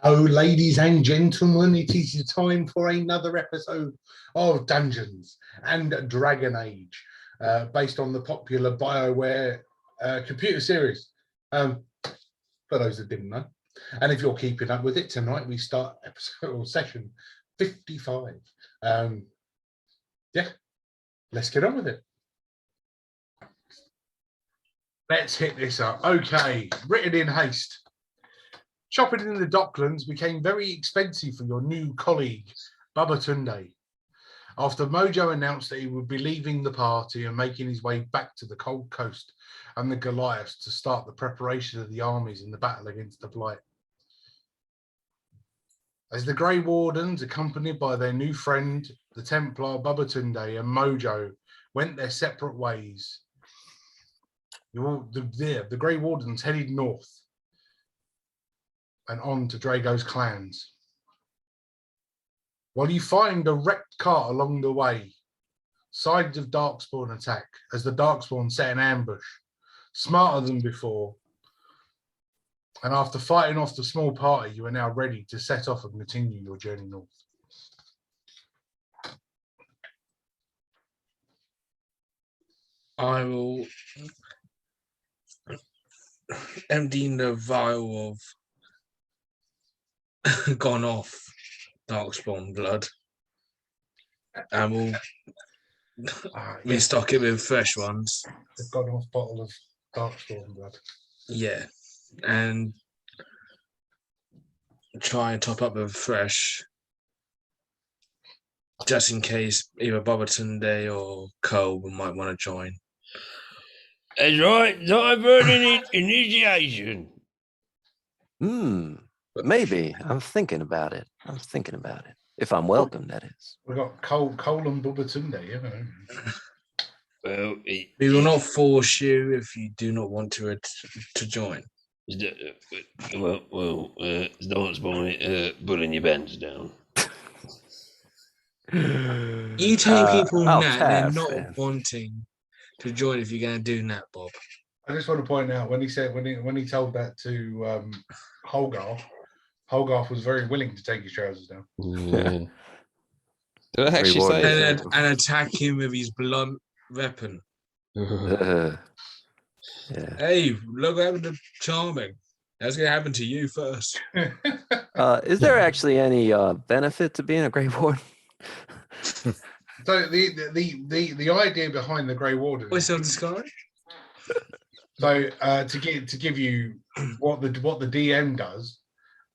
Oh, ladies and gentlemen, it is time for another episode of Dungeons and Dragon Age, based on the popular BioWare computer series. For those that didn't know, and if you're keeping up with it, tonight we start episode or session 55. Yeah, let's get on with it. Let's hit this up. Okay, written in haste. Shopping in the Docklands became very expensive for your new colleague, Babatunde, after Mojo announced that he would be leaving the party and making his way back to the Cold Coast and the Goliaths to start the preparation of the armies in the battle against the Blight. As the Grey Wardens, accompanied by their new friend, the Templar Babatunde and Mojo, went their separate ways, the Grey Wardens headed north and on to Drago's clans. While you find a wrecked cart along the way, signs of Darkspawn attack as the Darkspawn set an ambush, smarter than before. And after fighting off the small party, you are now ready to set off and continue your journey north. I will empty the vial of gone off Darkspawn blood, and we'll restock it with fresh ones. The gone off bottle of Darkspawn blood. Yeah, and try and top up with fresh, just in case either Babatunde or Cole might want to join. That's right. Time for an initiation. Maybe. I'm thinking about it. If I'm welcome, that is. We've got Cole and Babatunde, you know. Well, We will not force you if you do not want to join. don't spy putting your pants down. You tell people I'll that they're pass, not then. wanting to join if you're going to do that, Bob. I just want to point out when he said when he told that to Holgarth was very willing to take his trousers down. Yeah. Did I actually Reward say it. And attack him with his blunt weapon. Yeah. Hey, look what happened to Charming. That's going to happen to you first. Is there actually any benefit to being a Grey Warden? So the idea behind the Grey Warden. What's on the sky? So to give you what the DM does,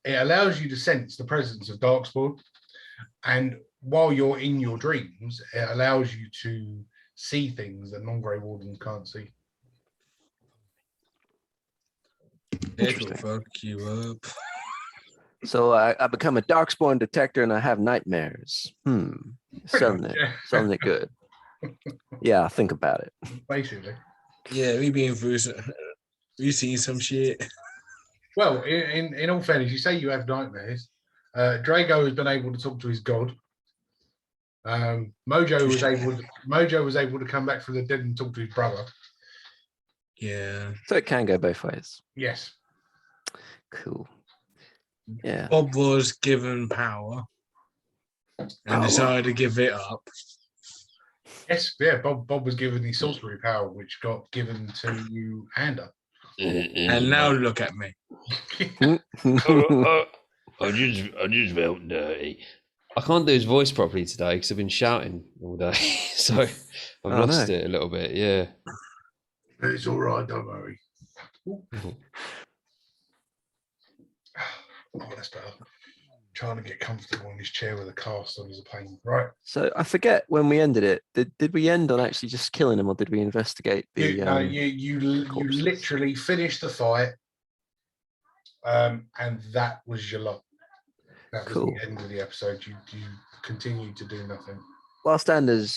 it allows you to sense the presence of Darkspawn, and while you're in your dreams, it allows you to see things that non-Grey Wardens can't see. It'll fuck you up. So I become a Darkspawn detector and I have nightmares. Something it good. Yeah, think about it. Basically. Yeah, we been through we seen some shit. Well, in all fairness, you say you have nightmares. Drago has been able to talk to his god. Mojo was able to come back from the dead and talk to his brother. Yeah. So it can go both ways. Yes. Cool. Yeah. Bob was given power and decided to give it up. Yes, yeah. Bob was given the sorcery power, which got given to you, Ander. And now look at me. I just felt dirty. I can't do his voice properly today because I've been shouting all day, so I've lost it a little bit. Yeah, It's all right, don't worry. Oh, that's better. Trying to get comfortable in his chair with a cast on is a pain, right? So I forget when we ended it. Did we end on actually just killing him, or did we investigate the? You literally finished the fight, and that was your lot. That was Cool. the end of the episode. You continued to do nothing. Whilst Anders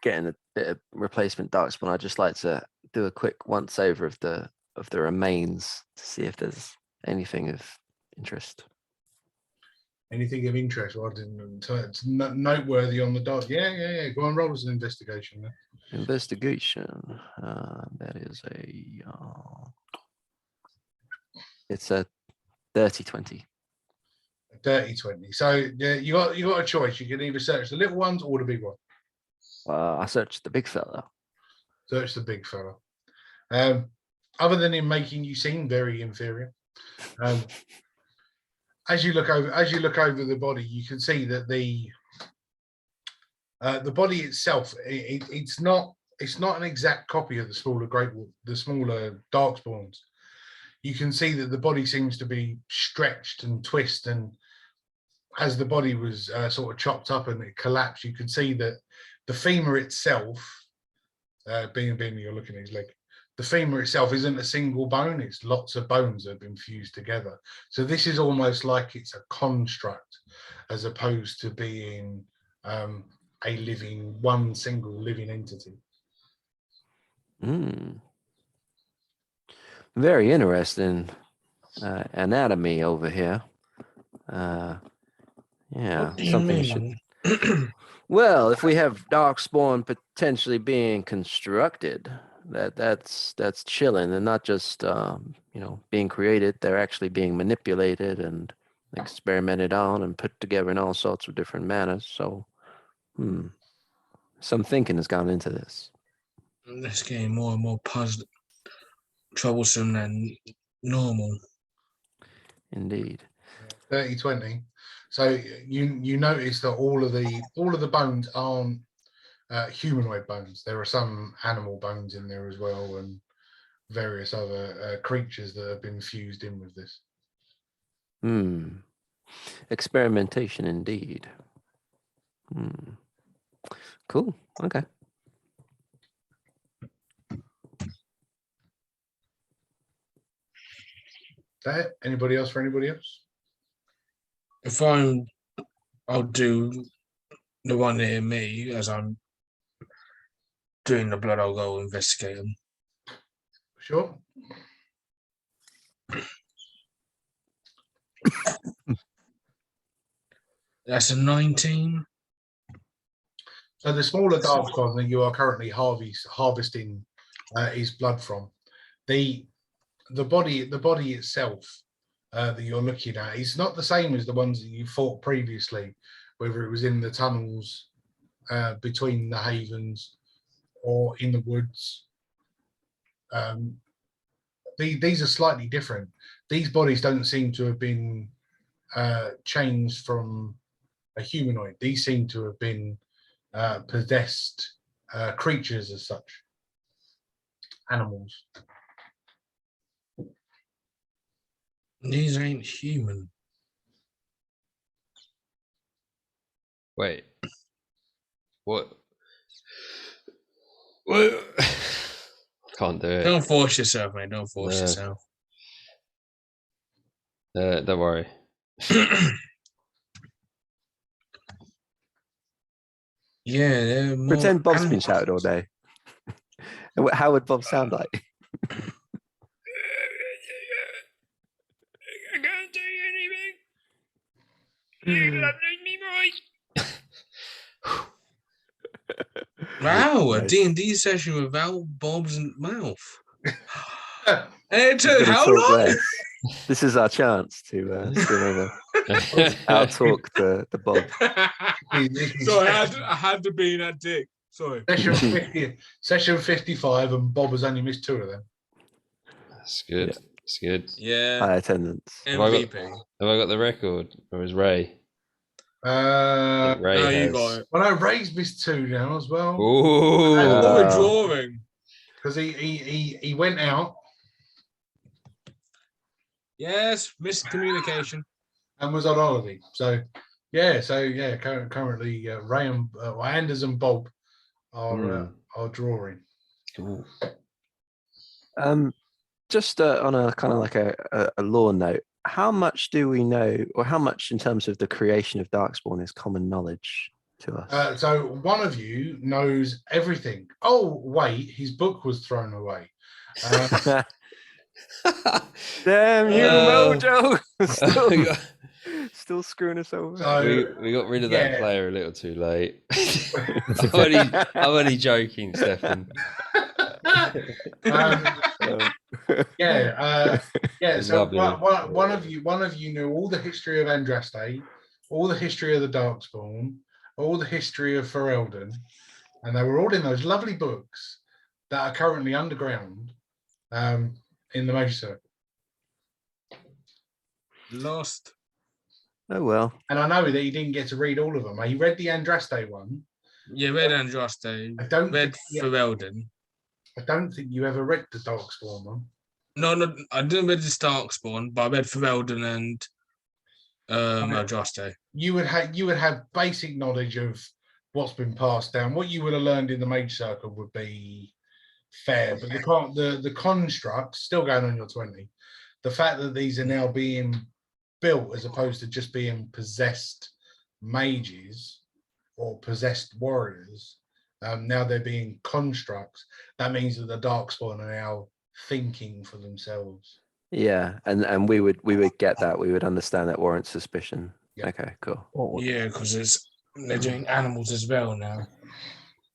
getting a bit of replacement Darkspawn, I'd just like to do a quick once over of the remains to see if there's anything of interest. Anything of interest? Well, I didn't. It's noteworthy on the dot. Yeah. Go on, roll as an investigation. Then. Investigation. That is it's a 30-20. Dirty 20. So yeah, you got a choice. You can either search the little ones or the big one. I searched the big fella. Search the big fella. Other than him making you seem very inferior, as you look over the body, you can see that the body itself, it's not an exact copy of the smaller darkspawns. You can see that the body seems to be stretched and twisted, and as the body was sort of chopped up and it collapsed, you can see that the femur itself, being you're looking at his leg, the femur itself isn't a single bone, it's lots of bones that have been fused together. So this is almost like it's a construct as opposed to being one single living entity. Very interesting anatomy over here. Yeah, What do you something mean? Well, if we have darkspawn potentially being constructed, that's chilling, and not just being created. They're actually being manipulated and experimented on and put together in all sorts of different manners. So, some thinking has gone into this. This getting more and more troublesome than normal. Indeed. 30-20. So you notice that all of the bones aren't humanoid bones. There are some animal bones in there as well, and various other creatures that have been fused in with this. Experimentation indeed. Cool. Okay. That anybody else for anybody else? If I'll do the one near me as I'm doing the blood. I'll go investigate them. Sure. That's a 19. So the smaller darkspawn that you are currently harvesting his blood from, the body itself that you're looking at is not the same as the ones that you fought previously, whether it was in the tunnels between the havens or in the woods. These are slightly different. These bodies don't seem to have been changed from a humanoid. These seem to have been possessed creatures as such, animals. These ain't human. Wait. What? What? Can't do it. Don't force yourself, man. Don't force yourself. Don't worry. Yeah, they're more Pretend Bob's been animals. shouted all day. How would Bob sound like? I can't do anything. You love me, boy. Wow, a Nice. D&D session without Bob's mouth. Uh, And it took Gonna how talk long? less. This is our chance to out-talk the Bob. Sorry, I had to be that dick. Sorry. Session 55, and Bob has only missed 2 of them. That's good. That's good. Yeah. High attendance. MVP. Have I got the record, or is Ray? Ray No, you has. got it. well, no, Ray's missed 2 now as well. Ooh. What we're drawing. Because he went out Yes, miscommunication. and was on holiday. So currently Ray and Anders and Bob are drawing. Ooh. Just on a kind of like a lore note, how much do we know, or how much in terms of the creation of Darkspawn is common knowledge to us? So one of you knows everything. Oh, wait, his book was thrown away. Damn you, Mojo! we Still screwing us over. So, got rid of that player a little too late. I'm only joking, Stefan. Yeah. So Lovely. one of you knew all the history of Andraste, all the history of the Darkspawn, all the history of Ferelden, and they were all in those lovely books that are currently underground in the Mage Circle. Lost. Oh well. And I know that he didn't get to read all of them. He read the Andraste one. Yeah, read Andraste. I don't Read think, Ferelden. I don't think you ever read the Darkspawn one. No, I didn't read the Starkspawn, but I read Ferelden and Andraste. You would have basic knowledge of what's been passed down. What you would have learned in the Mage Circle would be fair, but the constructs still going on your 20. The fact that these are now being built as opposed to just being possessed mages or possessed warriors, now they're being constructs. That means that the Darkspawn are now thinking for themselves. Yeah, and we would get that. We would understand that warrants suspicion. Yeah. Okay, cool. Yeah, because they're doing animals as well now.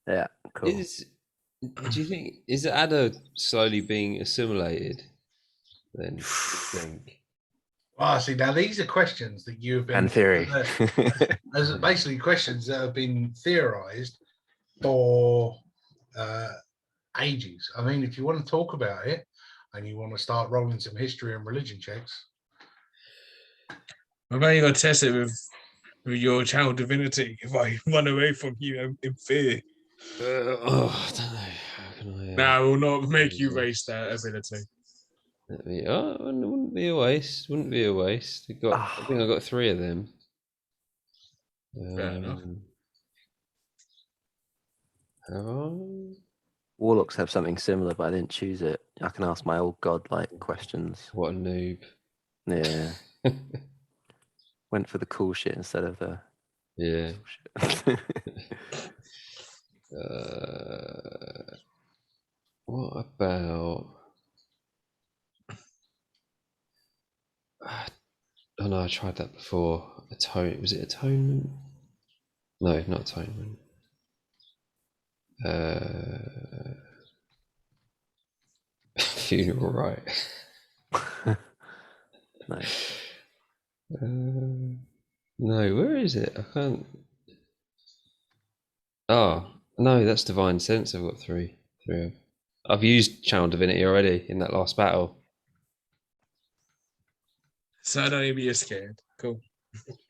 Yeah, cool. Do you think is Ada slowly being assimilated? Then you think. See, now these are questions that you have been And theory. as basically questions that have been theorized for ages. I mean, if you want to talk about it and you want to start rolling some history and religion checks, I've only got to test it with your channel divinity if I run away from you in fear. I don't know. How can I? No, I will not make you waste that ability. It wouldn't be a waste. Wouldn't be a waste. I think I got 3 of them. Fair enough. Warlocks have something similar, but I didn't choose it. I can ask my old godlike questions. What a noob. Yeah. Went for the cool shit instead of the Yeah. shit. What about? Oh no, I tried that before. Was it atonement? No, not atonement. Funeral rite. Nice. No, where is it? I can't. Oh no, that's divine sense. I've got 3. 3 of. I've used channel divinity already in that last battle. So I don't need to be scared. Cool.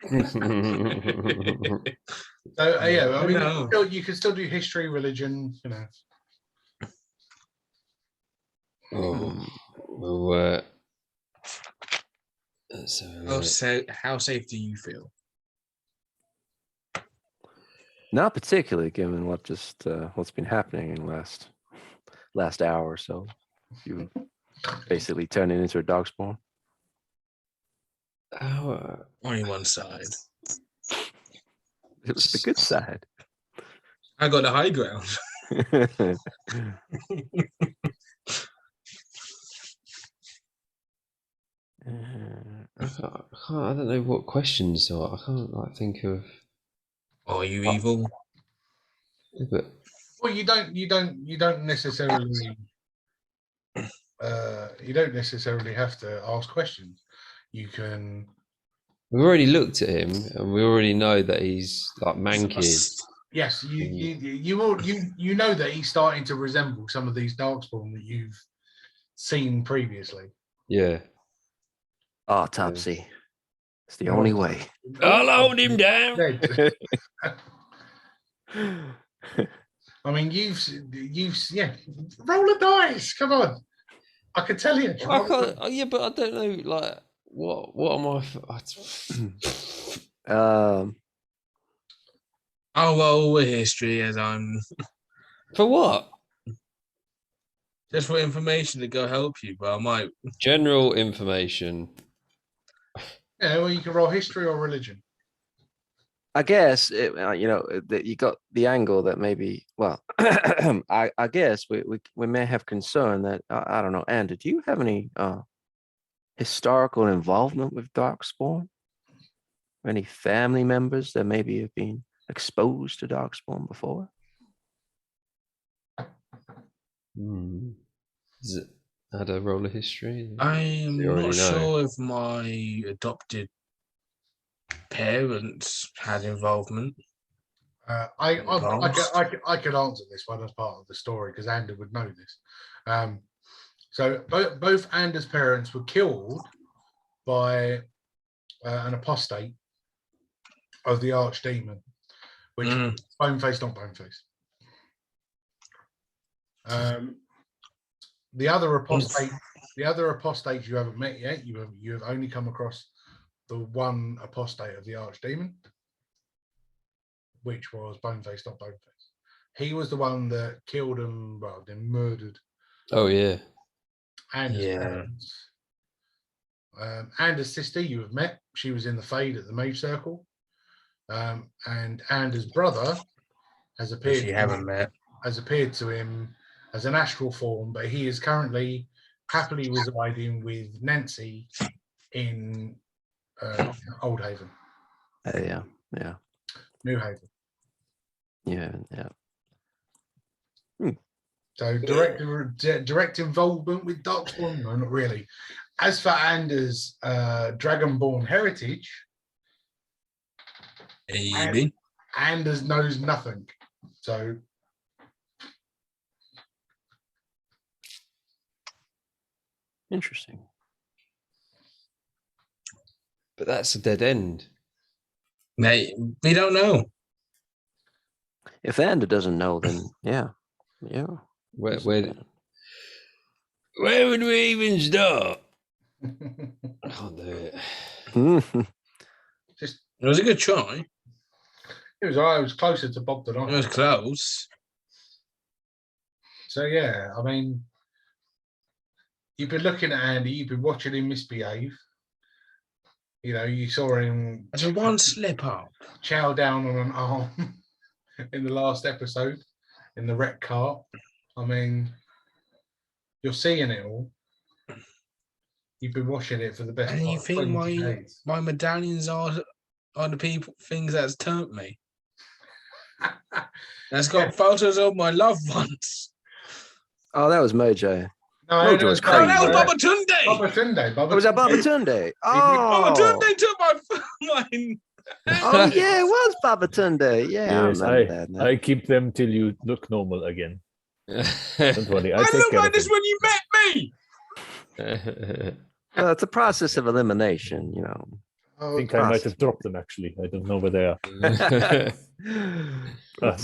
so yeah, I mean, No. you can still do history, religion, you know. Well, How safe do you feel? Not particularly, given what's been happening in the last hour or so. You basically turning into a Darkspawn. Only one side. It was the good side. I got the high ground. I don't know what questions are. I can't think of. Are you evil? But Well, you don't necessarily have to ask questions. You can. we've already looked at him, and we already know that he's like manky. Yes, you know that he's starting to resemble some of these Darkspawn that you've seen previously. Yeah. Autopsy. It's the only way. I'll hold him down. I mean, you've roll a dice. Come on, I can tell you. I can't. Yeah, but I don't know. Like, what am I? I'll roll with history as I'm. For what? Just for information to go help you, but I might. General information. Yeah, well, you can roll history or religion. I guess that you got the angle that maybe. Well, I guess we may have concern that I don't know. Andrew, do you have any historical involvement with Darkspawn? Any family members that maybe have been exposed to Darkspawn before? had a roll of history? I'm You already not know. sure if my adopted parents had involvement. I In the past. could answer this one as part of the story because Ander would know this. So both Ander's parents were killed by an apostate of the archdemon, which was Boneface, not Boneface. The other apostates you haven't met yet. You have only come across the one apostate of the archdemon, which was Boneface, not Boneface. He was the one that killed and then murdered Oh yeah. Ander's parents. Ander's sister you have met. She was in the Fade at the Mage Circle. And Ander's brother has appeared. Which you haven't met. Has appeared to him as an astral form, but he is currently happily residing with Nancy in Old Haven. Yeah. New Haven. Yeah. So direct involvement with Darkspawn? No, not really. As for Ander's Dragonborn heritage, Anders knows nothing. So Interesting. But that's a dead end. Mate, we don't know. If Ander doesn't know, then yeah. Where would we even start? I can't do it. Just It was a good try. it was I was closer to Bob than I It was close. So yeah, I mean, you've been looking at Andy, you've been watching him misbehave. You know, you saw him There's a one slip up. chow down on an arm in the last episode in the wreck cart. I mean, you're seeing it all. You've been watching it for the best And part you of think 20 days. my medallions are the things that's turned me. That's got photos of my loved ones. Oh, that was Mojo. No, Mojo no, was no, Oh, that was crazy. Babatunde. Babatunde. Oh, was that Babatunde? Oh, Babatunde took my oh yeah, it was Babatunde. Yeah, Yes, I remember that now. I keep them till you look normal again. Don't worry. I take looked care like of this it. when you met me. Well, it's a process of elimination, you know. Oh, I think I might have dropped them actually. I don't know where they are.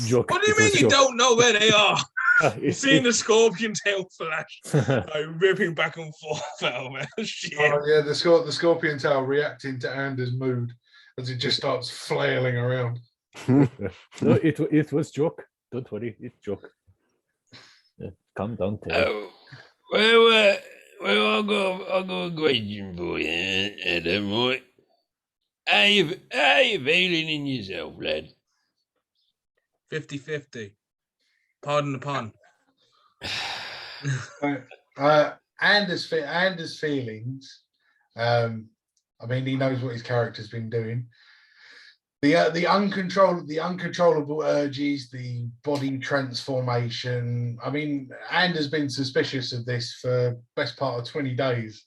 Joke. What do you It mean was you joke. don't know where they are? It's- Seeing the scorpion tail flash, like ripping back and forth. Oh man, shit. oh yeah, the scorpion tail reacting to Anders' mood as it just starts flailing around. No, it was joke. Don't worry, it's joke. Calm down, Tail. Oh, well, I got a question for you, Adam. Right? How you feeling in yourself, lad? 50-50. Pardon the pun. Anders' feelings. I mean, he knows what his character's been doing. The uncontrollable urges, the body transformation. I mean, Anders been suspicious of this for best part of 20 days.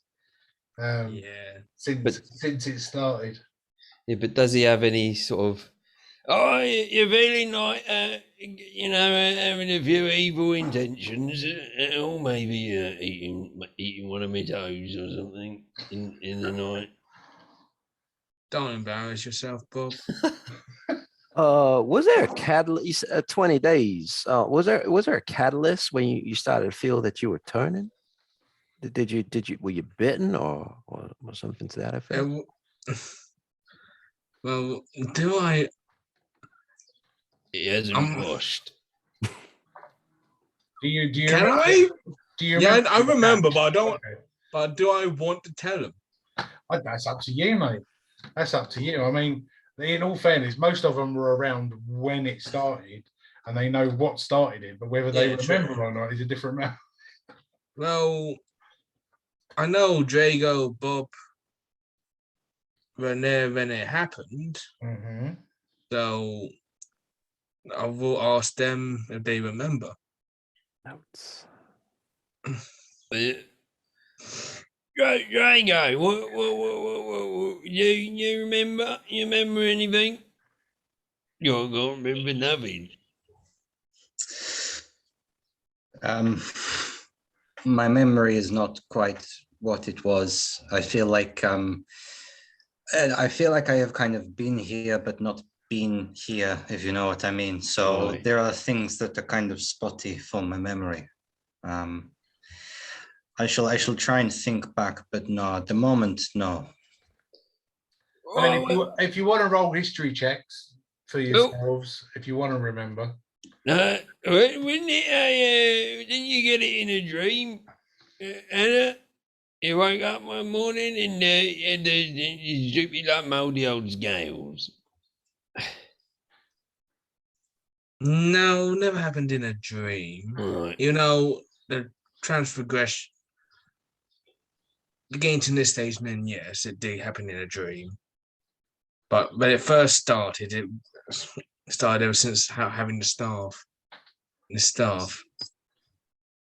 Since it started. Yeah, but does he have any sort of? Oh, you're feeling like, having a few evil intentions, or maybe eating one of my toes or something in the night. Don't embarrass yourself, Bob. Was there a catalyst? 20 days. Was there a catalyst when you started to feel that you were turning? Did you were you bitten or something to that effect? Well, do I? It hasn't washed. Do you Can remember, I? do you Yeah, remember I remember, but I don't. Okay. But do I want to tell him? That's up to you, mate. That's up to you. I mean, in all fairness, most of them were around when it started and they know what started it, but whether they remember or not is a different matter. Well, I know Drago, Bob were there when it happened, Mm-hmm. so I will ask them if they remember. Notes. Drago, what, you remember? You remember anything? You can't remember nothing. My memory is not quite what it was. I feel like I have kind of been here, but not been here, if you know what I mean. So Right. there are things that are kind of spotty from my memory. I shall try and think back, but no, at the moment, no. I mean, if you want to roll history checks for yourselves, if you want to remember. Didn't you get it in a dream, Anna? You woke up one morning and you droopy like mouldy old scales. No, never happened in a dream. Right. You know, the transgression, getting to this stage, then yes, it did happen in a dream. But when it first started, it started ever since having the staff. The staff.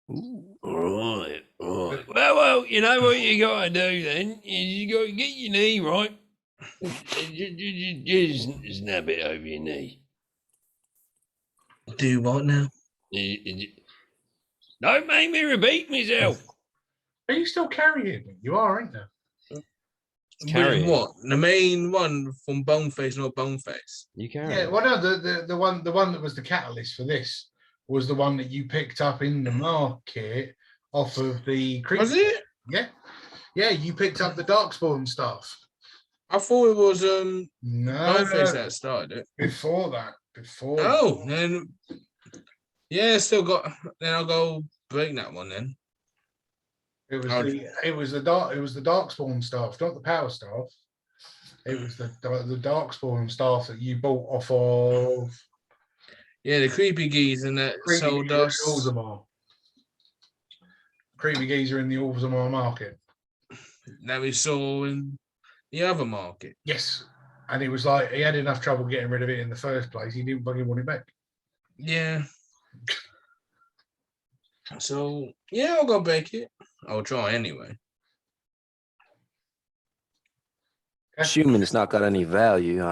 Right. Well, you know what you got to do then? You got to get your knee right. Just snap it over your knee. Do what now? Don't make me repeat myself. Are you still carrying it? You are, ain't you? Carrying. What? The main one from Boneface, not Boneface. You carry. Yeah. Well, no, the one that was the catalyst for this was the one that you picked up in the market off of the creek. Was it? Yeah. Yeah, you picked up the Darkspawn stuff. I thought it was No, Boneface that started it. Before that. Oh, then yeah, still got. Then I'll go break that one then. It was the Darkspawn staff, not the power staff. It was the Darkspawn staff that you bought off of. Yeah, the creepy geese and that sold us. Creepy geezer in the Alzamar market. That we saw in the other market. Yes, and it was like he had enough trouble getting rid of it in the first place. He didn't fucking want it back. Yeah. So yeah, I'll go break it. I'll try anyway. Assuming it's not got any value,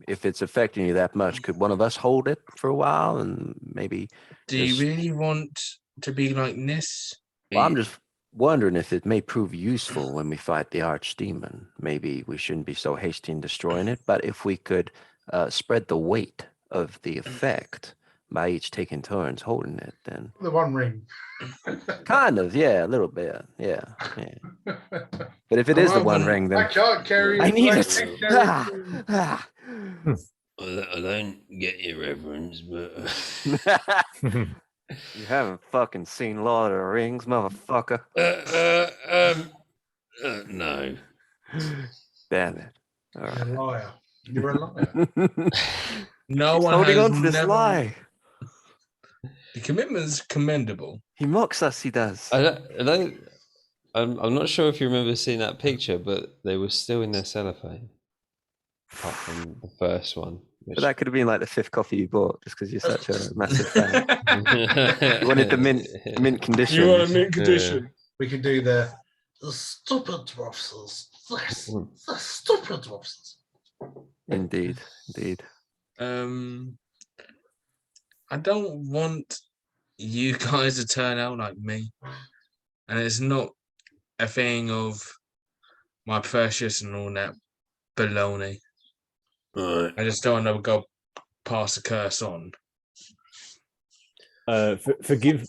if it's affecting you that much, could one of us hold it for a while and maybe? Do you really want to be like this? Well, I'm just wondering if it may prove useful when we fight the archdemon. Maybe we shouldn't be so hasty in destroying it, but if we could spread the weight of the effect by each taking turns holding it, then the One Ring. Kind of, yeah, a little bit, yeah. But if it is the One Ring, then I can't carry. I need it. I don't get your reverence, but You haven't fucking seen Lord of the Rings, motherfucker. No. Damn it! You're a liar. No He's one holding has on to this never... lie. The commitment is commendable. He mocks us. He does. I'm not sure if you remember seeing that picture, but they were still in their cellophane, apart from the first one. But that could have been like the 5th coffee you bought, just because you're such a massive fan. You wanted the mint condition. You want a mint condition? Yeah. We could do the stupid dwarfs. The stupid dwarfs. Indeed. I don't want you guys to turn out like me, and it's not a thing of my precious and all that baloney. Right. I just don't want to go pass the curse on. Forgive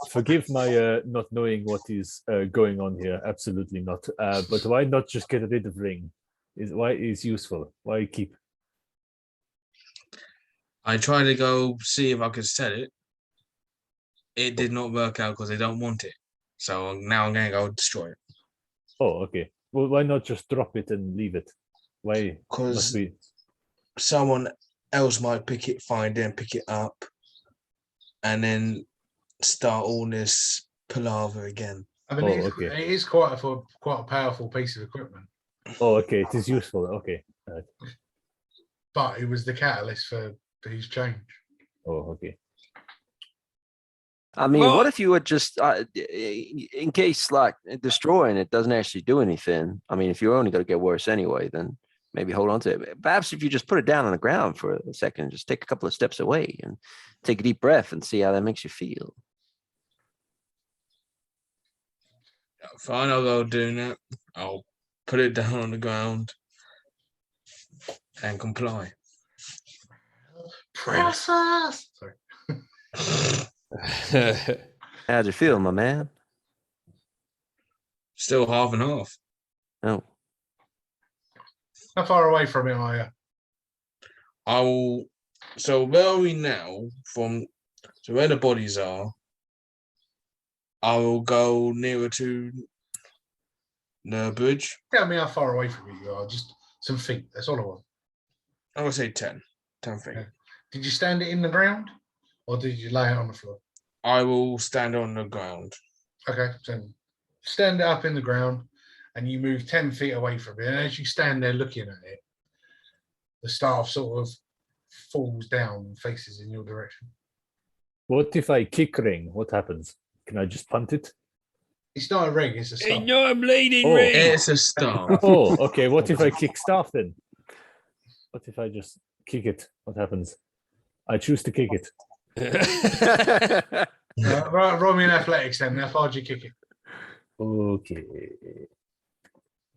my not knowing what is going on here. Absolutely not. But why not just get rid of ring? Why is useful? Why keep? I tried to go see if I could sell it. It did not work out because they don't want it. So now I'm going to go destroy it. Oh, okay. Well, why not just drop it and leave it? Why? Because someone else might pick it, find it, and pick it up, and then start all this palaver again. I mean, it is quite a powerful piece of equipment. Oh, okay. It is useful. Okay. But it was the catalyst for his change. Oh, okay. I mean, Well, what if you would just, in case like destroying it doesn't actually do anything? I mean, if you're only going to get worse anyway, then maybe hold on to it. Perhaps if you just put it down on the ground for a second, just take a couple of steps away and take a deep breath and see how that makes you feel. Fine, I'll go do that. I'll put it down on the ground and comply. Process. Sorry. How'd you feel, my man? Still half and half. Oh, How far away from him are you? I will. So where are we now? From so where the bodies are, I will go nearer to the bridge. Tell me how far away from you are. Just some feet. That's all I want. I would say 10 feet. Okay. Did you stand it in the ground, or did you lay it on the floor? I will stand on the ground. Okay, so stand it up in the ground, and you move 10 feet away from it. And as you stand there looking at it, the staff sort of falls down and faces in your direction. What if I kick ring? What happens? Can I just punt it? It's not a ring, it's a staff. it's not a bleeding Oh. ring. It's a star. Oh, okay. What if I kick staff then? What if I just kick it? What happens? I choose to kick it. Right, roll me in athletics then. How far do you kick it? Okay.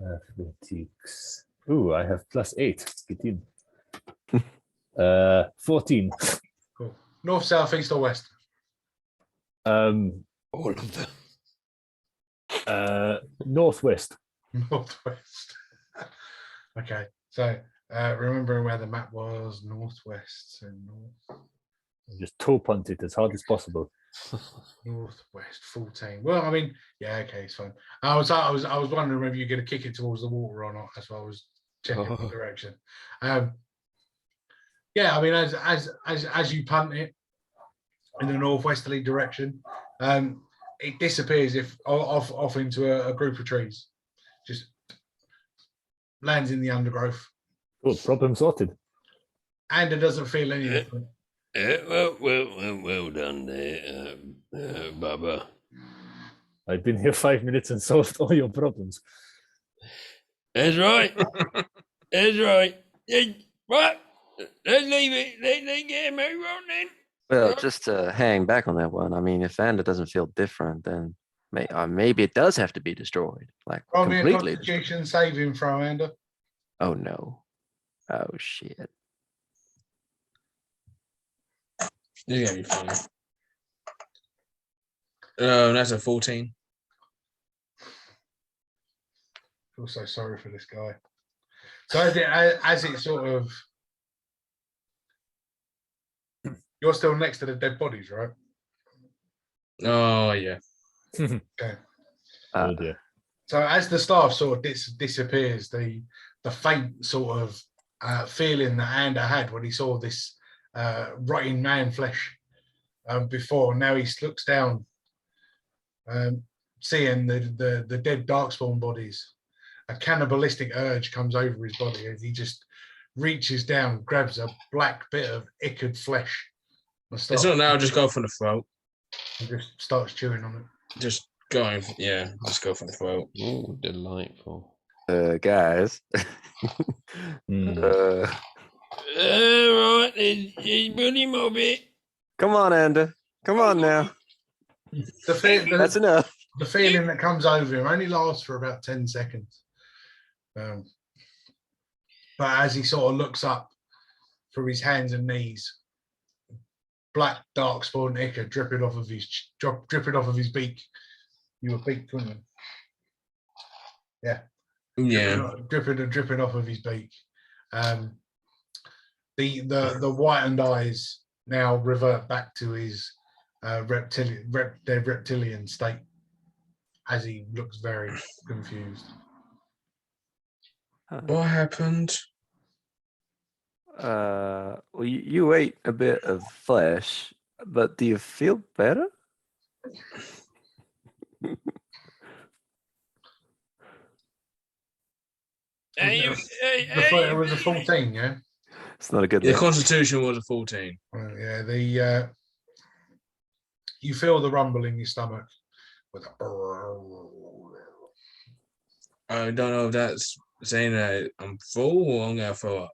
Athletics. Ooh, I have +8. Get in. 14. Cool. North, south, east, or west? All of them. Northwest. Northwest. Okay, so remembering where the map was, northwest, so Just toe punt it as hard as possible. northwest 14. Well, I mean, yeah, okay, it's fine. I was wondering whether you're going to kick it towards the water or not. That's why I was checking the direction. Yeah, I mean, as you punt it in the northwesterly direction, it disappears off into a group of trees. Just lands in the undergrowth. Good, problem sorted. And it doesn't feel any different. Well done there, Bubba. I've been here 5 minutes and solved all your problems. That's right. That's right. Right. Let's leave it. Let's get a move on then. well, just to hang back on that one. I mean, if Anda doesn't feel different, then maybe it does have to be destroyed, like Roll me a completely. Constitution saving throw, Ander. Oh no! Oh shit! This is gonna be funny. That's a 14. I feel so sorry for this guy. So as it sort of, you're still next to the dead bodies, right? Oh yeah. Okay. Oh dear. So as the staff sort of disappears, the faint sort of feeling that Ander had when he saw this rotting man flesh before, now he looks down, seeing the dead darkspawn bodies. A cannibalistic urge comes over his body as he just reaches down, grabs a black bit of ichid flesh, and It's not now. Just go for the throat. just starts chewing on it. Just going. Yeah. Just go for the throat. Ooh, delightful. Guys. Hmm. Right, let's put him a bit. Come on, Anda. Come on now. That's enough. The feeling that comes over him only lasts for about 10 seconds. But as he sort of looks up from his hands and knees, black darkspawn ichor dripping off of his beak. You were beaked, weren't you? Yeah. Yeah. Dripping off of his beak. The whitened eyes now revert back to his reptilian state as he looks very confused. What happened? Well, you ate a bit of flesh, but do you feel better? It was a 14, yeah? It's not a good The look. Constitution was a 14. Yeah, You feel the rumble in your stomach with a. I don't know if that's saying that I'm full or I'm gonna throw up.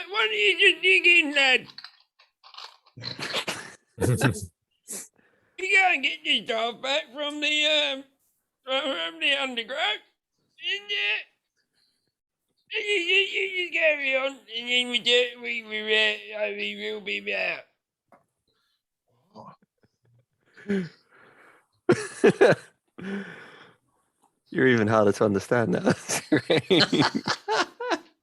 What are you just digging, lad? You go and get your stuff back from the underground. And you just carry on, and then we'll be back. You're even harder to understand now.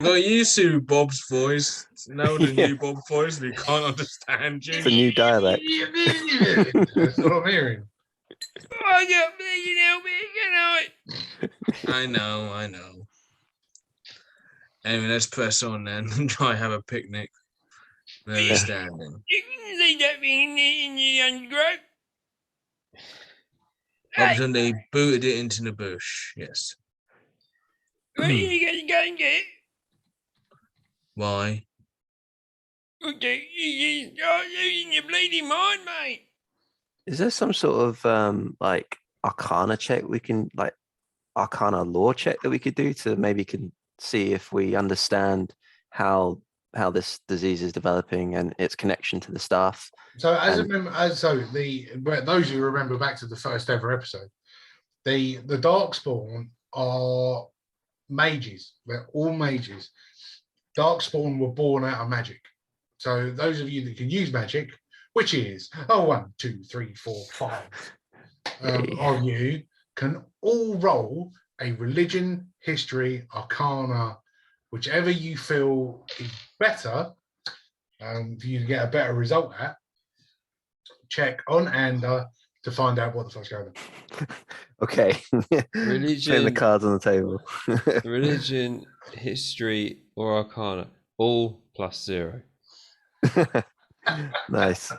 Well, you to Bob's voice. Now the Yeah. new Bob voice, we can't understand It's you. a new dialect. That's what I'm hearing. I got bleeding out big, I know. Anyway, let's press on then and try have a picnic. Where we're standing. You can see that thing in the underground. Upton, they booted it into the bush. Yes. What are you going to go and get? Why? Okay, you start losing your bleeding mind, mate. Is there some sort of like arcana check we can, like arcana lore check that we could do to maybe can see if we understand how this disease is developing and its connection to the staff? So those who remember back to the first ever episode, the Darkspawn are mages. They're all mages. Darkspawn were born out of magic. So those of you that can use magic, which is 1, 2, 3, 4, 5 of you, can all roll a religion, history, arcana, whichever you feel is better for you to get a better result at. Check on Ander to find out what the fuck's going on. Okay. Religion. Putting the cards on the table. Religion, history, or arcana, all +0. Nice.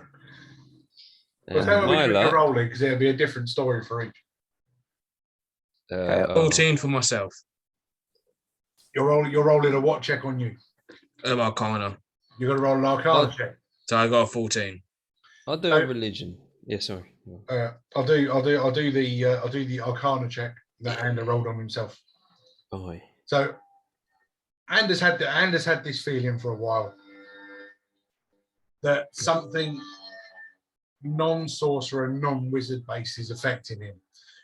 Well, how My are we luck, rolling? Because it'll be a different story for each. 14 for myself. You're rolling a what check on you? Arcana. You're gonna roll an arcana check. So I got a 14. I'll do a religion. Yeah, sorry. I'll do the arcana check that Ander rolled on himself. Aye. So Anders had this feeling for a while that something non-sorcerer and non-wizard base is affecting him.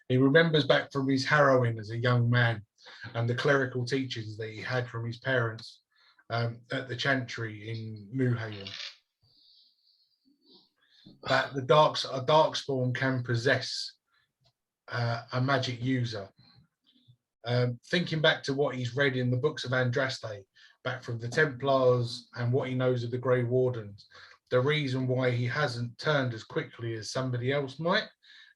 He remembers back from his harrowing as a young man and the clerical teachings that he had from his parents at the Chantry in New Haven. That a Darkspawn can possess a magic user. Thinking back to what he's read in the books of Andraste, back from the Templars and what he knows of the Grey Wardens, the reason why he hasn't turned as quickly as somebody else might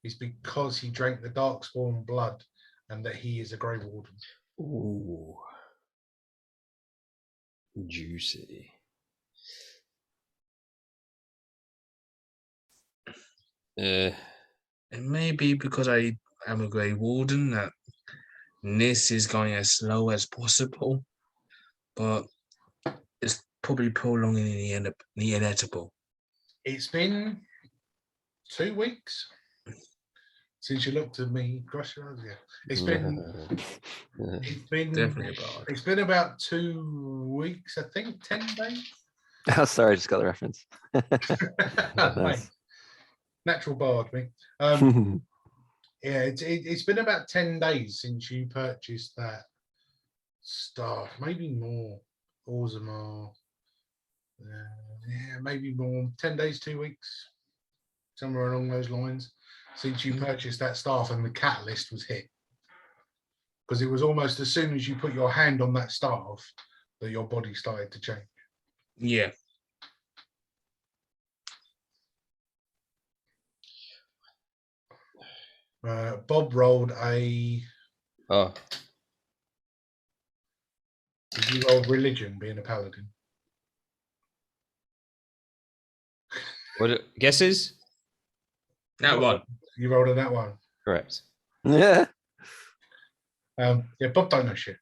is because he drank the Darkspawn blood and that he is a Grey Warden. Ooh. Juicy. It may be because I am a Grey Warden that this is going as slow as possible, but it's probably prolonging the inevitable. It's been 2 weeks since you looked at me. Gosh, yeah. It's been Definitely about it's been about 2 weeks, I think, 10 days. Oh, sorry, I just got the reference. Nice. Natural bard, me. Yeah, it's been about 10 days since you purchased that staff, maybe more. Orzammar. Yeah, maybe more. 10 days, 2 weeks, somewhere along those lines, since you purchased that staff and the catalyst was hit. Because it was almost as soon as you put your hand on that staff that your body started to change. Yeah. Bob rolled a. Oh, Did you roll religion, being a paladin? what guesses? That one. You rolled a that one. Correct. Yeah. Yeah, Bob don't know shit.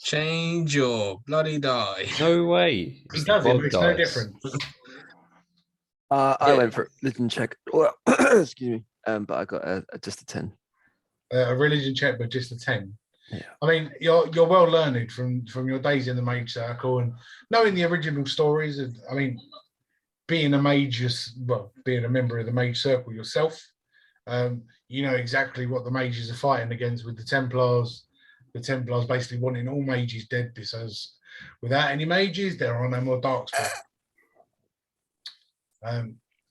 Change your bloody die. No way. He It's does, the it Bob makes no dice. difference. I went for religion check. Well, excuse me. But I got just a 10. A religion check, but just a 10. Yeah. I mean, you're well learned from your days in the mage circle and knowing the original stories. I mean, being a mage, being a member of the mage circle yourself, you know exactly what the mages are fighting against with the Templars. The Templars basically wanting all mages dead because without any mages, there are no more Darkspawn.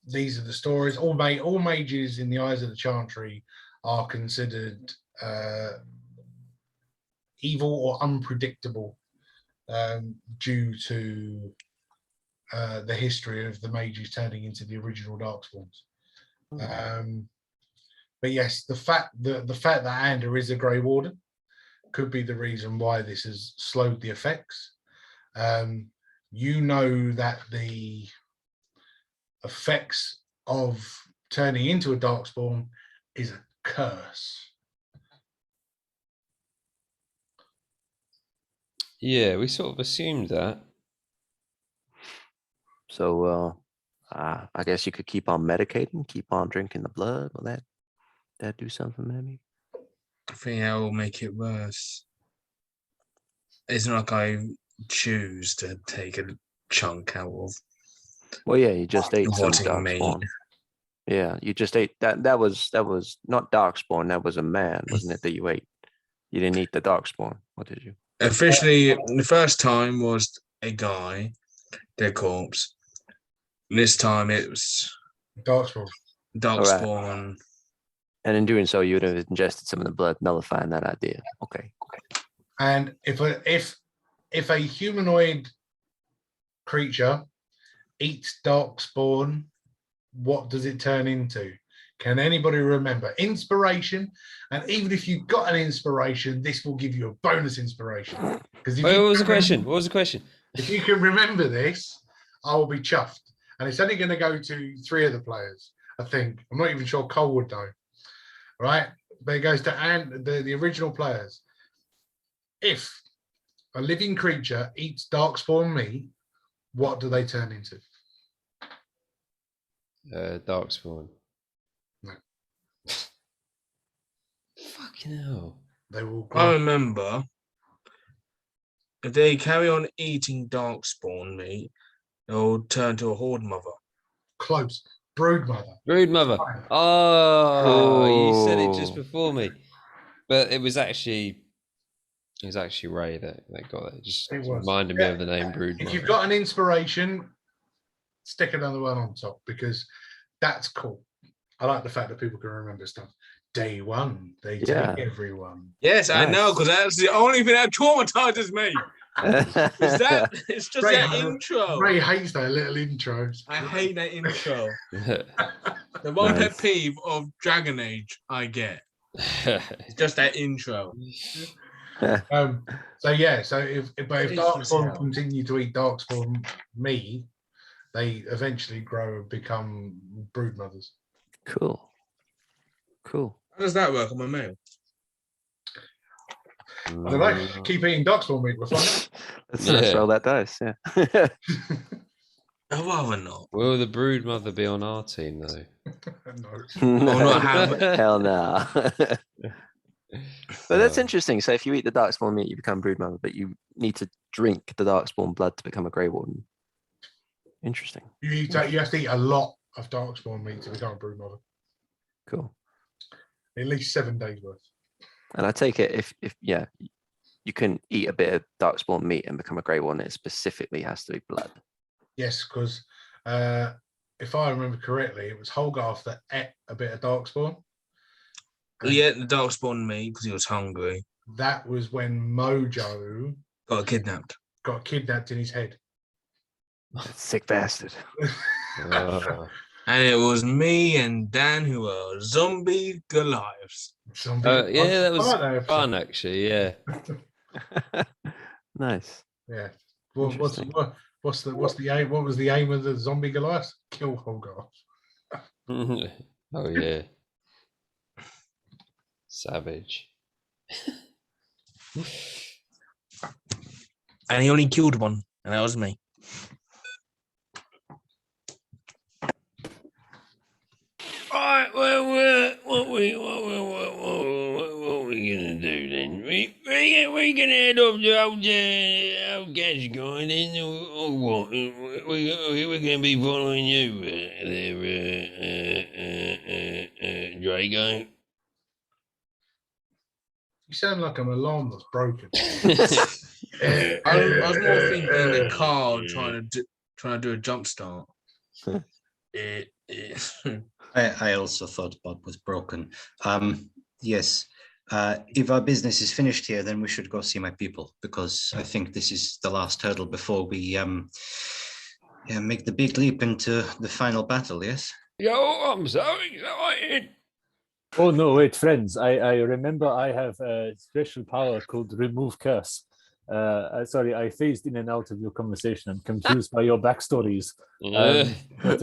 These are the stories. All mages in the eyes of the Chantry are considered evil or unpredictable due to the history of the mages turning into the original Darkspawns. But yes, the fact that Ander is a Grey Warden could be the reason why this has slowed the effects. You know that the effects of turning into a Darkspawn is a curse. Yeah, we sort of assumed that. So I guess you could keep on medicating, keep on drinking the blood. Will that do something, maybe? I think that will make it worse. It's not like I choose to take a chunk out of Well, yeah, you just ate some rotting meat. Darkspawn. Yeah, you just ate that. That was not Darkspawn. That was a man, wasn't it? That you ate. You didn't eat the Darkspawn. What did you? Officially, the first time was a guy, their corpse. This time it was Darkspawn. Darkspawn. And in doing so, you would have ingested some of the blood, nullifying that idea. Okay. And if a humanoid creature eats Darkspawn, what does it turn into? Can anybody remember? Inspiration. And even if you've got an inspiration, this will give you a bonus inspiration. Because What was the question? What was the question? If you can remember this, I will be chuffed. And it's only going to go to 3 of the players, I think. I'm not even sure Cole would know. Right? But it goes to the original players. If a living creature eats Darkspawn meat, what do they turn into? Darkspawn. No. Fucking hell. They will I grow. remember if they carry on eating Darkspawn meat, they'll turn to a Horde Mother. Close. Broodmother. Rude mother. Oh, you said it just Oh. before me. But it was actually Ray that got it. Just It was. reminded me of the name Brood If Mother. you've got an inspiration, stick another one on top because that's cool. I like the fact that people can remember stuff. Day 1, they Yeah. take everyone. Yes, I know, Nice. because that's the only thing that traumatizes me. It's just Ray, that intro. Ray hates that little intro. I hate that intro. The one pet Nice. peeve of Dragon Age I get. It's just that intro. So yeah, so if Ridiculous Darkspawn hell. continue to eat Darkspawn meat, they eventually grow and become brood mothers. Cool. How does that work on my mail? I don't know. Keep eating Darkspawn meat. We're fine. Let's roll that dice. Yeah. I'd rather not. Will the Brood Mother be on our team though? No. I'll not have Hell no. But that's interesting. So if you eat the Darkspawn meat, you become Broodmother, but you need to drink the Darkspawn blood to become a Grey Warden. Interesting. You have to eat a lot of Darkspawn meat to become a brood mother. Cool. At least 7 days worth. And I take it if you can eat a bit of Darkspawn meat and become a Grey Warden, it specifically has to be blood. Yes, because if I remember correctly, it was Holgarth that ate a bit of Darkspawn. He ate the Darkspawn meat because he was hungry. That was when Mojo Got kidnapped. got kidnapped in his head. That sick bastard. And it was me and Dan who were zombie Goliaths. Yeah, that was I like that fun episode. actually. Yeah. Nice. Yeah. What's Interesting. the aim? What was the aim of the zombie Goliath? Kill Holgarth. Oh yeah. Savage. And he only killed one, and that was me. What we gonna do then? We gonna head off to old Quashquai then, or what? We're gonna be following you there, Drago. You sound like an alarm that's broken. I was more thinking in the car trying to do a jump start. I also thought Bob was broken. Yes. If our business is finished here, then we should go see my people, because I think this is the last hurdle before we make the big leap into the final battle. Yes. Yo, I'm so excited. Oh no, wait, friends. I remember I have a special power called Remove Curse. Sorry, I phased in and out of your conversation. I'm confused by your backstories. But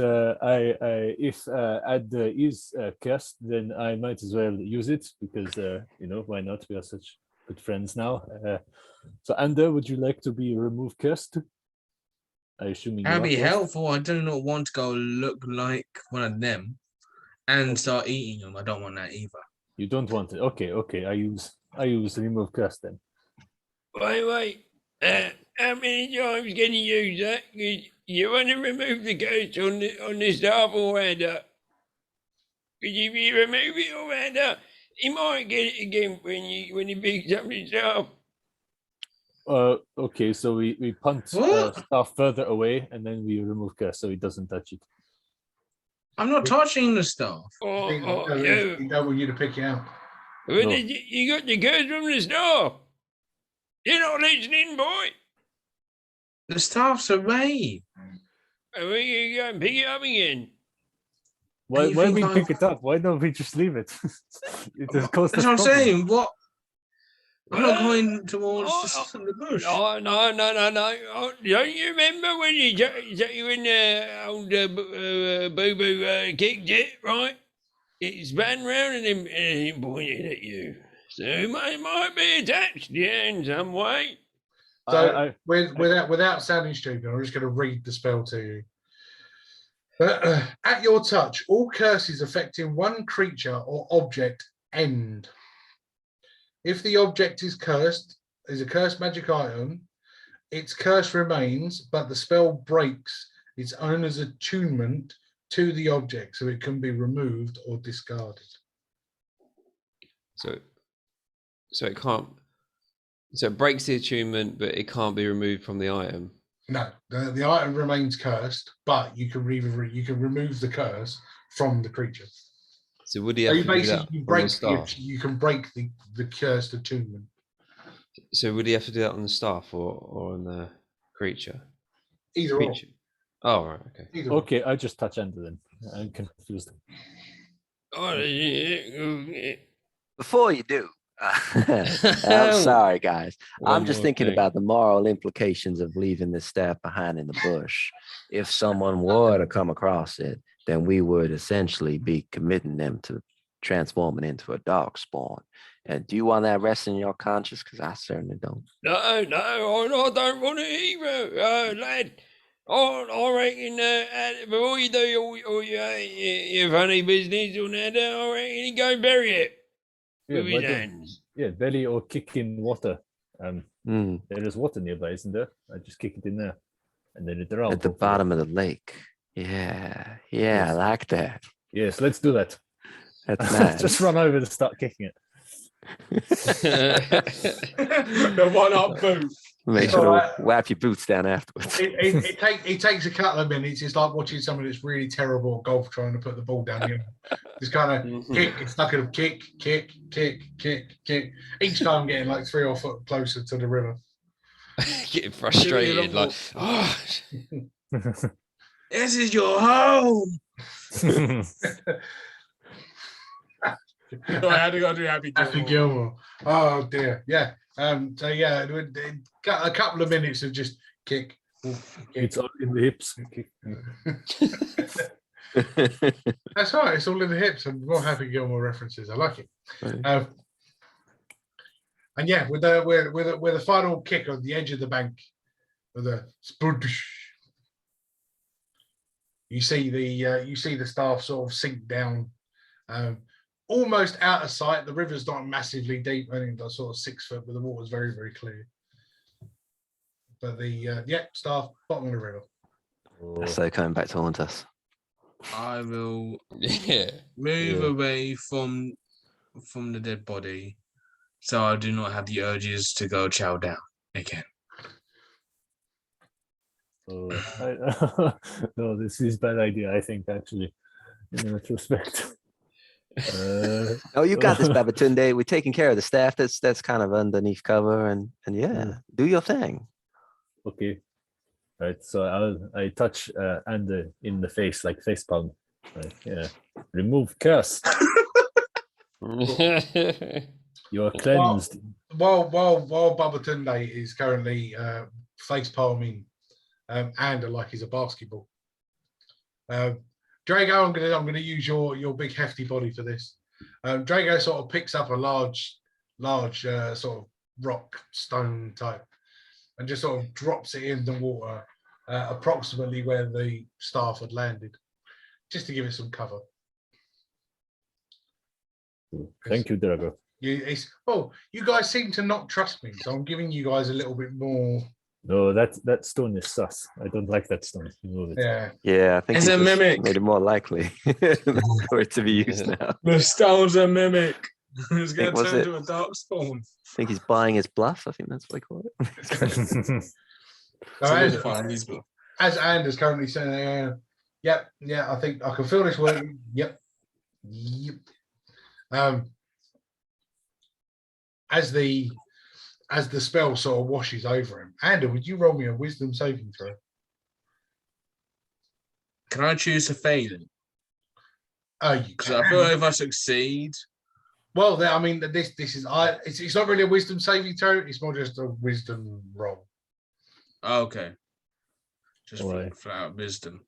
if Ad is cursed, then I might as well use it, because why not? We are such good friends now. So Ander, would you like to be Remove Cursed? I assume That'd be helpful. I do not want to go look like one of them and start eating them. I don't want that either. You don't want it. Okay. I use Remove Curse then. Wait. How many times can you use that? You want to remove the curse on the staff or Adder? Because if you remove it or Adder, he might get it again when he picks up the staff. Okay, so we punt stuff further away, and then we remove curse so he doesn't touch it. I'm not touching the stuff. He don't want you to pick it out. No. You got the curse from the staff. You're not listening, boy. The staff's away. Are we going to go and pick it up again? Why we pick it up? Why don't we just leave it? It has caused That's us what I'm problems. saying. What? I'm not going towards the bush. No. Don't you remember when old Boo-Boo kicked it, right? It span round and then pointed at you. So it might be attached, in some way. So without sounding stupid, I'm just going to read the spell to you. At your touch, all curses affecting one creature or object end. If the object is a cursed magic item, its curse remains, but the spell breaks its owner's attunement to the object, so it can be removed or discarded. So it can't. So it breaks the attunement, but it can't be removed from the item. No, the item remains cursed, but you can remove the curse from the creature. So would he have to do that on the staff? You can break the cursed attunement. So would he have to do that on the staff or on the creature? Either creature. Oh, right, okay. Either okay, I just touch Ender then. I'm confused. Before you do, I'm sorry, guys. I'm just thinking about the moral implications of leaving this staff behind in the bush. If someone were to come across it, then we would essentially be committing them to transforming into a dog spawn. And do you want that resting in your conscience? Because I certainly don't. No, I don't want it either, lad. I reckon before you do all your funny business on that, I reckon you go bury it with his hands. Yeah, bury or kick in water. There is water nearby, isn't there? I just kick it in there, and then it around at the bottom of the lake. Yeah, yes. I like that. Yes, let's do that. That's nice. Just run over and start kicking it. The one-up boot. Make sure to wrap your boots down afterwards. It takes a couple of minutes. It's like watching someone that's really terrible at golf trying to put the ball down here. It's kind of kick. It's stuck in a kick. Each time getting like 3 or 4 foot closer to the river. Getting frustrated, like, oh. This is your home. I had to go to Happy Gilmore. Oh dear, yeah. So yeah, it got a couple of minutes of just kick. It's all in the hips. That's right. It's all in the hips, and more Happy Gilmore references. I like it. Right. And yeah, with the final kick on the edge of the bank, with the spoosh, you see the staff sort of sink down. almost out of sight. The river's not massively deep, only like sort of 6 foot, but the water's very, very clear. But the staff, bottom of the river. So coming back to haunt us. I will Yeah. move Yeah. away from the dead body, so I do not have the urges to go chow down again. No, this is bad idea. I think actually, in retrospect. Oh, you got this, Babatunde. We're taking care of the staff that's kind of underneath cover, and yeah, do your thing. Okay. Right. So I touch Andy in the face, like face palm. Right. Yeah. Remove curse. You are cleansed. While Babatunde is currently face palming and like he's a basketball. Drago, I'm gonna use your big hefty body for this. Drago sort of picks up a large sort of rock stone type and just sort of drops it in the water approximately where the staff had landed, just to give it some cover. Thank you, Drago. You guys seem to not trust me, so I'm giving you guys a little bit more. No, that stone is sus. I don't like that stone. Remove it. Yeah, I think It's you a just mimic. made it more likely for it to be used now. The stone's a mimic. It's Think, going to was turn it- into a dark storm. I think he's buying his bluff. I think that's what they call it. So as Anders currently saying, yep, I think I can feel this working. Yep. As the spell sort of washes over him, Ander, would you roll me a wisdom saving throw? Can I choose to fail it? You Because I feel like if I succeed, well, I mean, this is it's not really a wisdom saving throw. It's more just a wisdom roll. okay. Just Why? flat out wisdom.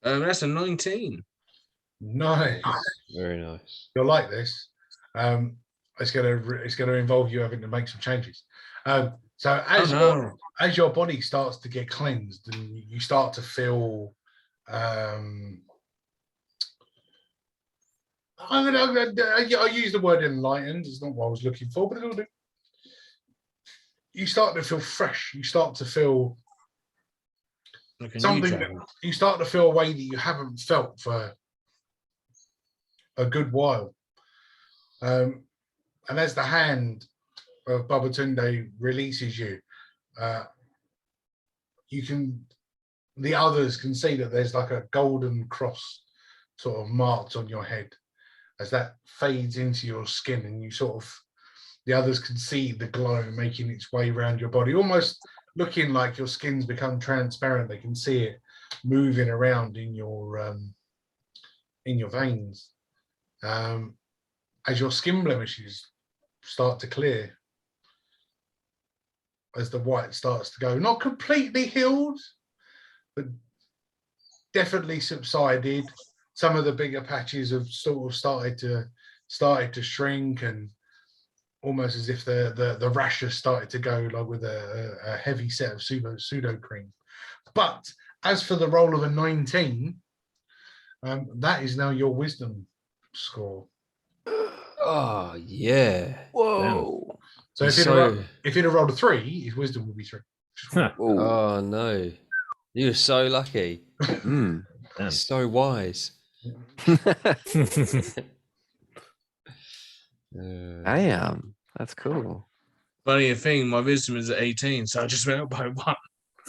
That's a 19. Nice. Very nice. You'll like this. It's gonna involve you having to make some changes. So as your body starts to get cleansed and you start to feel, I'll use the word enlightened. It's not what I was looking for, but it'll do. You start to feel fresh. You start to feel Like a something. new dragon. You start to feel a way that you haven't felt for a good while. And as the hand of Babatunde releases you, the others can see that there's like a golden cross sort of marked on your head as that fades into your skin, and the others can see the glow making its way around your body, almost looking like your skin's become transparent. They can see it moving around in your veins. As your skin blemishes start to clear, as the white starts to go, not completely healed, but definitely subsided. Some of the bigger patches have sort of started to shrink, and almost as if the rash has started to go, like with a heavy set of pseudo cream. But as for the roll of a 19, that is now your wisdom score. Oh yeah. Whoa. So if you'd have rolled a 3, his wisdom would be 3. Ooh. Oh no. You were so lucky. Mm. Damn. So wise. I am. That's cool. Funny thing, my wisdom is at 18, so I just went up by 1.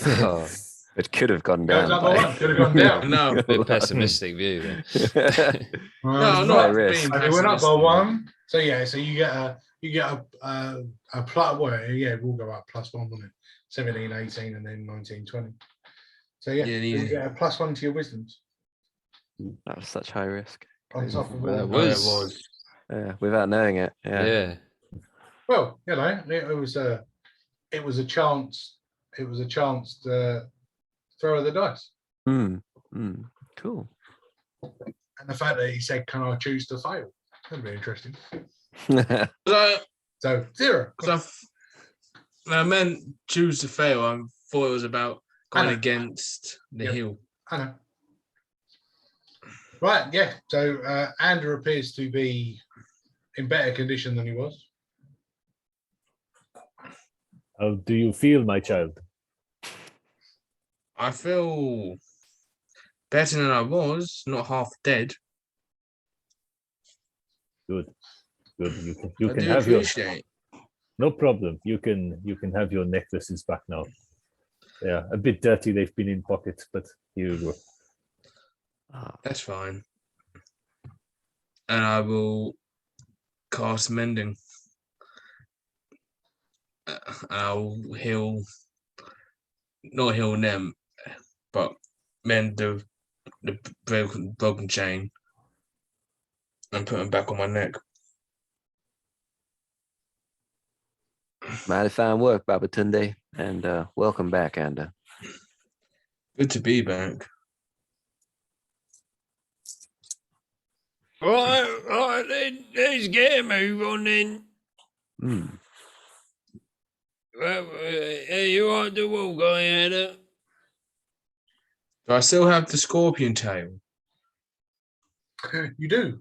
Oh, It could have gone Goes down. up by 1, could have gone down. No, a bit pessimistic view then. no, I'm not high being risk. It went up by pessimistic. 1. So yeah, so you get a plus. Well, yeah, we'll go up +1, won't it? 17, 18, and then 19, 20. So yeah, Yeah, you get a +1 to your wisdoms That was such high risk. on top of That all. Oh, it was- was. Yeah, without knowing it. Yeah. Yeah. Well, you know, it was a chance. It was a chance to throw the dice, Mm. Mm. Cool. and the fact that he said, "Can I choose to fail?" That'd be interesting. So 0. I meant choose to fail. I thought it was about I going know. against the Yep. hill. I know. Right, yeah. So Andrew appears to be in better condition than he was. How do you feel, my child? I feel better than I was, not half dead. Good. You I can do have your appreciate. no problem. You can have your necklaces back now. Yeah, a bit dirty. They've been in pockets, but here you go. That's fine. And I will cast mending. I'll heal, not heal them, but mend the broken chain and put them back on my neck. Mighty fine work, Babatunde, and welcome back, Anda. Good to be back. Right, let's get a move on then. Well, you want the wall guy, Ada? Do I still have the scorpion tail? You do.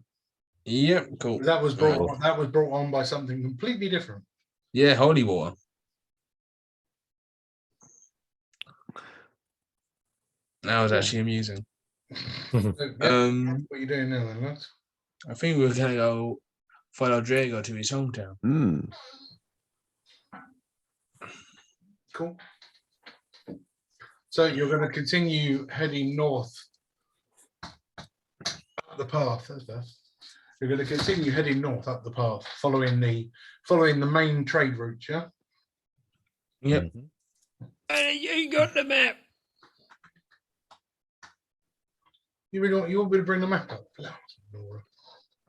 Yep, cool. That was brought on by something completely different. Yeah, holy water. That was actually amusing. So, yeah, what are you doing now, then, lads? I think we're gonna go follow Drago to his hometown. Cool. So you're going to continue heading north up the path. That's best. You're going to continue heading north up the path, following the main trade route. Yeah. Yep. You got the map. You want me to bring the map up?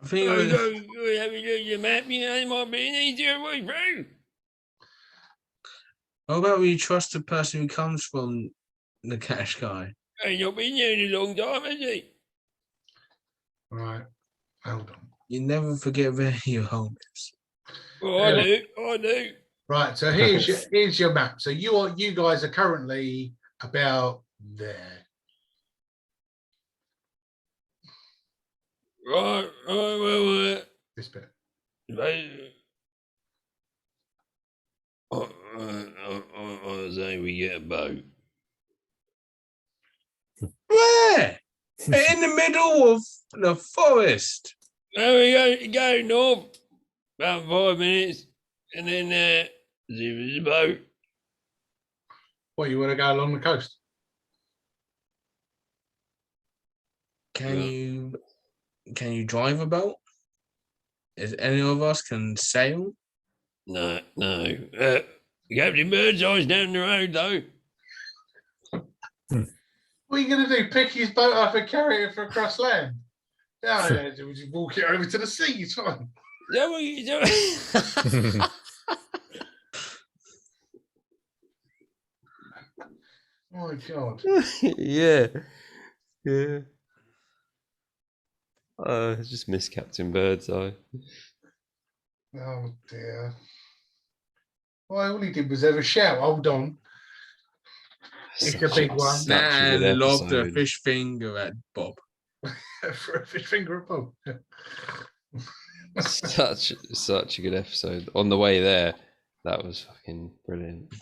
I think Have you got your map? You know, it might be an easier way through. how about we trust the person who comes from the Quashquai? Ain't not been here in a long time, has he? All right. Hold on. You never forget where your home is. Well, I do. Right. So here's your map. So you guys are currently about there. Right, well, This bit. I say we get a boat. Where? In the middle of the forest. There we go north. About 5 minutes. And then see if there's a boat. What, you want to go along the coast? Can you drive a boat? Is any of us can sail? No. Captain Birdseye's down the road, though. What are you going to do? Pick his boat up and carry it across land? No, we'll just walk it over to the sea. It's fine. Is that what you do? Oh my God. Yeah. I just miss Captain Birdseye. Oh dear. Well, all he did was have a shout. Hold on. It's a big one. Such a good And lobbed a episode. fish finger at Bob. For a fish finger above. Such a good episode. On the way there, that was fucking brilliant.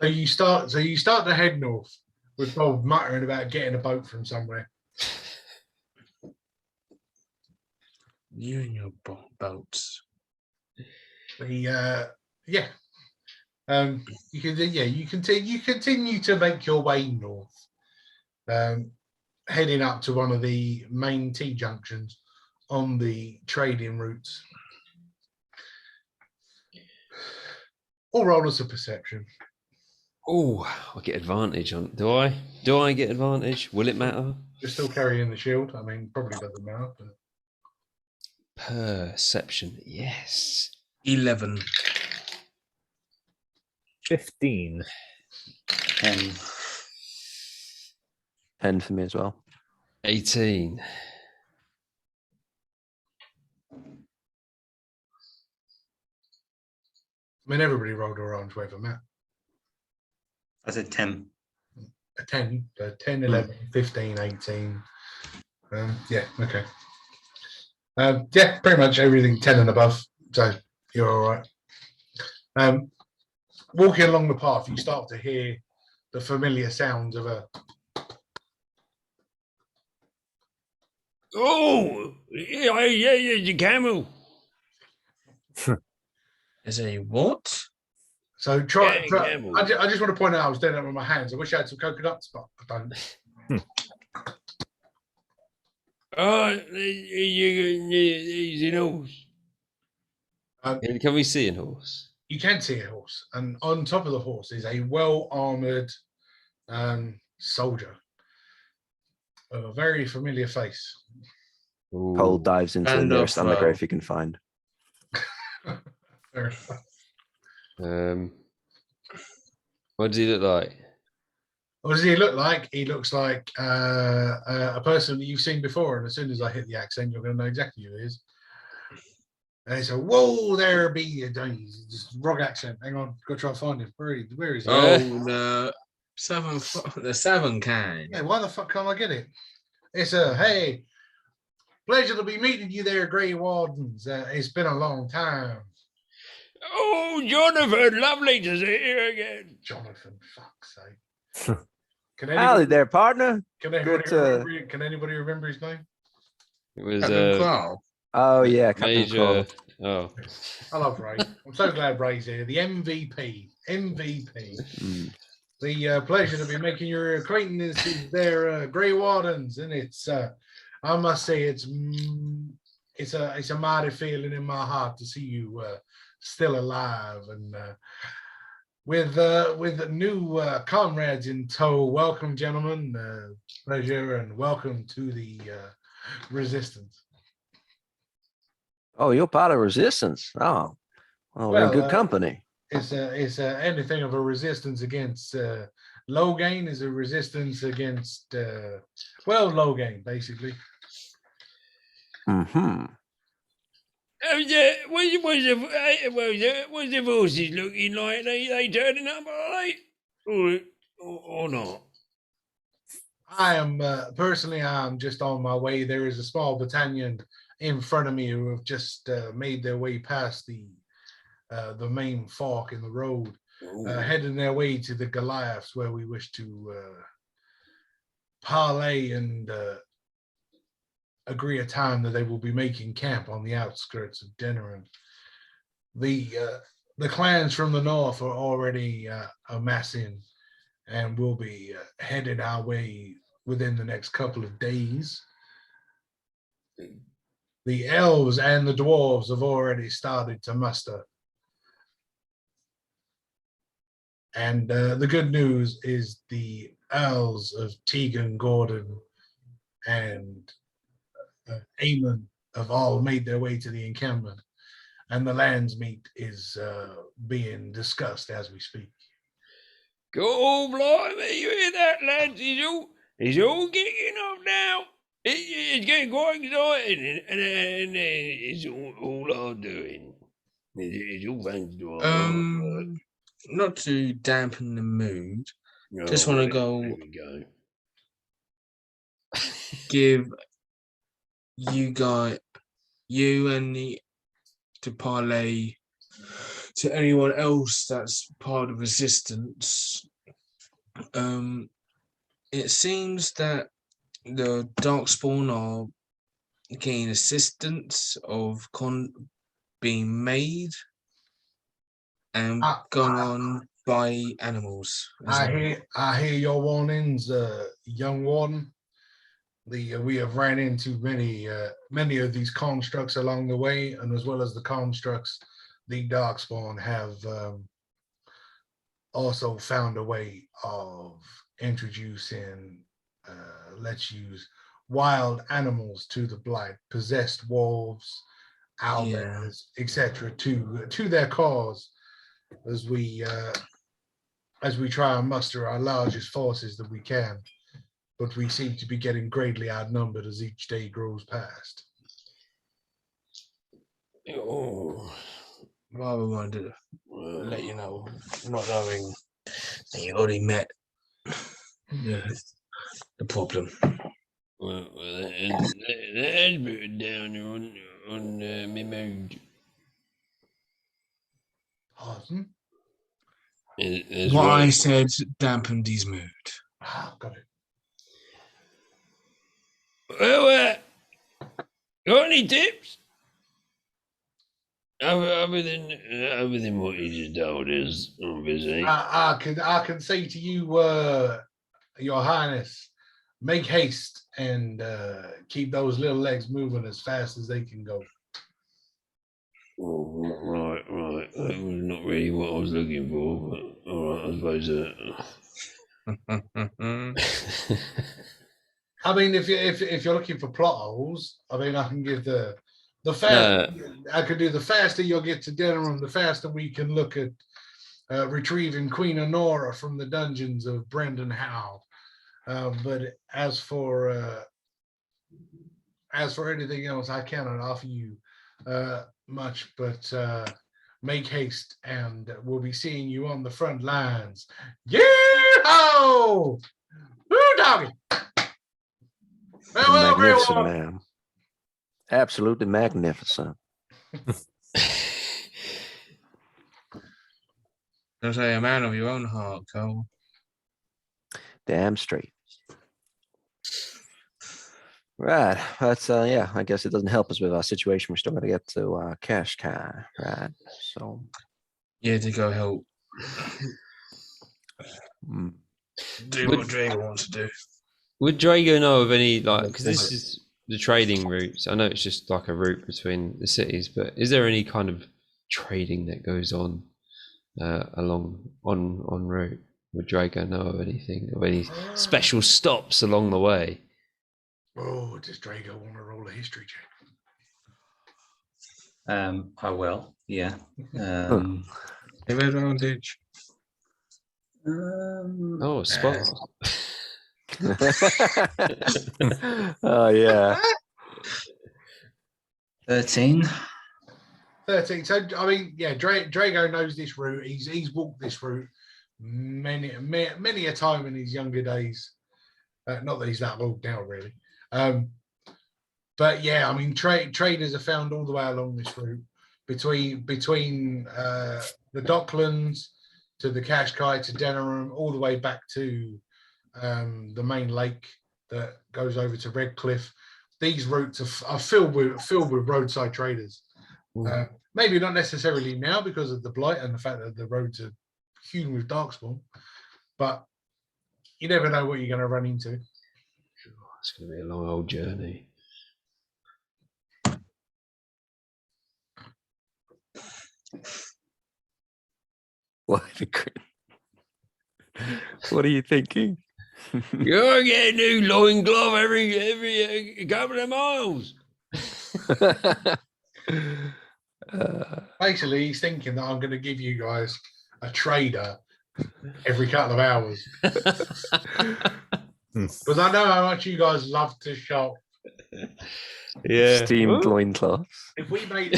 So you start to head north with Bob muttering about getting a boat from somewhere. You and your boats. You continue to make your way north, heading up to one of the main T junctions on the trading routes. All roll us a perception. Oh, I get advantage on. Do I? Do I get advantage? Will it matter? You're still carrying the shield. I mean, probably doesn't matter. But... Perception, yes. 11. 15. 10. 10 for me as well. 18. I mean, everybody rolled a orange wave of Matt. I said 10. A 10, 10, 11, 15, 18. Yeah, okay. Yeah, pretty much everything 10 and above. So you're all right. Walking along the path, you start to hear the familiar sounds of a. Oh, yeah, it's a camel. Is a what? So Camel. I just want to point out I was doing that with my hands. I wish I had some coconuts, but I don't. Oh, he's an horse. Can we see a horse? You can see a horse, and on top of the horse is a well-armored soldier of a very familiar face. Cole dives into the And nearest off, undergrowth he can find. What does he look like? What does he look like? He looks like a person that you've seen before, and as soon as I hit the accent, you're going to know exactly who he is. And he said, "Whoa, there be just wrong accent. Hang on, got to try and find him. Where is he? Oh, the seven kind. Yeah, why the fuck can't I get it? It's hey, pleasure to be meeting you there, Grey Wardens. It's been a long time. Oh, Jonathan, lovely to see you again. Jonathan, fuck's sake. Howdy there, partner. Can anybody remember his name? It was Captain Clark. Oh yeah, Captain Major. Cole. Oh, I love Ray. I'm so glad Ray's here. The MVP. The pleasure to be making your acquaintance is their Grey Wardens, and it's I must say it's a mighty feeling in my heart to see you still alive and with new comrades in tow. Welcome, gentlemen. Pleasure and welcome to the Resistance. Oh, you're part of Resistance. Oh, well, we're in good company. It's anything of a resistance against low gain is a resistance against low gain basically. Mm-hmm. What's the forces looking like? They turning up, are they? Or not? I am personally, I'm just on my way. There is a small battalion in front of me who have just made their way past the main fork in the road, heading their way to the Goliaths, where we wish to parlay and agree a time that they will be making camp on the outskirts of Denerin. The clans from the north are already amassing, and will be headed our way within the next couple of days. The elves and the dwarves have already started to muster. And the good news is the Earls of Tegan Gordon and Aemon have all made their way to the encampment, and the lands meet is being discussed as we speak. Go, blimey, you hear that, lads? It's all kicking off now. It's getting quite exciting, and it's all our doing. It's all thanks to our hard work. Not to dampen the mood, just want to go give you and to parlay to anyone else that's part of Resistance. It seems that the Darkspawn are getting assistance of being made and gone on by animals. I hear your warnings, young warden. We have ran into many of these constructs along the way, and as well as the constructs, the Darkspawn have also found a way of introducing, let's use wild animals to the blight, possessed wolves, owlbears, etc., to their cause, as we try and muster our largest forces that we can. But we seem to be getting greatly outnumbered as each day grows past. Oh, Rather wanted to let you know, not knowing that you already met the problem. Well, that's written down on my mood. Pardon? That's What I right. said dampened his mood. Ah, got it. Well, got any tips? Other than what you just told us, obviously. I can say to you, Your Highness, make haste and keep those little legs moving as fast as they can go. Oh, right. That was not really what I was looking for, but all right, I suppose. I mean, if you're looking for plot holes, I mean, I can give the fast. I could do the faster you'll get to Denham, the faster we can look at retrieving Queen Honora from the dungeons of Brendan Howe. But as for anything else, I cannot offer you much. But make haste, and we'll be seeing you on the front lines. Yeehaw! Woo, doggy! Well, Magnificent, man. Absolutely magnificent. Don't say a man of your own heart, Cole. Damn straight. Right. That's yeah, I guess it doesn't help us with our situation. We're still gonna get to Quashquai, right? So Yeah, to go help. Do what Drago wants to do. Would Drago know of any, like, because this is the trading routes? I know it's just like a route between the cities, but is there any kind of trading that goes on along on route? Would Drago know of anything, of any special stops along the way? Oh, does Drago want to roll a history check? I will, yeah. Give advantage. Oh, spot. Oh yeah. 13. 13. So I mean, yeah, Drago knows this route. He's walked this route many a time in his younger days. Not that he's that old now, really. But yeah, I mean, traders are found all the way along this route between the Docklands to the Quashquai to Denham, all the way back to the main lake that goes over to Redcliffe. These routes are filled with roadside traders. Maybe not necessarily now because of the blight and the fact that the roads are hewn with darkspawn, but you never know what you're going to run into. It's going to be a long old journey. What are you thinking? You're getting a new loincloth every couple of miles. Basically, he's thinking that I'm going to give you guys a trader every couple of hours. Because I know how much you guys love to shop. Yeah. Steamed loincloths. If we made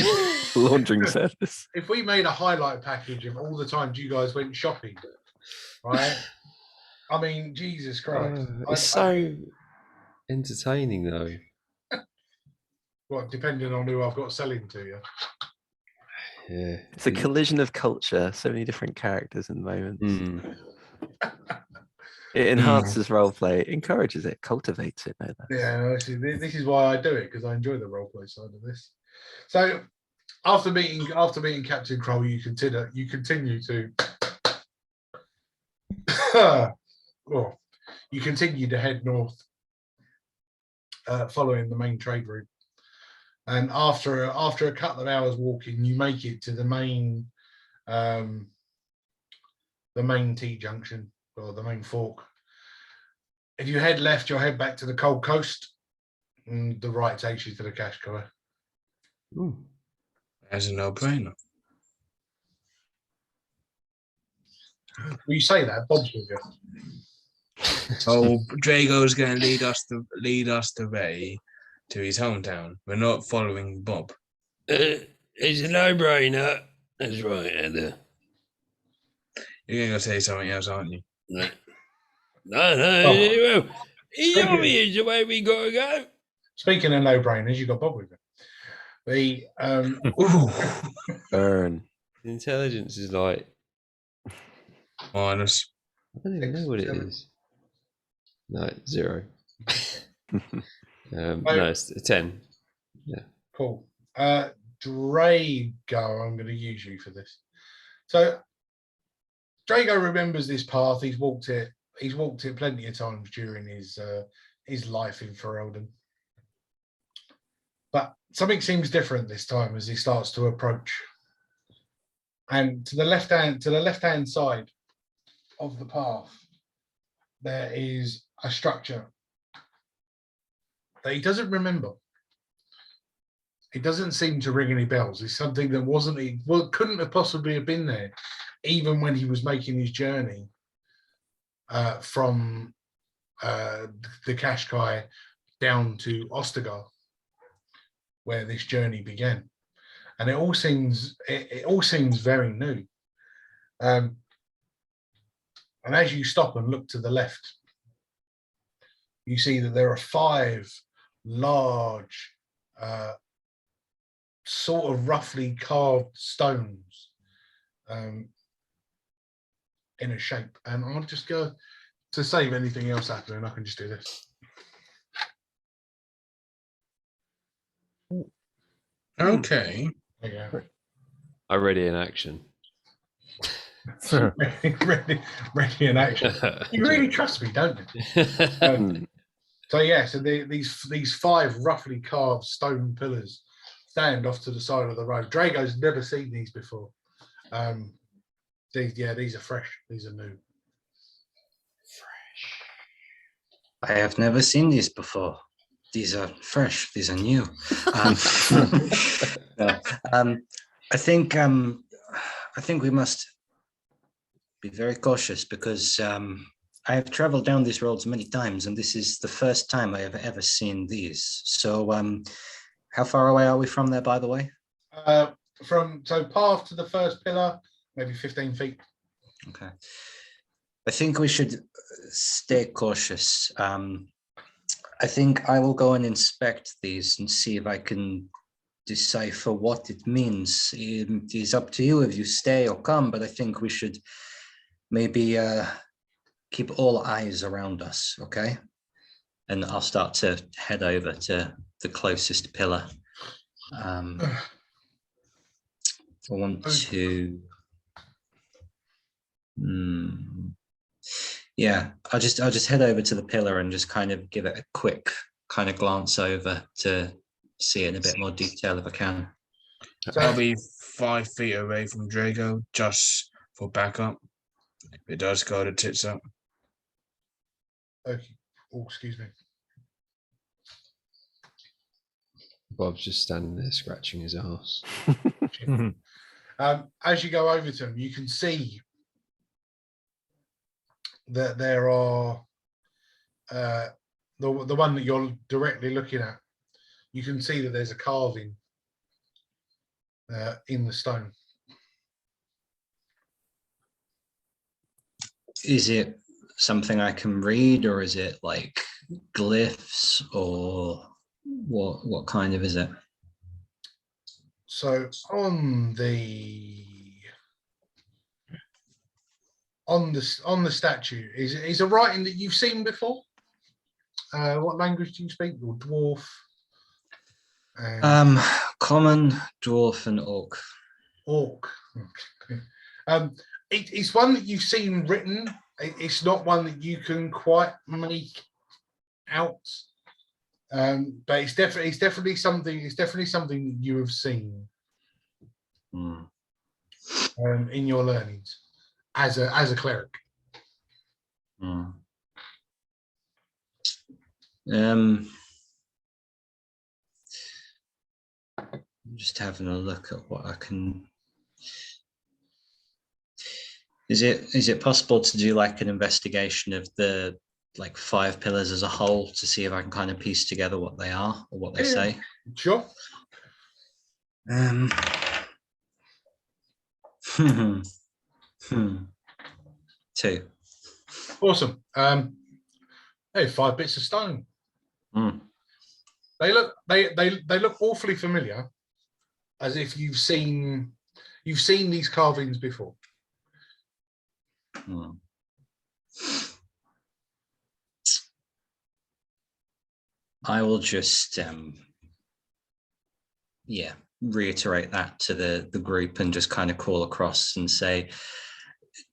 Laundering service. if we made a highlight package of all the times you guys went shopping, right? I mean, Jesus Christ. It's so entertaining, though. What, depending on who I've got selling to you. Yeah. It's a collision of culture. So many different characters in the moment. It enhances roleplay, it encourages it, cultivates it. No, Yeah, this is why I do it, because I enjoy the roleplay side of this. So after meeting Captain Kroll, you continue to well, you continue to head north, following the main trade route. And after a couple of hours walking, you make it to the main T-junction, or the main fork. If you head left, you'll head back to the Cold Coast, and the right takes you to the Quashquai. As a no-brainer. Well, you say that, Bob's with you. So Drago's going to lead us the way to his hometown. We're not following Bob. It's a no-brainer. That's right, Heather. You're going to go say something else, aren't you? No. Well, Here's the way we gotta go. Speaking of no-brainers, you got Bob with it. The Burn. Intelligence is like, Minus. I don't even know what it is. No, 0. No, it's a 10. cool. Drago, I'm going to use you for this. So Drago remembers this path. He's walked it. He's walked it plenty of times during his life in Ferelden. But something seems different this time as he starts to approach. And to the left-hand side of the path, there is a structure that he doesn't remember. It doesn't seem to ring any bells. It's something that couldn't have possibly have been there, even when he was making his journey from the Quashquai down to Ostagar, where this journey began. And it all seems very new. And as you stop and look to the left, you see that there are 5 large, sort of roughly carved stones in a shape. And I'll just go to save anything else happening. I can just do this. Okay. There you go. Already in action. ready in action. You really trust me, don't you? So these 5 roughly carved stone pillars stand off to the side of the road. Drago's never seen these before. These are fresh. These are new. I have never seen these before. These are fresh. These are new. I think we must be very cautious because I have traveled down these roads many times, and this is the first time I have ever seen these. So, how far away are we from there, by the way? Path to the first pillar, maybe 15 feet. Okay. I think we should stay cautious. I think I will go and inspect these and see if I can decipher what it means. It is up to you if you stay or come, but I think we should maybe keep all eyes around us, okay? And I'll start to head over to the closest pillar. I want to... Yeah, I'll just head over to the pillar and just kind of give it a quick kind of glance over to see it in a bit more detail if I can. I'll be 5 feet away from Drago just for backup. If it does go to tits up. Okay. Oh, excuse me. Bob's just standing there scratching his ass. As you go over to him, you can see that there are the one that you're directly looking at. You can see that there's a carving in the stone. Is it something I can read, or is it like glyphs, or what kind of is it? So on the statue is a writing that you've seen before. What language do you speak? Or dwarf? Common, dwarf, and orc. Orc. Okay. It's one that you've seen written. It's not one that you can quite make out. But it's definitely something. It's definitely something that you have seen in your learnings as a cleric. I'm just having a look at what I can. Is it possible to do like an investigation of the 5 pillars as a whole to see if I can kind of piece together what they are or what they say? Sure. 2. Awesome. Hey, 5 bits of stone. Hmm. They look awfully familiar, as if you've seen these carvings before. Hmm. I will just reiterate that to the group and just kind of call across and say,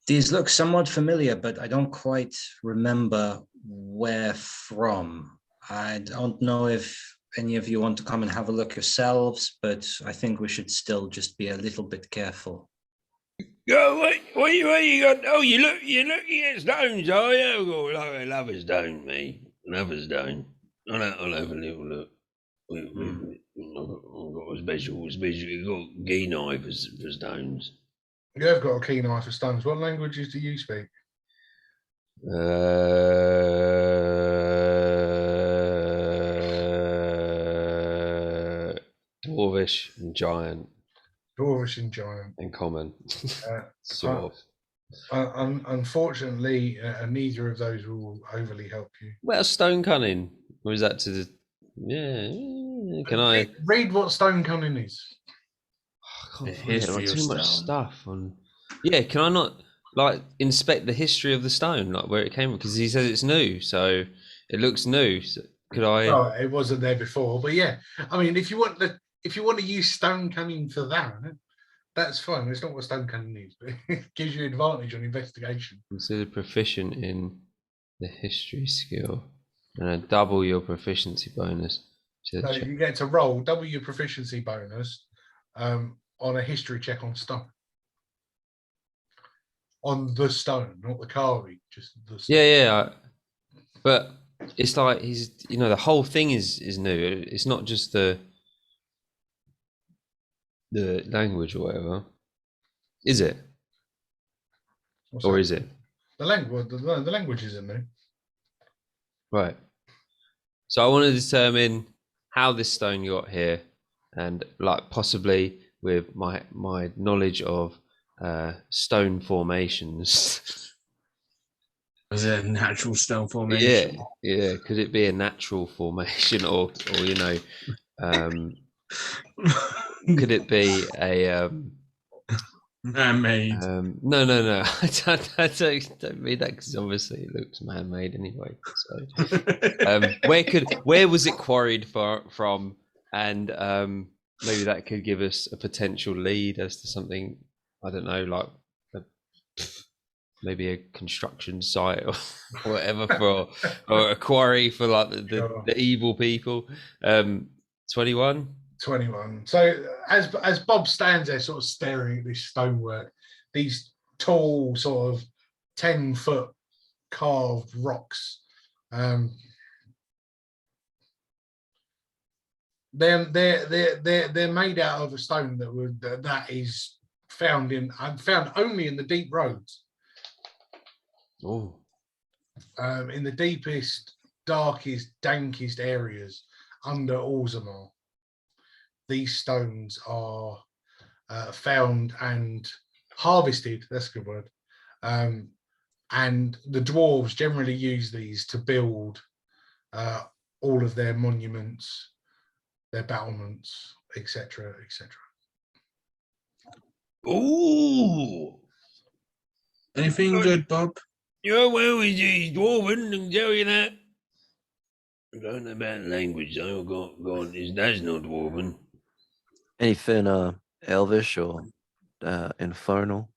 these look somewhat familiar, but I don't quite remember where from. I don't know if any of you want to come and have a look yourselves, but I think we should still just be a little bit careful. Yo, what you got? Oh, you're looking at stones, are you? I've got like a lover's stone, me. Lover's stone. I'll have a little look. I've got a special. You've got key knife for stones. You have got a keen eye for stones. What languages do you speak? Dwarvish and giant Dwarvish and giant. and common, Uh, sort of. Unfortunately, neither of those will overly help you. Well, stone cunning. Or is that to the? Yeah. Can I? Read what stone cunning is? I The can't find it. history Like, of too much stone. stuff on. Yeah, can I not like inspect the history of the stone, like where it came from? Because he says it's new, so it looks new. So could I? Oh, it wasn't there before, but yeah. I mean, if you want to use stone cunning for that, that's fine. It's not what stone cunning is, but it gives you advantage on investigation. Consider proficient in the history skill, and double your proficiency bonus. To So you get to roll double your proficiency bonus on a history check on stone. On the stone, not the carving, just the stone. Yeah. But it's like he's, the whole thing is new. It's not just the language or whatever, is it? What's Or that? is it? The language isn't new. Right. So I want to determine how this stone got here, and like possibly with my knowledge of stone formations. Was it a natural stone formation? Yeah. Could it be a natural formation, or could it be a Man-made. No. I don't mean that, because obviously it looks man-made anyway. So, where was it quarried from? And maybe that could give us a potential lead as to something. I don't know, like maybe a construction site or whatever or a quarry for like the evil people. 21. 21. So as Bob stands there sort of staring at this stonework, these tall sort of 10-foot carved rocks, they're made out of a stone that is found only in the deep roads. Oh. In the deepest, darkest, dankest areas under Orzammar. These stones are found and harvested. That's a good word. And the dwarves generally use these to build all of their monuments, their battlements, etc., etc. Ooh. Anything good, Bob? You're well with you, dwarven, I can tell you that. I don't know about language, though. Go on, that's not dwarven. Anything elvish or infernal?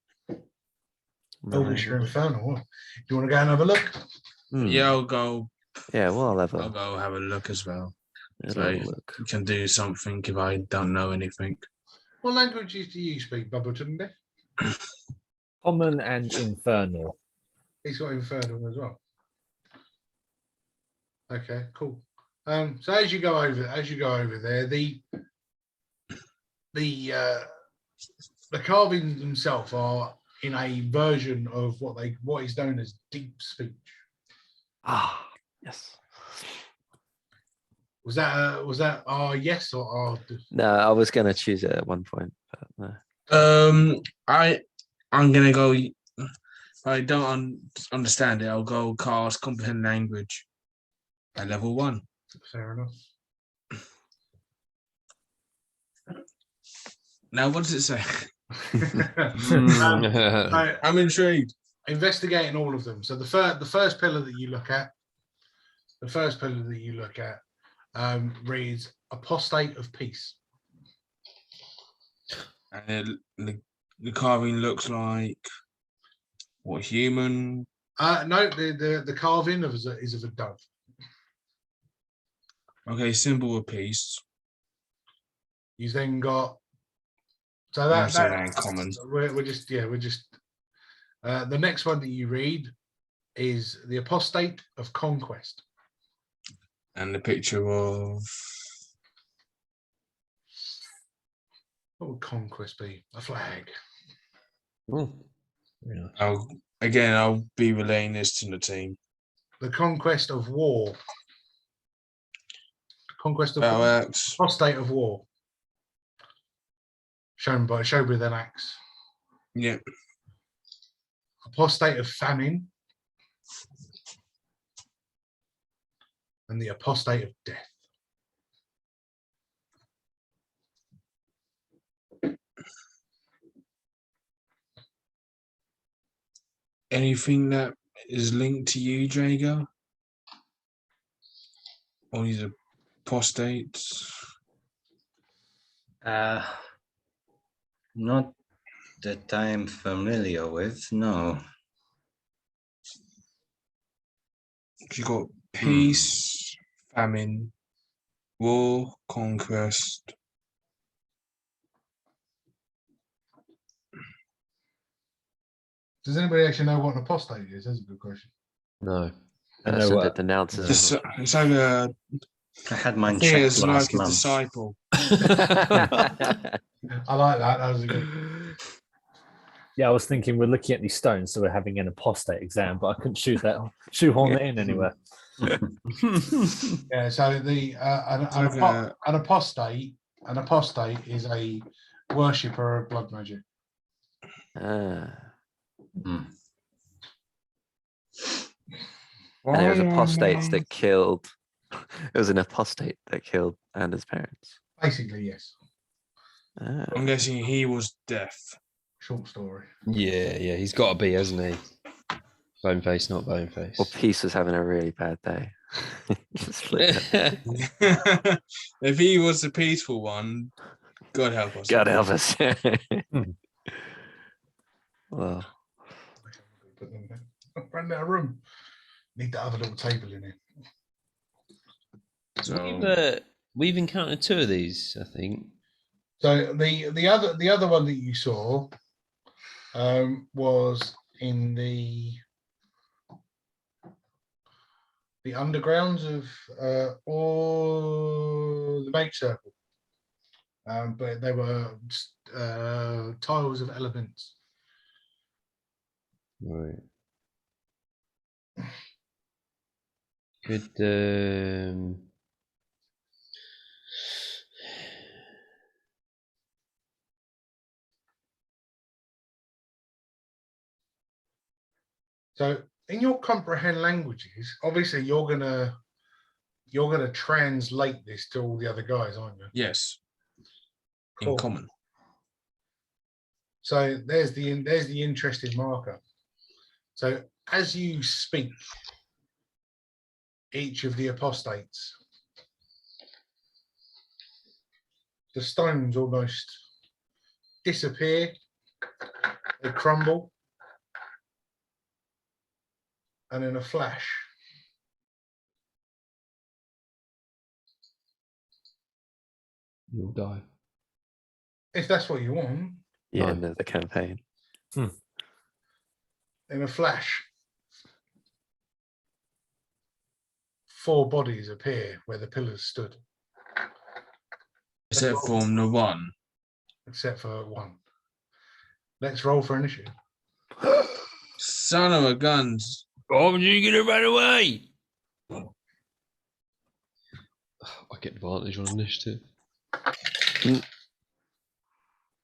Elvish or infernal. What? Do you want to go and have a look? Yeah, I'll go. Yeah, well, I'll go have a look as well. have So a look. you can do something if I don't know anything. What languages do you speak, Babatunde? Common and infernal. He's got infernal as well. Okay, cool. So as you go over there, the carvings themselves are in a version of what is known as deep speech. Ah, yes. Was that yes or No, I was gonna choose it at one point, but no. I'm gonna go. I don't understand it. I'll go cast comprehend language. at level 1. Fair enough. Now, what does it say? So, I'm intrigued. investigating all of them. So the first pillar that you look at, reads apostate of peace. And the carving looks like what, human? No, the carving is of a dove. Okay, symbol of peace. You've then got That's common. we're just the next one that you read is the apostate of conquest. And the picture of What would conquest be? A flag. Oh, very nice. I'll be relaying this to the team. The conquest of war. Conquest of Battle war. axe. Apostate of war. Shown with an axe. Yep. Apostate of famine. And the apostate of death. Anything that is linked to you, Drago? Or these apostates? Not that I'm familiar with, no. You got peace, famine, war, conquest. Does anybody actually know what an apostate is? That's a good question. No. I know Person what- that denounces. It's like I had mine I think checked it's like last a month. disciple. I like that. That was a good. Yeah, I was thinking we're looking at these stones, so we're having an apostate exam, but I couldn't shoehorn it in anywhere. Yeah. So the an apostate is a worshipper of blood magic. Ah. Hmm. And there was apostates that killed. It was an apostate that killed Anders' parents. Basically, yes. Ah. I'm guessing he was deaf. Short story. Yeah, he's got to be, hasn't he? Boneface, not Boneface. Well, Peace was having a really bad day. Just flipped it. If he was the peaceful one, God help us. God help us. Well, Put them there. Ran out of room. Need that other little table in here. So, We've encountered 2 of these, I think. So the other one that you saw was in the undergrounds of or the Make Circle, but they were tiles of elements. Right. Good. So in your comprehend languages, obviously you're gonna translate this to all the other guys, aren't you? yes. In Cool. common. So there's the interesting marker. So as you speak each of the apostates, the stones almost disappear, they crumble, and in a flash, You'll die. if that's what you want, the end of the campaign. in a flash, 4 bodies appear where the pillars stood, Except from the one. except for one. Let's roll for initiative. Son of a guns. Why would you gonna run away? I get advantage on initiative.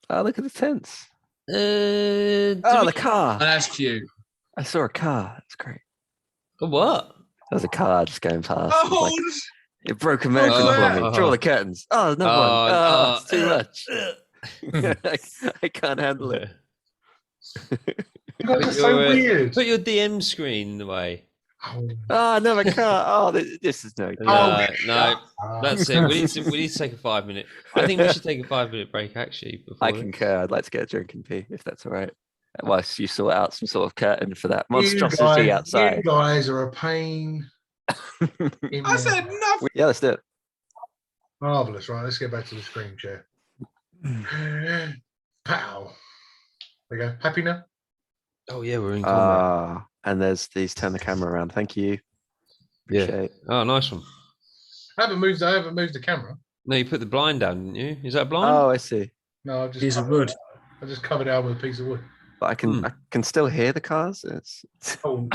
Oh, look at the tents. Oh, Oh, the car. Oh, that's cute. I saw a car. That's great. what? There's a car just going past. It's Oh, like, it broke American Oh. for me. Draw the curtains. Oh, another one. Oh, it's too much. I can't handle it. You guys are so weird. Put your DM screen in the way. Oh, another car. Oh, this is no good. No, shut up. that's it. We need to take a 5 minute. I think we should take a 5 minute break actually. Before I this. concur. I'd like to get a drink and pee, if that's all right. Whilst you sort out some sort of curtain for that You monstrosity You outside. guys are a pain. I said nothing. Yeah, let's do it. Marvelous. Right, let's get back to the screen share. Pow. There you go. Happy now? Oh yeah, we're in combat. And there's these turn the camera around. Thank you. Yeah. Appreciate. Oh, nice one. I haven't moved the camera. No, you put the blind down, didn't you? Is that a blind? Oh, I see. No, I've just Piece of covered wood. it. I just covered it out with a piece of wood. But I can still hear the cars. It's... Oh,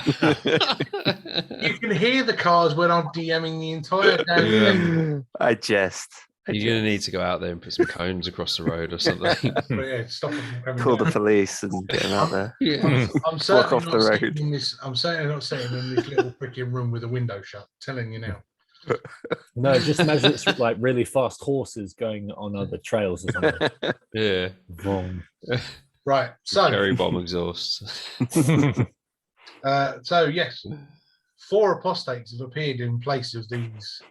you can hear the cars when I'm DMing the entire damn I jest. You're gonna need to go out there and put some cones across the road or something. But yeah, stop them from coming Call the down. police and get them out there. I'm certainly off not the road. sitting in this. I'm certainly not sitting in this little freaking room with a window shut. Telling you now. No, just imagine it's like really fast horses going on other trails or something. Yeah. Vroom. Right. So, Cherry bomb exhaust. so yes, 4 apostates have appeared in place of these.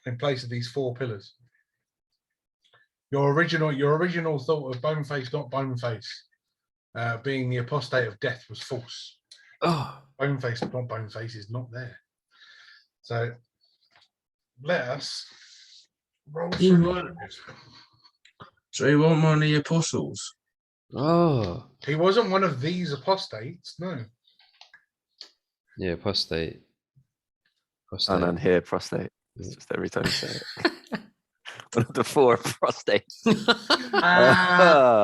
In place of these 4 pillars. Your original thought of Boneface, not Boneface, being the apostate of death was false. Oh, Boneface, not Boneface, is not there. So let us roll You through. want- So you want one of the apostles? oh, He wasn't one of these apostates, no. yeah, prostate. And then here, prostate. It's just every time you say it. One of the 4 prostates.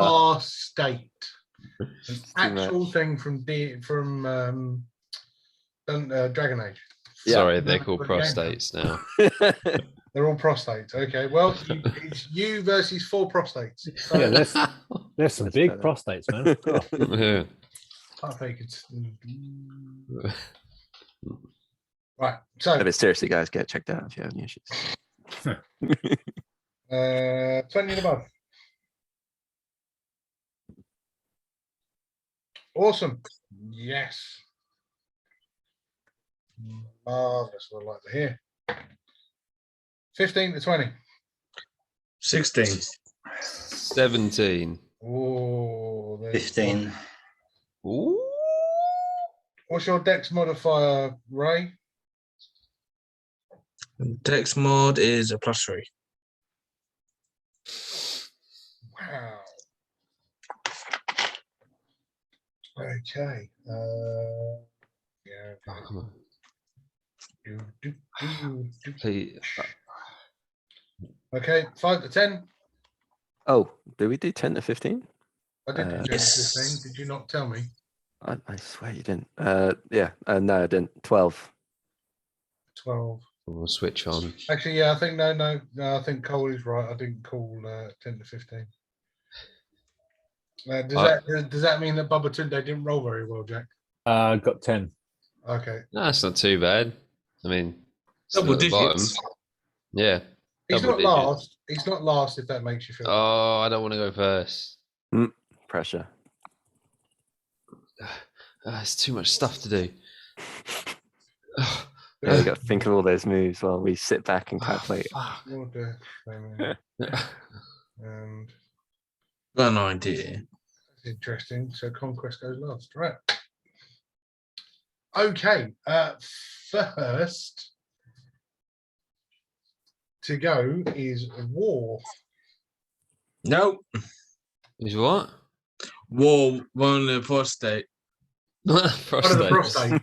Apostate. An actual much. thing from Dragon Age. Yeah. Sorry, they're called Okay. prostates now. They're all prostates. Okay, well, it's you versus 4 prostates. So, Yeah, there's some That's big better. prostates, man. Oh. Yeah. I think it's right. So, But seriously, guys, get checked out if you have any issues. 20 and above. Awesome. Yes. Marvelous. What I'd like to hear. 15 to 20. 16. 17. Oh, 15. Ooh. What's your dex modifier, Ray? Dex mod is a +3. Wow. Okay. Yeah. Oh, come on. Do. Please. Okay, 5 to 10. Oh, did we do 10 to 15? I did do 10 to Yes. 15. Did you not tell me? I swear you didn't. Yeah. No, I didn't. 12. 12. We'll switch on. Actually, yeah, I think no. I think Cole is right. I didn't call 10 to 15. Does that mean that Bubba Tunde didn't roll very well, Jack? Got 10. Okay. No, that's not too bad. I mean, still Double at the bottom. digits. Yeah. He's Double not digits. last. He's not last, if that makes you feel. Oh, I don't want to go first. Pressure. It's too much stuff to do. Yeah, you got to think of all those moves while we sit back and calculate. Fuck. Order, and Got an idea. that's interesting. So Conquest goes last, right? Okay. First to go is War. Nope. Is what? War, one of the prostate. One of the Prostate. prostate.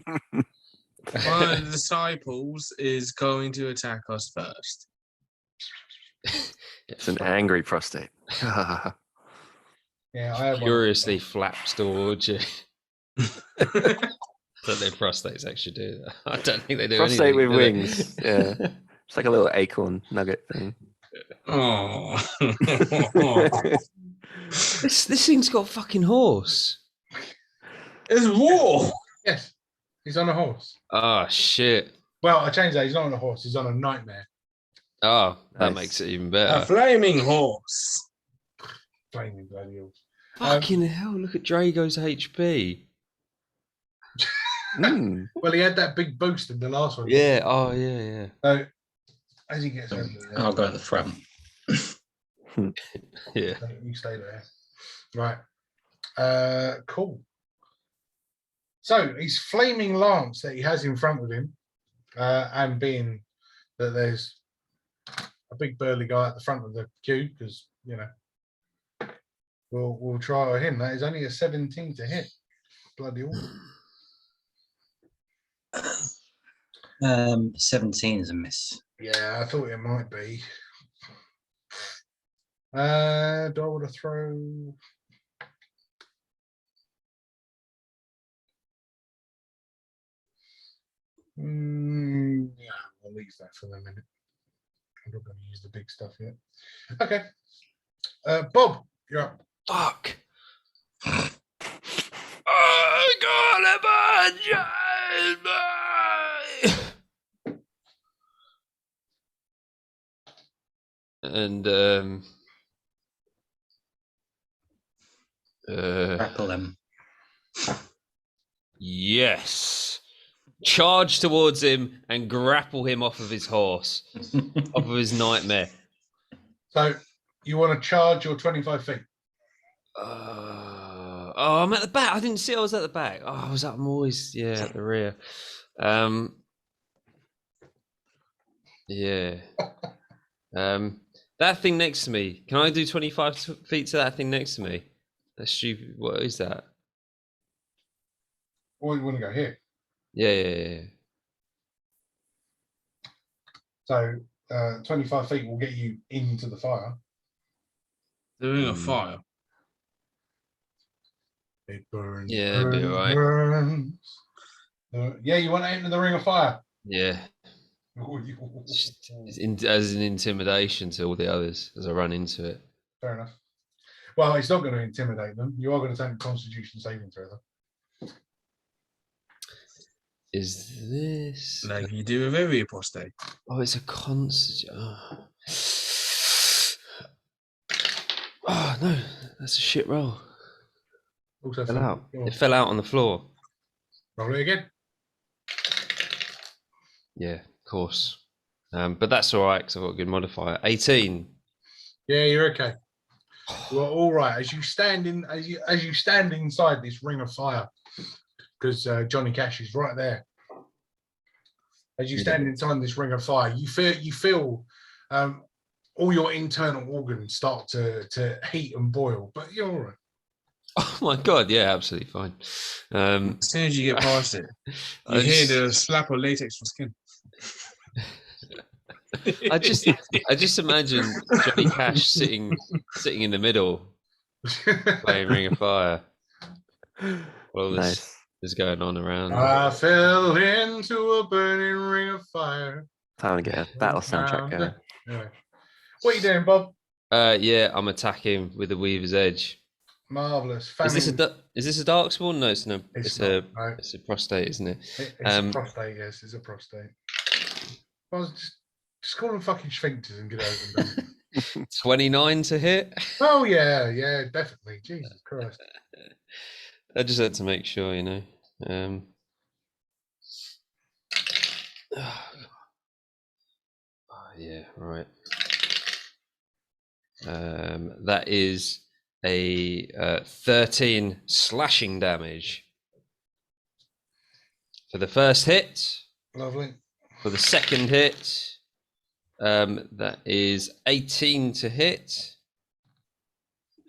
One of the disciples is going to attack us first. It's an angry prostate. Yeah, I have one. Furiously flaps towards you. Don't their prostates actually do that? I don't think they do. Prostate anything, with do they? wings. Yeah. It's like a little acorn nugget thing. Oh. This thing's got a fucking horse. It's war. Yes, he's on a horse. Oh shit. Well, I changed that. He's not on a horse. He's on a nightmare. Oh, that Nice. makes it even A better. flaming horse. Flaming bloody horse. Fucking hell! Look at Drago's HP. Mm. Well, he had that big boost in the last one. Yeah. Oh yeah. Yeah. So as he gets over there, I'll go at the front. Yeah. you stay there. Right. Cool. So his flaming lance that he has in front of him, and being that there's a big burly guy at the front of the queue, because you know, we'll try him. That is only a 17 to hit. Bloody awful. 17 is a miss. Yeah, I thought it might be. Do I want to throw? Yeah, I'll leave that for the minute. I'm not going to use the big stuff yet. Okay. Bob, you're up. Fuck. Oh God, and Grapple him. yes, charge towards him and grapple him off of his horse, off of his nightmare. So you want to charge your 25 feet? Oh, I'm at the back. I didn't see I was at the back. Oh, I was at. I'm always at the rear. Yeah. That thing next to me. Can I do 25 feet to that thing next to me? That's stupid. What is that? Or you want to go here? Yeah. So 25 feet will get you into the fire. Doing a fire. It burns. Yeah, it'd be all right. Burns. Yeah, you want to enter the ring of fire? Yeah. As an intimidation to all the others as I run into it. Fair enough. Well, it's not going to intimidate them. You are going to take a Constitution saving throw, though. Is this Like you do with every apostate. Oh, it's a constant. Oh no, that's a shit roll. Also, Fell out. It fell out on the floor. Roll it again. Yeah, of course. But that's all right because I've got a good modifier. 18. Yeah, you're okay. You're all right as you stand in as you stand inside this ring of fire, because Johnny Cash is right there. As you stand inside this ring of fire, you feel all your internal organs start to heat and boil, but you're all right. Oh my god, yeah, absolutely fine. As soon as you get past it, you hear the slap of latex for skin. I just imagine Johnny Cash sitting in the middle, playing Ring of Fire. Well, this is going on around. I fell into a burning ring of fire. Time to get a battle soundtrack going. Anyway. What are you doing, Bob? Yeah, I'm attacking with the Weaver's Edge. Marvelous. Is this a Darkspawn? No, it's a prostate, isn't it? It's a prostate. Yes, it's a prostate. I was just call them fucking sphincters and get over them. 29 to hit. Oh yeah, definitely. Jesus Christ. I just had to make sure, you know. Yeah, right. That is a 13 slashing damage for the first hit. Lovely. For the second hit, that is 18 to hit,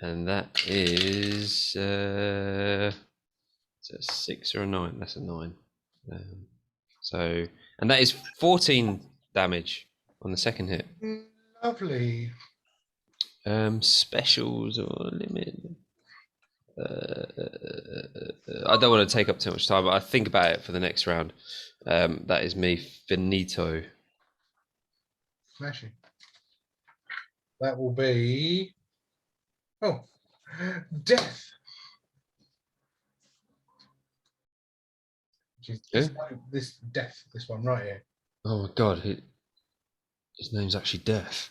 and that is it's a 6 or a 9. That's a 9. And that is 14 damage on the second hit. Lovely. Specials or limit. I don't want to take up too much time, but I think about it for the next round. That is me finito. Smashing. That will be death. This death, this one right here. Oh my god, his name's actually Death.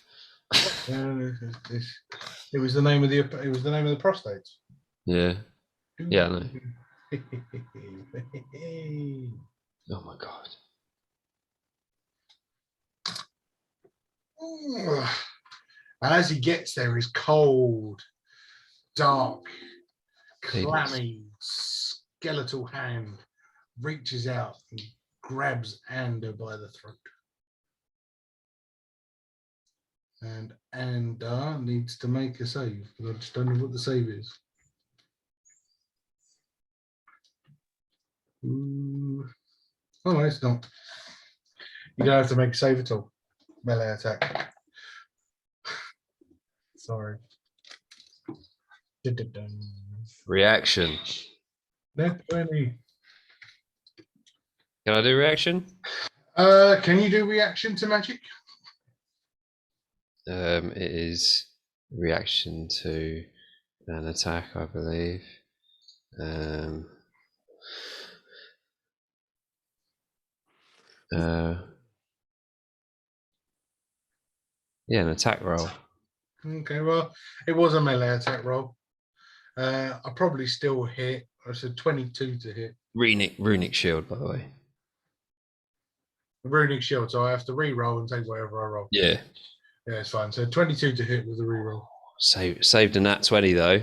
It was the name of the prostate. Yeah. Yeah, I know. Oh my god. And as he gets there, his cold, dark, Penis. clammy, skeletal hand reaches out and grabs Ander by the throat. And Ander needs to make a save, but I just don't know what the save is. Ooh. Oh, no, it's not. You don't have to make a save at all. Melee attack. Sorry. Reaction. Net 20. Can I do reaction? Can you do reaction to magic? It is reaction to an attack, I believe. Yeah, an attack roll. Okay, well, it was a melee attack roll. I probably still hit. I said 22 to hit. Runic shield, by the way. Runic shield, so I have to re-roll and take whatever I roll. Yeah. Yeah, it's fine. So 22 to hit with a re-roll. Saved a nat 20 though.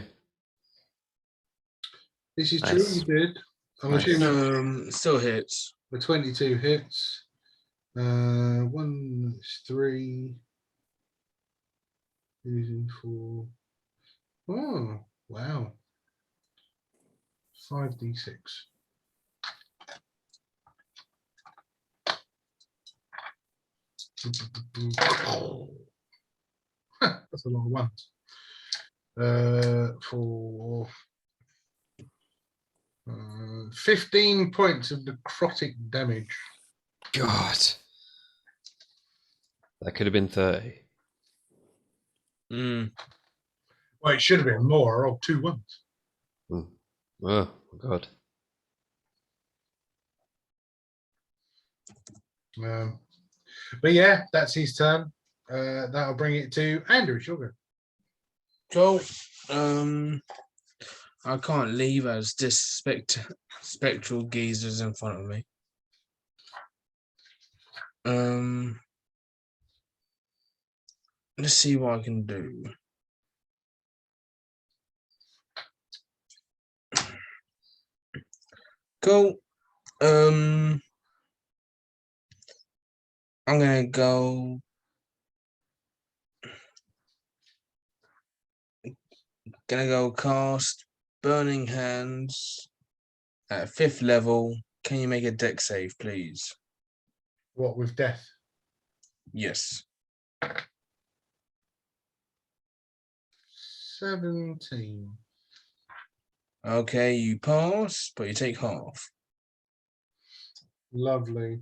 This is Nice. true, you did. I'm Nice. assuming Still hits. the 22 hits. 1, 3, 2, 4. Oh, wow. 5d6. That's a lot of ones. For 15 points of necrotic damage. God. That could have been 30. Well, it should have been more. I rolled 2 ones. Oh my god. But yeah, that's his turn. That'll bring it to Andrew. Sugar. Cool. I can't leave as this spectral geezers in front of me. Let's see what I can do. Cool. I'm gonna go. Cast Burning Hands at 5th level. Can you make a deck save, please? What, with death? Yes. 17. Okay, you pass, but you take half. Lovely.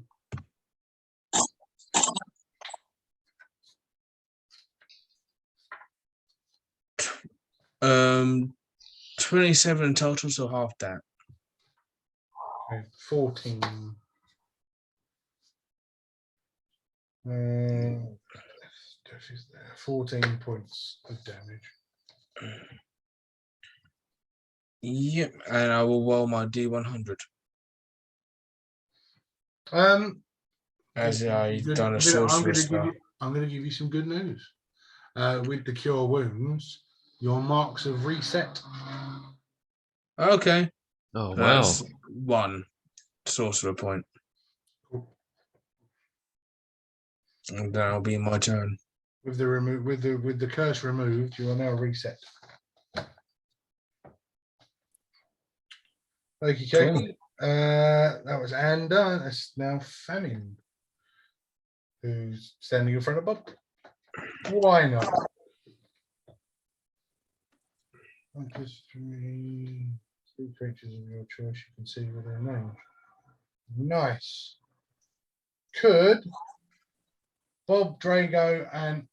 Um, 27 total, so half that. Okay, 14. Death is there. 14 points of damage. Yep, and I will roll my D100. As I done a sorcerer spell. I'm going to give you some good news. With the cure wounds, your marks have reset. Okay. Oh wow. That's 1 sorcerer point. Cool. And that'll be my turn. With the curse removed, you are now reset. Okay, Cool. that was Ander. That's now Famine, who's standing in front of Bob. Why not? 3 creatures of your choice you can see with their names. Nice. Could Bob, Drago, and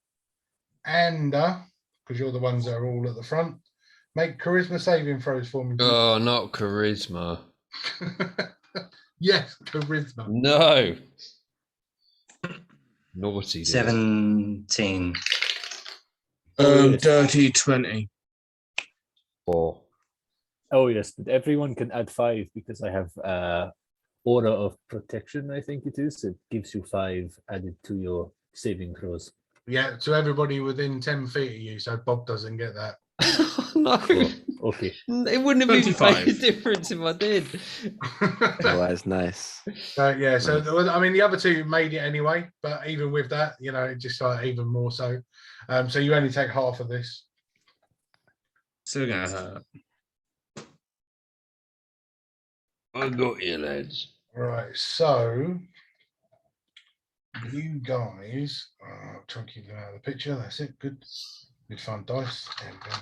Ander, because you're the ones that are all at the front, make charisma saving throws for me? Oh, not charisma. Yes, charisma. No. Naughty. dude. 17. yes. Dirty 20. 4. Oh yes, but everyone can add 5 because I have aura of protection. I think it is. It gives you 5 added to your saving throws. Yeah, to everybody within 10 feet of you, so Bob doesn't get that. No. Oh, okay. It wouldn't have even 25. made a difference if I did. Oh, that's nice. Yeah, so I mean, the other two made it anyway, but even with that, you know, it just like even more so. So you only take half of this. Still gonna hurt. I got you, lads. Right, so you guys try and keep them out of the picture. That's it. Good. Good fun dice. There we go.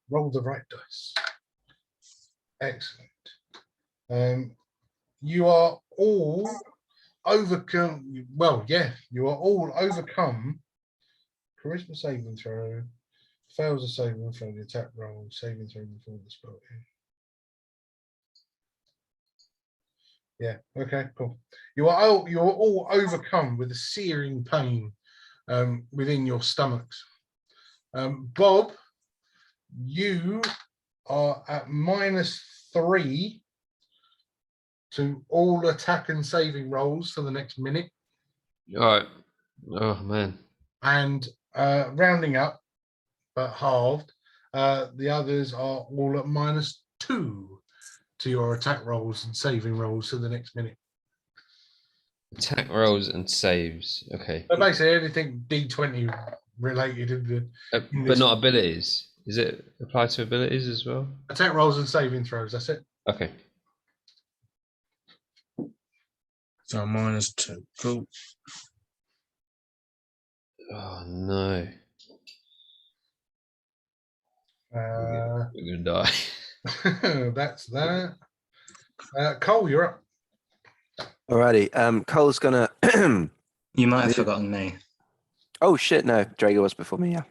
Roll the right dice. Excellent. You are all overcome. Well, yeah, you are all overcome. Charisma saving throw. Fails a saving throw, the attack roll. Saving throw before the spell. Yeah. Okay. Cool. You are all overcome with a searing pain within your stomachs. Bob, you are at -3 to all attack and saving rolls for the next minute, All right. Oh man. and rounding up, but halved. The others are all at -2 to your attack rolls and saving rolls for the next minute. Attack rolls and saves. Okay. So basically, everything D20 related in But this not one. abilities. Is it applied to abilities as well? Attack rolls and saving throws. That's it. Okay. So -2. Cool. Oh no. Uh, We're gonna die. that's that. Cole, you're up. Alrighty. Cole's gonna. You might have forgotten me. Oh shit! No, Drago was before me. Yeah.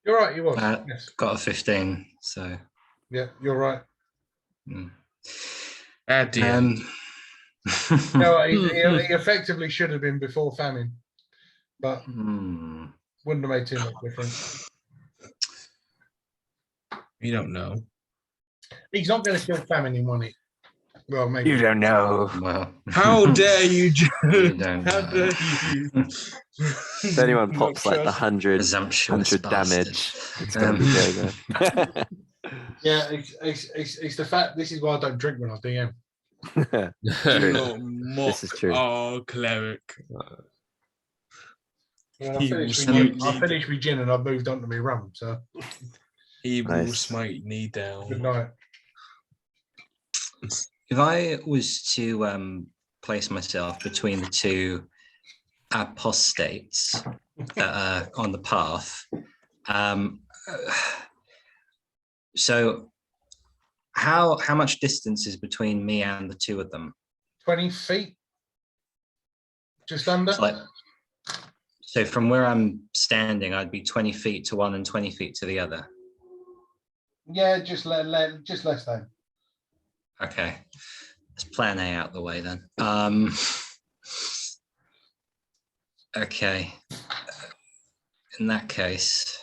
You're right. You was. Yes. Got a 15, so. Yeah, you're right. mm. At the end. No, he effectively should have been before famine, but wouldn't have made too much difference. You don't know. He's not going to kill famine in one hit. Well, maybe. You don't know. Well, How dare you, you don't How know. dare you? If anyone pops like the 100 Presumptuous damage, bastard. it's gonna be Drago. Yeah, it's the fact. This is why I don't drink when I DM. Do True. not mock This is true. our cleric. Well, He I will finished smite with gin and I've moved on to my rum. So He will Nice. smite me good down. night. If I was to place myself between the two apostates that are on the path, so how much distance is between me and the two of them? 20 feet, just under. It's like, so from where I'm standing, I'd be 20 feet to one and 20 feet to the other. Yeah, just less than. Okay, let's plan A out the way then. Okay, in that case,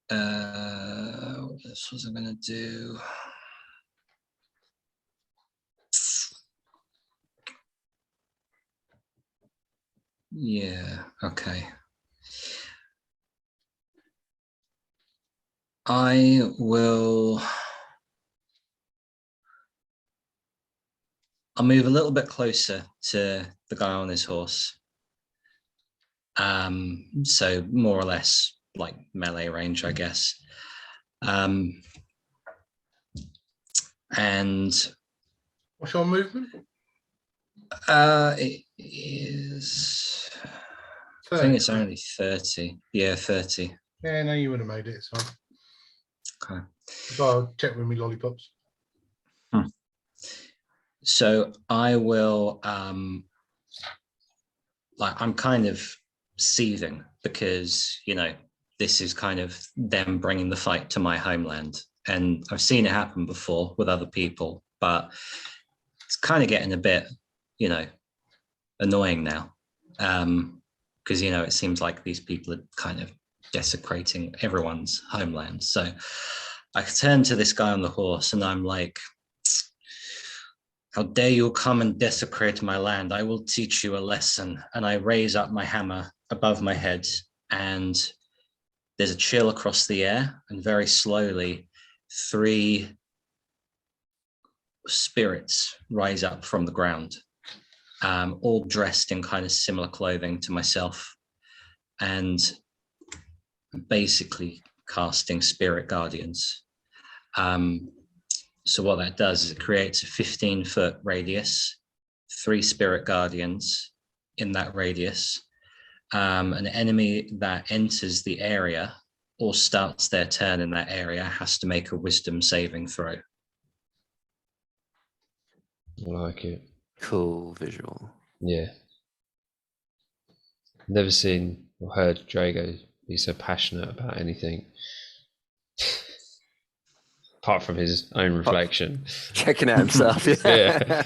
what else was I going to do? Yeah, okay. I'll move a little bit closer to the guy on his horse. So more or less like melee range, I guess. And What's your movement? it is, I think it's only 30. Yeah, 30. Yeah, no, you would have made it. So Okay. I'll check with me lollipops. So I will, like, I'm kind of seething because, you know, this is kind of them bringing the fight to my homeland. and I've seen it happen before with other people, but it's kind of getting a bit, annoying now. Because, it seems like these people are kind of desecrating everyone's homeland. So I turn to this guy on the horse and I'm like, how dare you come and desecrate my land? I will teach you a lesson. And I raise up my hammer above my head, and there's a chill across the air, and very slowly 3 spirits rise up from the ground, all dressed in kind of similar clothing to myself, and basically casting spirit guardians. So what that does is it creates a 15-foot radius, 3 spirit guardians in that radius. An enemy that enters the area or starts their turn in that area has to make a wisdom saving throw. I like it. Cool visual. Yeah. Never seen or heard Drago be so passionate about anything. Apart from his own reflection. Checking out himself. Yeah.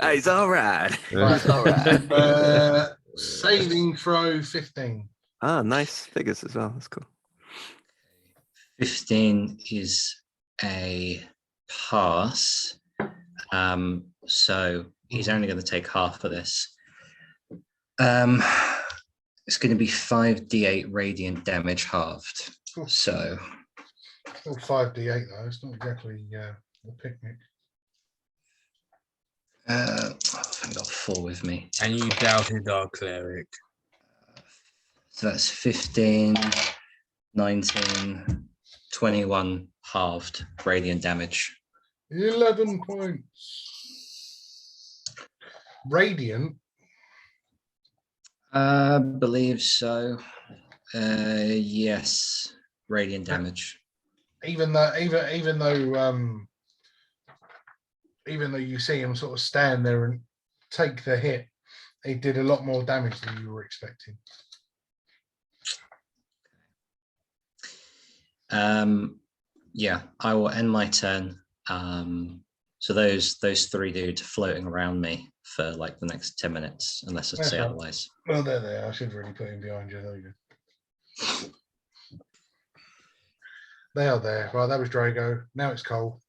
Hey, he's all right. Right. He's all right. Saving throw 15. Ah, nice figures as well. That's cool. 15 is a pass. So he's only going to take half of this. It's going to be 5d8 radiant damage halved. So Still 5d8 though. It's not exactly a picnic. I've got 4 with me. And you doubted our cleric. So that's 15, 19, 21 halved radiant damage. 11 points. Radiant. I believe so. Yes, radiant damage. Even though you see him sort of stand there and take the hit, it did a lot more damage than you were expecting. Yeah, I will end my turn. So those 3 dudes are floating around me for like the next 10 minutes, unless I That's say right. otherwise. Well, they're there. I should really put him behind you. There you go. They are there. Right, that was Drago. Now it's Cole.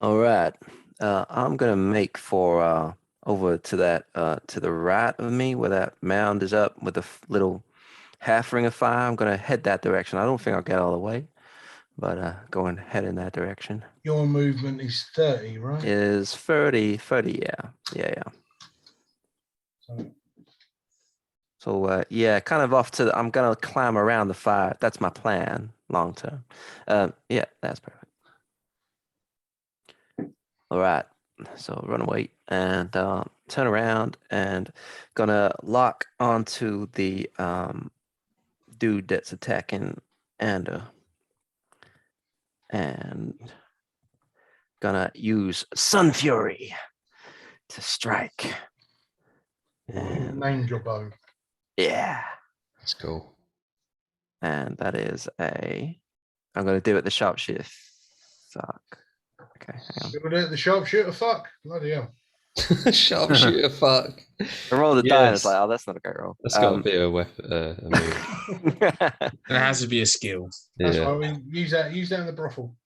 All right. I'm gonna make for over to that to the right of me where that mound is up with a little half ring of fire. I'm gonna head that direction. I don't think I'll get all the way, but go and head in that direction. Your movement is 30, right? Is 30, yeah. So yeah, kind of off to I'm gonna climb around the fire. That's my plan, long term. Yeah, that's perfect. All right, so run away and turn around and gonna lock onto the dude that's attacking Ander. And gonna use Sun Fury to strike. And Named your bow. yeah. That's cool. And that is I'm gonna do it the sharpshooter. Fuck. Okay, hang on. You want to do it the sharpshooter? Fuck. Bloody hell. Sharpshooter, fuck. I rolled a die and Yes. it's like, oh, that's not a great roll. That's got to be a weapon. A move. It has to be a skill. That's Yeah. why we use that in the brothel.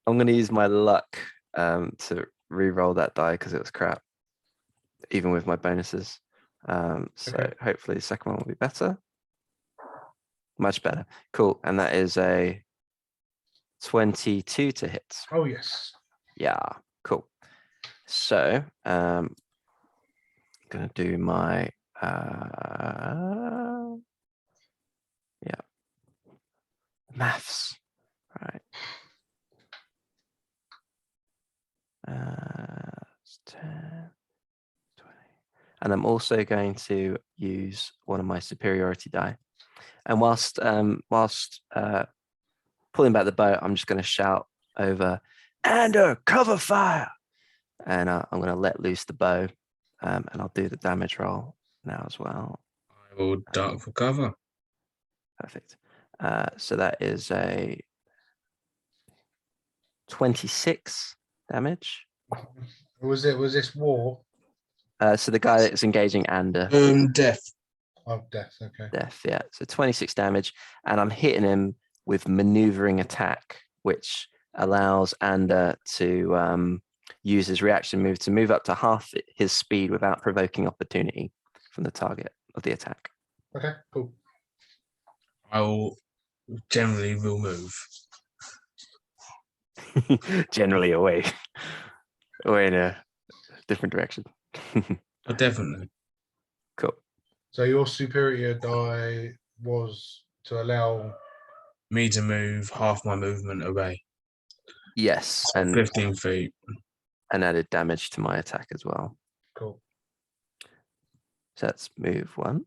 I'm gonna use my luck to re-roll that die because it was crap, even with my bonuses. So Okay. hopefully the second one will be better. Much better. Cool. And that is a 22 to hit. Oh, yes. Yeah, cool. So I'm gonna do my yeah, maths. Right. It's 10, 20. And I'm also going to use one of my superiority die. And whilst pulling back the bow, I'm just going to shout over, Ander, cover fire! And I'm going to let loose the bow, and I'll do the damage roll now as well. I will duck for cover. Perfect. So that is a 26 damage. Was this war? So the guy that's engaging Ander. Death. Oh, death. Okay. Death, yeah. So 26 damage, and I'm hitting him with maneuvering attack, which allows Ander to use his reaction move to move up to half his speed without provoking opportunity from the target of the attack. Okay. Cool. I will move. Generally away, or in a different direction. Oh, definitely. Cool. So your superior die was to allow Me to move half my movement away. Yes, So and 15 feet. and added damage to my attack as well. cool. So that's move 1.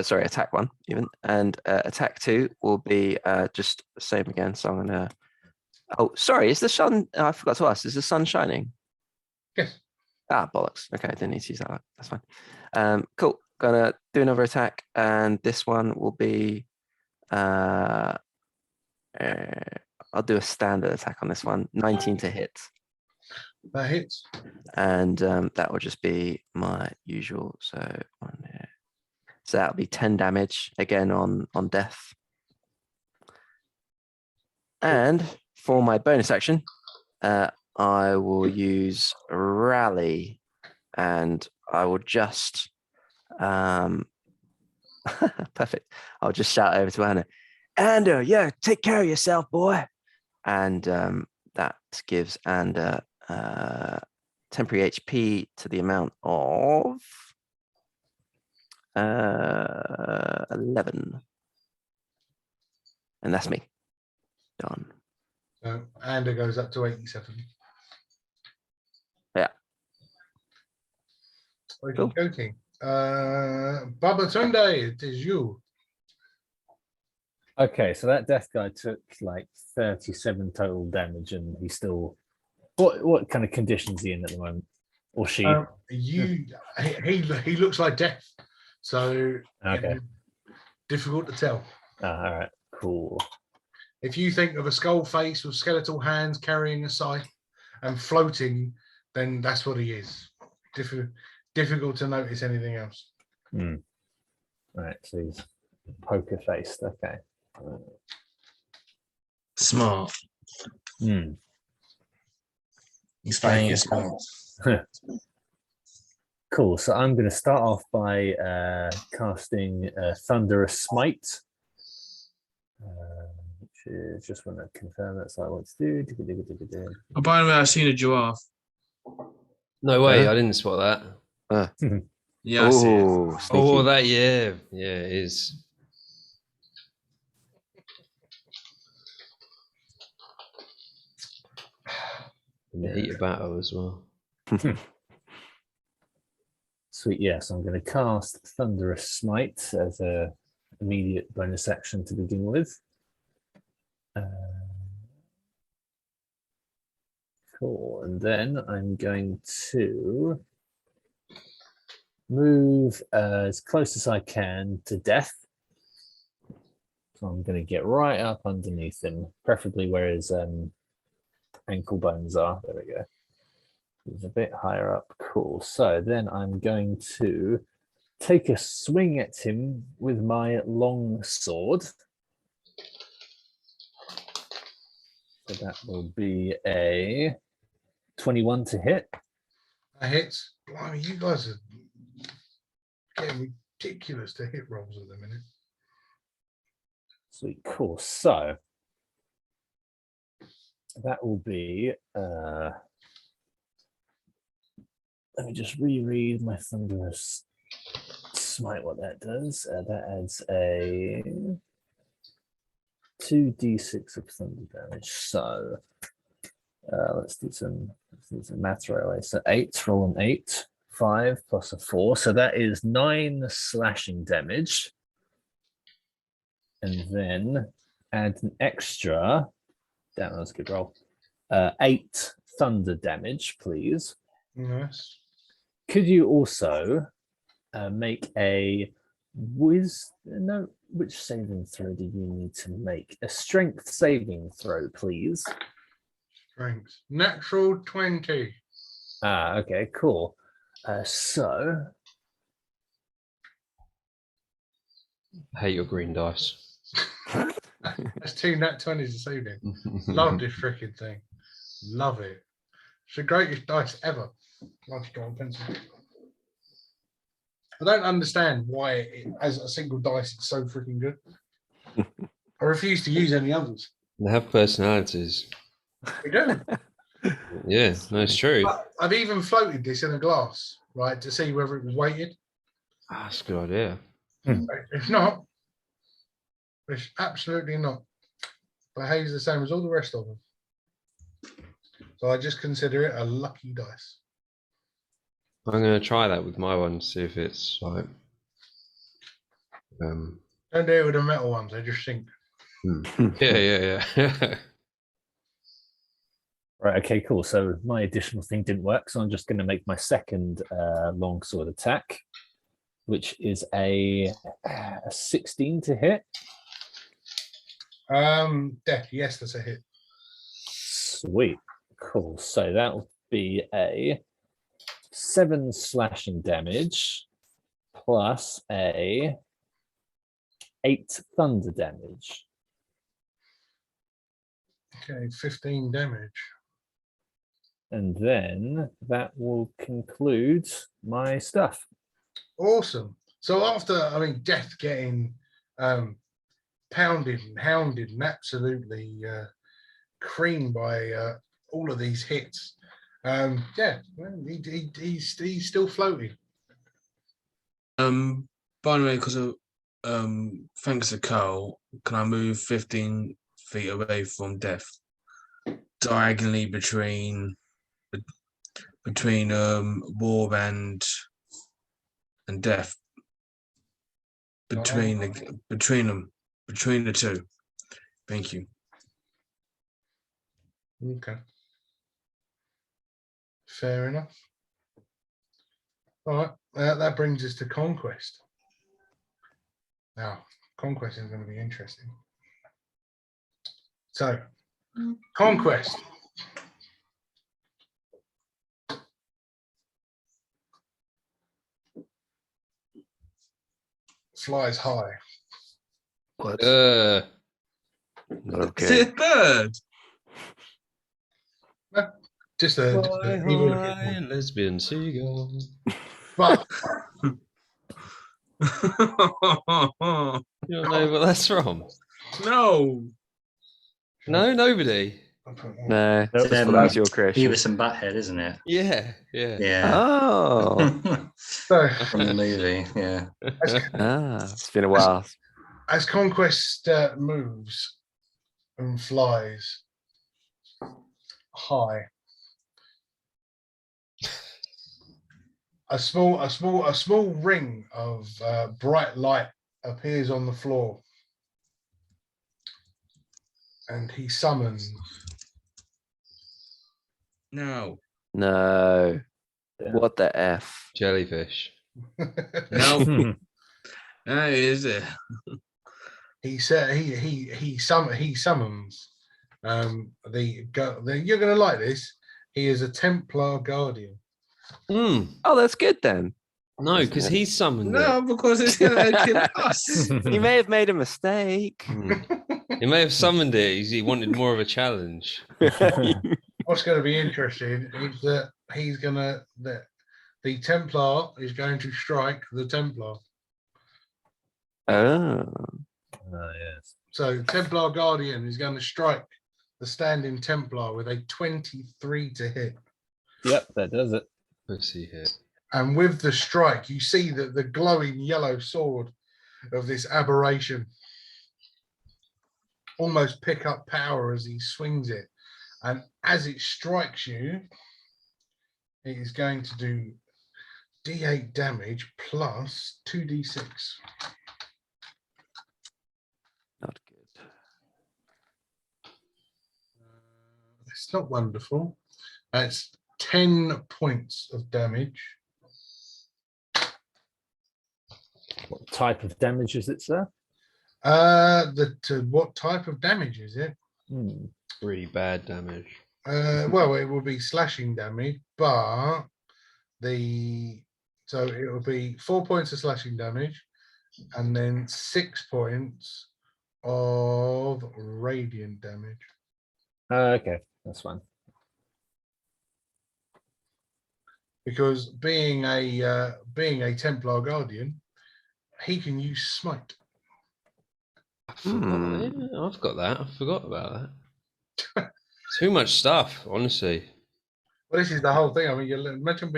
Sorry, attack 1 even, and attack 2 will be just the same again. So I'm gonna. Oh, sorry. Is the sun? I forgot to ask. Is the sun shining? Yes. Ah, bollocks. Okay, I didn't need to use that. That's fine. Cool. Gonna do another attack, and this one will be. I'll do a standard attack on this one. 19 to hit, That hits. and that will just be my usual. So so that'll be 10 damage again on death. And for my bonus action, I will use rally, and I will just perfect. I'll just shout over to Anna, Ander, yeah, take care of yourself, boy. And that gives Ander temporary HP to the amount of 11. And that's me. Done. So Ander goes up to 87. Yeah. Cool. Joking. Baba Tunde, it is you. Okay, so that death guy took like 37 total damage, and he's still. What kind of conditions is he in at the moment, or she? He looks like death, so Okay. Difficult to tell. All right, cool. If you think of a skull face with skeletal hands carrying a scythe and floating, then that's what he is. Difficult to notice anything else. All right, so he's poker faced. Okay. Smart. He's playing it smart. Cool. So I'm going to start off by casting Thunderous Smite. Which is just want to confirm that's what I want to do. Oh, by the way, I've seen a giraffe. No way, I didn't spot that. Yeah, I see it. Oh, Oh, that, yeah, it is. In the heat of battle as well. Sweet, yes. I'm going to cast Thunderous Smite as a immediate bonus action to begin with. Cool, and then I'm going to move as close as I can to death. So I'm going to get right up underneath him, preferably where his ankle bones are. There we go. He's a bit higher up. Cool. So then I'm going to take a swing at him with my long sword. So that will be a 21 to hit. That hits. Blimey, you guys are getting ridiculous to hit rolls at the minute. Sweet, cool. So that will be let me just reread my Thunderous Smite, what that does. That adds a 2d6 of thunder damage. So let's do some maths right away. So 8, roll an 8, 5 plus a 4. So that is 9 slashing damage. And then add an extra, damn, that was a good roll, 8 thunder damage, please. Nice. Could you also make a Which saving throw do you need to make? A strength saving throw, please. Strength. Natural 20. Okay, cool. So I hate your green dice. That's 2 nat 20s this evening. Love this freaking thing. Love it. It's the greatest dice ever. Like you go on pencil. I don't understand why, as a single dice, it's so freaking good. I refuse to use any others. They have personalities. We do. Yeah, no, it's true. I've even floated this in a glass, right, to see whether it was weighted. That's a good idea. It's not. It's absolutely not. Behaves the same as all the rest of them. So I just consider it a lucky dice. I'm going to try that with my one, see if it's like. Don't do it with the metal ones, they just sink. Yeah. right, okay, cool. So my additional thing didn't work, so I'm just going to make my second longsword attack, which is a 16 to hit. Yes, that's a hit. Sweet, cool. So that will be a 7 slashing damage plus a 8 thunder damage. Okay, 15 damage. And then that will conclude my stuff. Awesome. So after, Death getting pounded and hounded and absolutely creamed by all of these hits, he's still floating. By the way, because of thanks to Carl, can I move 15 feet away from Death, diagonally between War and Death, between the two. Thank you. Okay. Fair enough. All right, that brings us to Conquest. Now, Conquest is going to be interesting. So, Conquest. Flies high. What? Is Okay. it a bird? Just a lesbian seagull. but You don't know what that's from? No. No, nobody. No, Nope. that was your creation. Beavis and Butthead, isn't it? Yeah. Yeah. Oh, so, From the movie, yeah. it's been a while. as Conquest moves and flies high, a small ring of bright light appears on the floor, and he summons. No. No. What the F? Jellyfish. No. That is it. He said he summons you're gonna like this. He is a Templar Guardian. Oh, that's good then. No, because he summoned No, because it's gonna kill us. He may have made a mistake. it. He may have summoned it. He wanted more of a challenge. What's going to be interesting is that the Templar is going to strike the Templar. Oh. Yes. So Templar Guardian is going to strike the standing Templar with a 23 to hit. Yep, that does it. Pussy hit. And with the strike, you see that the glowing yellow sword of this aberration almost pick up power as he swings it. And as it strikes you, it is going to do D8 damage plus 2d6. Not good. It's not wonderful. It's 10 points of damage. type of damage is it, sir? What type of damage is it? Really bad damage. Well, it will be slashing damage, but so it will be 4 points of slashing damage, and then 6 points of radiant damage. Okay, that's fine. Because being a Templar Guardian, he can use smite. I've got that. I forgot about that. Too much stuff, honestly. Well, this is the whole thing. I mean, imagine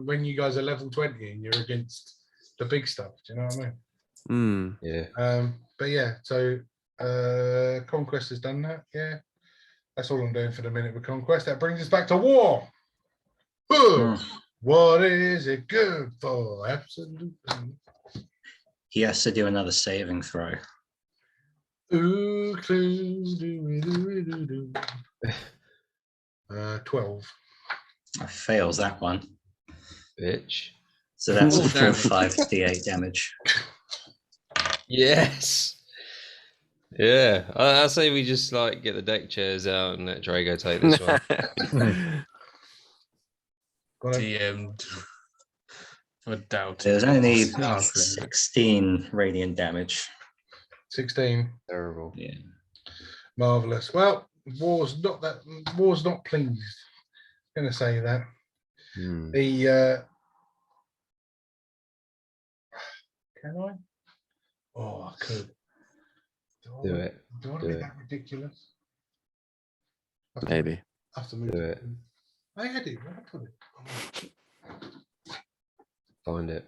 when you guys are level 20 and you're against the big stuff. Do you know what I mean? Yeah. But yeah, so Conquest has done that. Yeah, that's all I'm doing for the minute with Conquest. That brings us back to war. What is it good for? Absolutely. He has to do another saving throw. Ooh, 12. Fails that one. Bitch. So that's Oh, a full damn. 5d8 damage. Yes. Yeah. I say we just like get the deck chairs out and let Drago take this one. DM'd for doubt. There's only Oh, 16 radiant damage. 16. Terrible. Yeah. Marvelous. Well, war's not pleased. I'm gonna say that. The can I? Oh, I could. Do it. Do I want to be that ridiculous? Maybe. I have to move Do it. it. I had it. Where did I put it? Find it.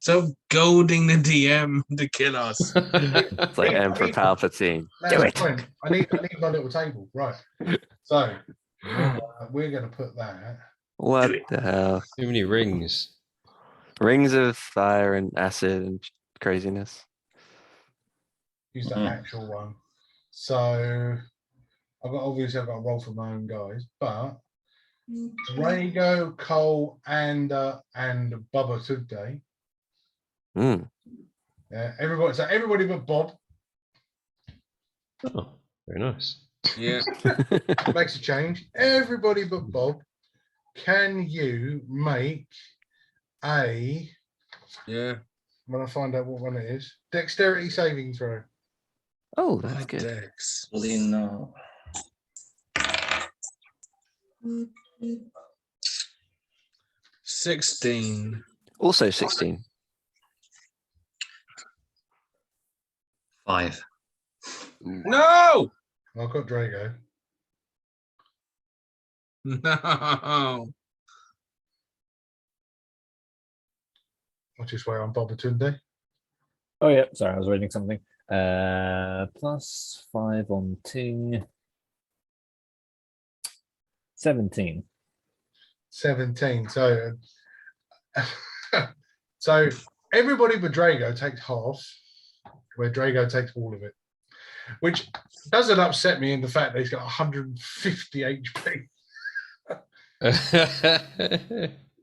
So goading the DM to kill us. It's like Emperor Palpatine. That's Do the it. point. I need my little table. Right. So we're gonna put that. What the hell? Too many rings. Rings of fire and acid and craziness. Use the actual one. So I've got to roll for my own guys, but Drago, Cole, and Bubba today. Yeah, everybody but Bob. Oh, very nice. Yeah. Makes a change. Everybody but Bob. Can you make a? Yeah. When I find out what one it is, dexterity saving throw. Oh, that's good. Dex. No. 16. Also 16. 5. No! I've got Drago. No. I'll just wait on Bob Tunde. Oh yeah, sorry, I was reading something. Plus 5 on Ting. 17. 17. So, so everybody but Drago takes half, where Drago takes all of it, which doesn't upset me in the fact that he's got 150 HP.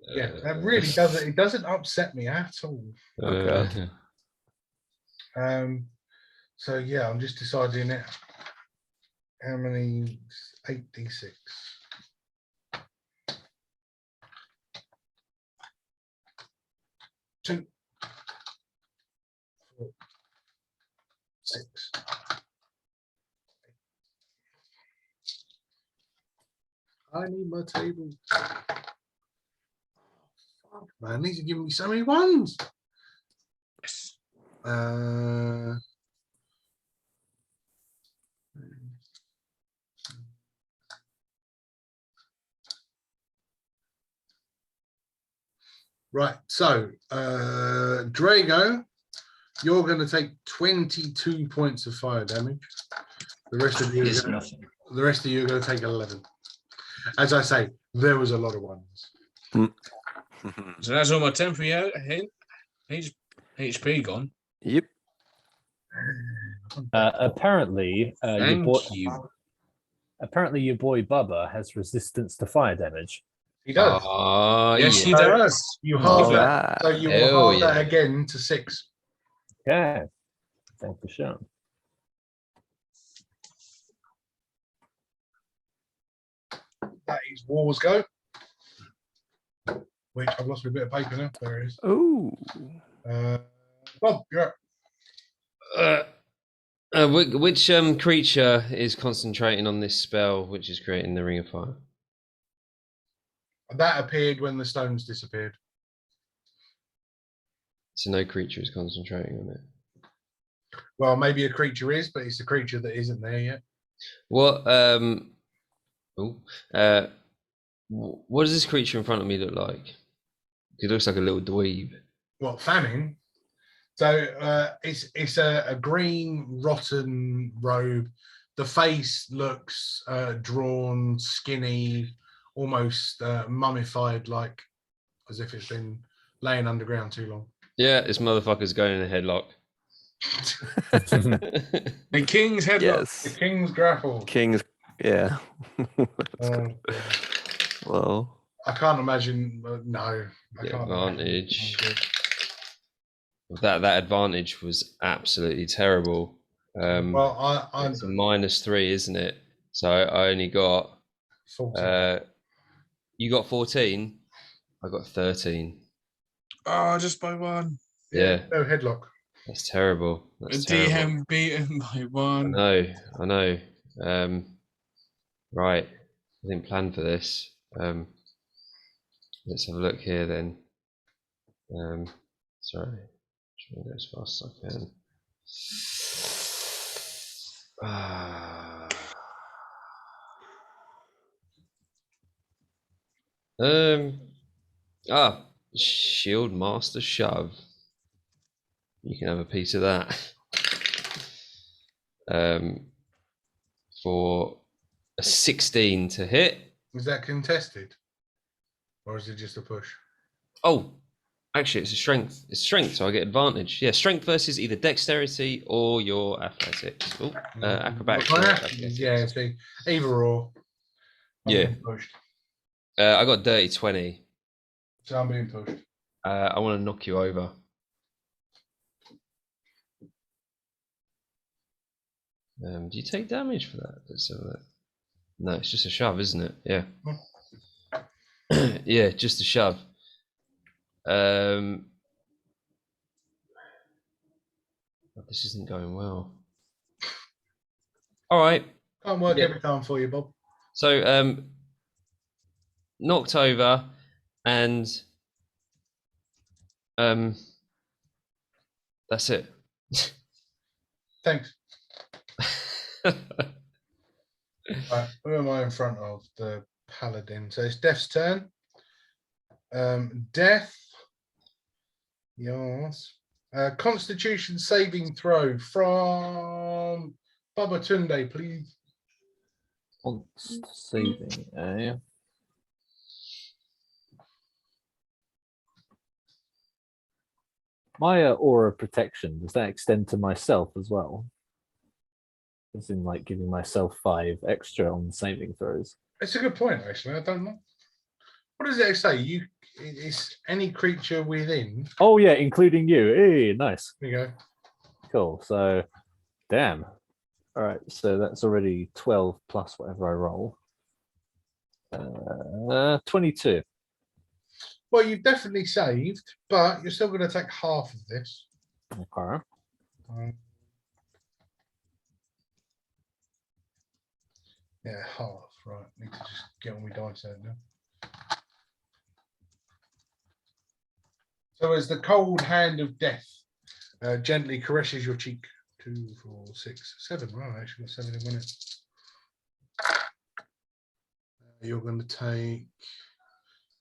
Yeah, that really doesn't. It doesn't upset me at all. Okay. So yeah, I'm just deciding now. How many? 8d6. 2, 4, 6. I need my table. Fuck, man, these are giving me so many ones. Right, so Drago, you're going to take 22 points of fire damage. The rest of you, Is nothing. the rest of you are going to take 11. As I say, there was a lot of ones. So that's all my temporary HP gone. Yep. Apparently, Thank you. apparently your boy Bubba has resistance to fire damage. He does. Oh, Yes, yeah. he does. You halve All that, right. so you Hell will halve that yeah. again to 6. Okay. Thank you, Sean. That is Wars Go. Which I've lost a bit of paper now. There it is. Oh, Bob, you're up. Which creature is concentrating on this spell, which is creating the Ring of Fire? That appeared when the stones disappeared. So no creature is concentrating on it. Well, maybe a creature is, but it's a creature that isn't there yet. What what does this creature in front of me look like? It looks like a little dweeb. What, famine? So it's a green, rotten robe. The face looks drawn, skinny, almost mummified, like as if it's been laying underground too long. Yeah, this motherfucker's going in a headlock. The king's headlock. The yes. king's grapple. King's, yeah. Um, Well, I can't imagine. No, I The can't. advantage. Imagine. That advantage was absolutely terrible. Well, I'm It's a -3, isn't it? So I only got 40. you got 14. I got 13. Oh, just by one. Yeah. No headlock. That's terrible. A That's terrible. DM beaten by one. I know. Right. I didn't plan for this. Let's have a look here then. Sorry. Try and go as fast as I can. Shield Master Shove. You can have a piece of that. For a 16 to hit. Is that contested, or is it just a push? Oh, actually, it's a strength. It's strength, so I get advantage. Yeah, strength versus either dexterity or your athletics. Oh, acrobatics. or athletics. Yeah, see, either or. I'm Yeah. being pushed. I got dirty 20. So I'm being pushed. I want to knock you over. Do you take damage for that? Let's have a look. No, it's just a shove, isn't it? Yeah. Yeah, just a shove. This isn't going well. All right. Can't work Yeah. every time for you, Bob. So, knocked over, and that's it. Thanks. Right, who am I in front of? The paladin. So it's Death's turn. Death. Yes. Constitution saving throw from Babatunde, please. Saving, eh? My aura protection, does that extend to myself as well? As in, like, giving myself 5 extra on saving throws. It's a good point, actually. I don't know. What does it say? It's any creature within. Oh, yeah, including you. Hey, nice. There you go. Cool. So, damn. All right. So that's already 12 plus whatever I roll. 22. Well, you've definitely saved, but you're still going to take half of this. Okay. Yeah, half. Right. Need to just get all my dice out now. So as the cold hand of death gently caresses your cheek. 2, 4, 6, 7. Right, I actually got 7 in 1 minute. You're going to take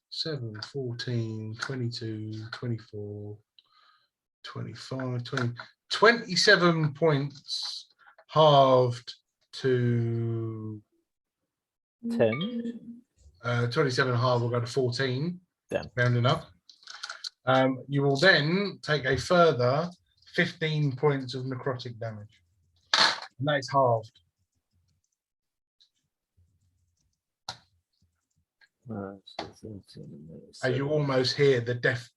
7, 14, 22, 24, 25, 20, 27 points halved to 10. 27 half will go to 14. Damn. Rounding up. You will then take a further 15 points of necrotic damage. And that is halved. As you almost hear the death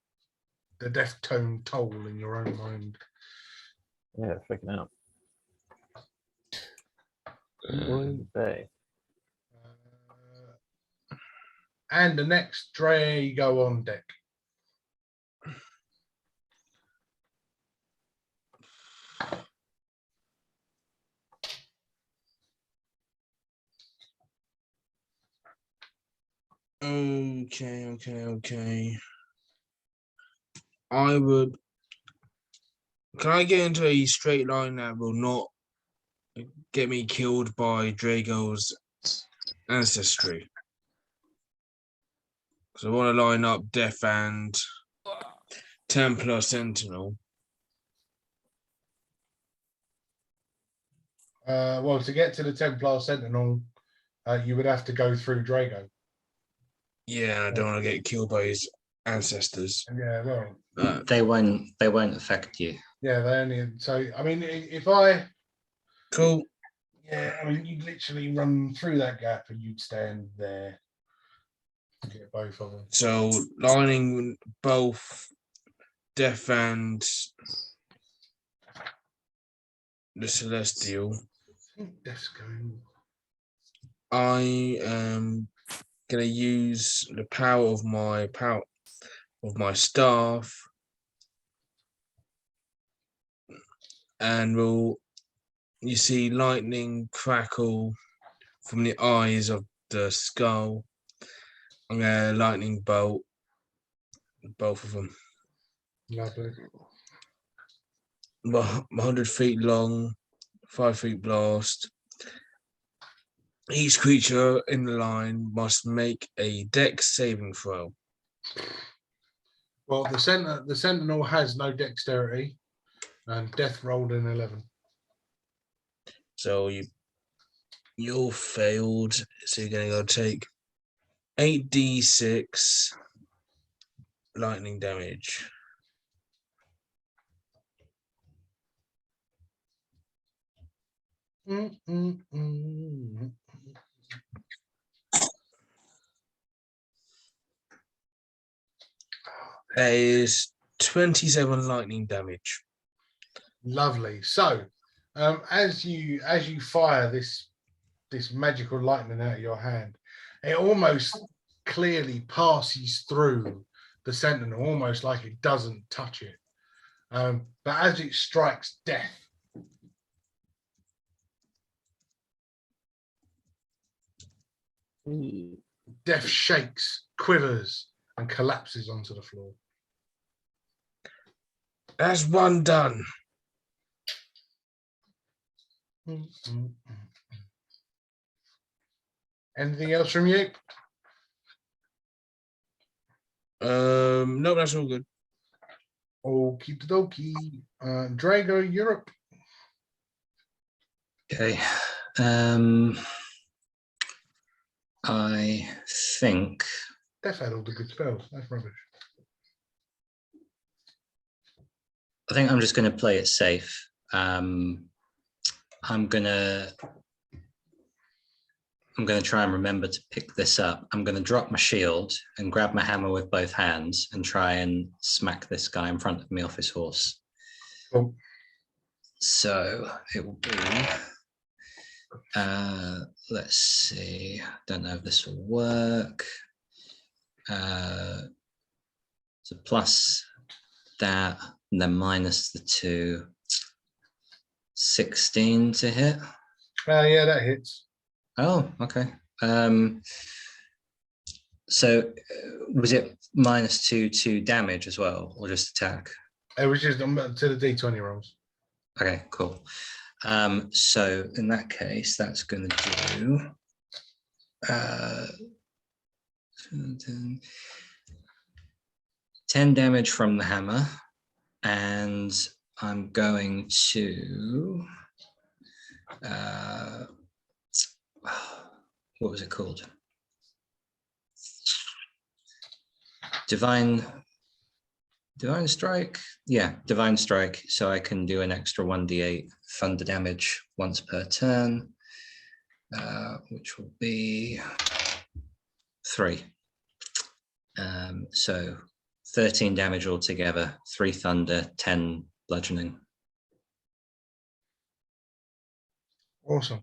tone toll in your own mind. Yeah, freaking out. And the next Drago on deck. Okay. Can I get into a straight line that will not get me killed by Drago's ancestry? Because I want to line up Death and Templar Sentinel. Well, to get to the Templar Sentinel, you would have to go through Drago. Yeah, I don't want to get killed by his ancestors. Yeah, well, They won't affect you. yeah, they only. So, I mean, if I. Cool. Yeah, I mean, you'd literally run through that gap and you'd stand there to get both of them. So lining both Death and the Celestial. I think Death's going. I am gonna use the power of my staff, and you see lightning crackle from the eyes of the skull. I'm gonna lightning bolt both of them. Lovely. 100 feet long, 5 feet blast. Each creature in the line must make a dex saving throw. Well, the Sentinel has no dexterity, and Death rolled an 11. So you all failed. So you're gonna go take 8d6 lightning damage. That is 27 lightning damage. Lovely. So, as you fire this magical lightning out of your hand, it almost clearly passes through the Sentinel, almost like it doesn't touch it. But as it strikes Death, Death shakes, quivers, and collapses onto the floor. That's one done. Anything else from you? No, that's all good. Okie dokie. Drago, Europe. Okay. I think Death had all the good spells. That's rubbish. I'm just going to play it safe. I'm gonna try and remember to pick this up. I'm gonna drop my shield and grab my hammer with both hands and try and smack this guy in front of me off his horse. Cool. So it will be. Let's see. Don't know if this will work. So plus that, and then minus the 2. 16 to hit. Yeah, that hits. Oh, okay. So was it -2 damage as well, or just attack? It was just to the D20 rolls. Okay, cool. So in that case, that's going to do 10 damage from the hammer, and I'm going to what was it called? Divine Strike? Yeah, Divine Strike. So I can do an extra 1d8 thunder damage once per turn, which will be 3. So 13 damage altogether, 3 thunder, 10 bludgeoning. Awesome.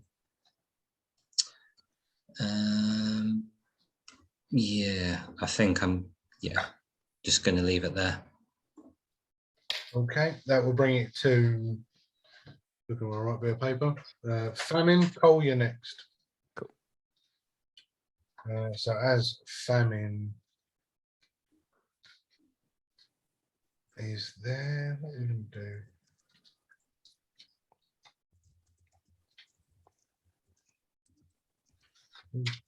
Yeah, I think I'm just going to leave it there. Okay, that will bring it to, look at my right bit of paper. Famine, Cole, you're next. Cool. So as famine is there, what are we going to do?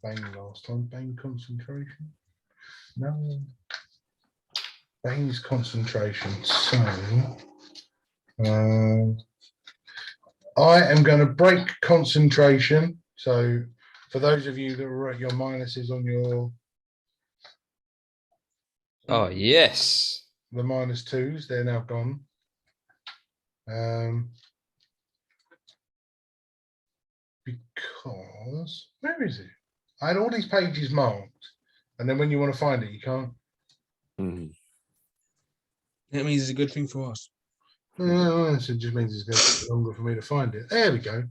Bane last time, Bane concentration. No. Bane's concentration. So I am going to break concentration. So for those of you that were at your minuses on your Oh yes. the -2s, they're now gone. Because where is it? I had all these pages marked, and then when you want to find it, you can't. Mhm. That means it's a good thing for us. So it just means it's going to take longer for me to find it. There we go.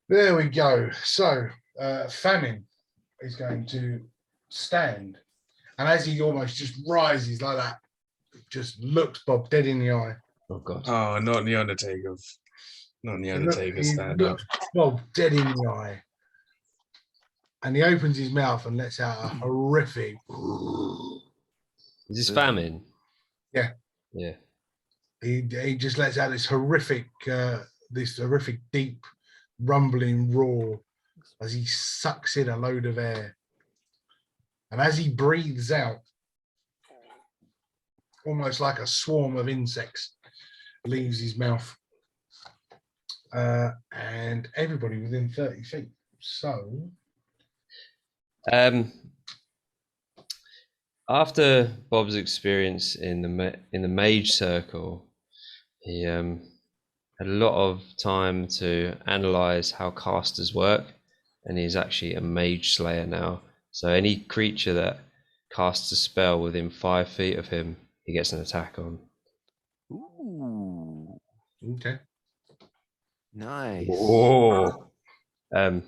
There we go. So famine is going to stand, and as he almost just rises like that, just looks Bob dead in the eye. Oh god. Oh, not the Undertaker. Not the Undertaker stand up. looks Bob dead in the eye, and he opens his mouth and lets out a horrific. Is this famine? Yeah. Yeah. He just lets out this horrific deep rumbling roar as he sucks in a load of air, and as he breathes out, almost like a swarm of insects leaves his mouth, and everybody within 30 feet. So After Bob's experience in the mage circle, he had a lot of time to analyze how casters work, and he's actually a mage slayer now. So any creature that casts a spell within 5 feet of him, he gets an attack on. Ooh, okay, nice. Oh.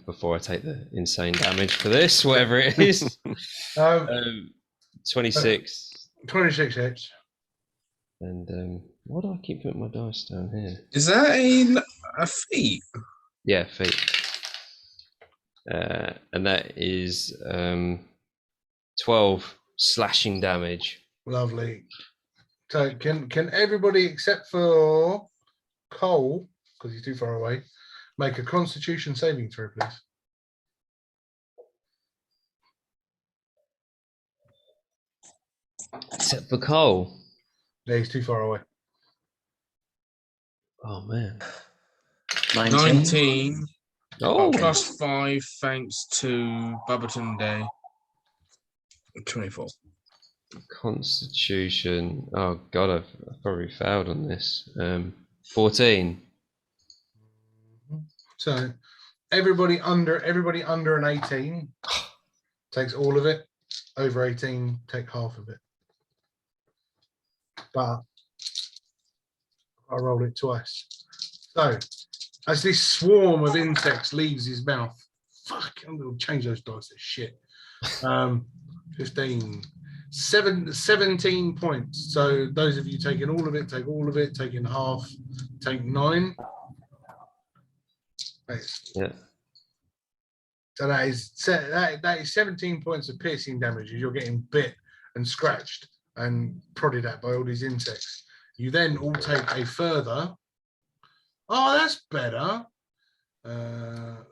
Before I take the insane damage for this, whatever it is. 26. 26 hits. And why do I keep putting my dice down here? Is that a feat? Yeah, feet. And that is 12 slashing damage. Lovely. So can everybody except for Cole, because he's too far away, make a Constitution saving throw, please? Except for Cole. Yeah, he's too far away. Oh man. 19. Oh, +5 thanks to Babatunde. 24. Constitution. Oh god, I've probably failed on this. 14. So everybody under an 18 takes all of it. Over 18 take half of it. But I roll it twice. So as this swarm of insects leaves his mouth, fuck, I'm gonna change those dice to shit. 15. 17 points. So those of you taking all of it, take all of it, taking half, take 9. Yeah. So that is 17 points of piercing damage as you're getting bit and scratched and prodded at by all these insects. You then all take a further, oh, that's better,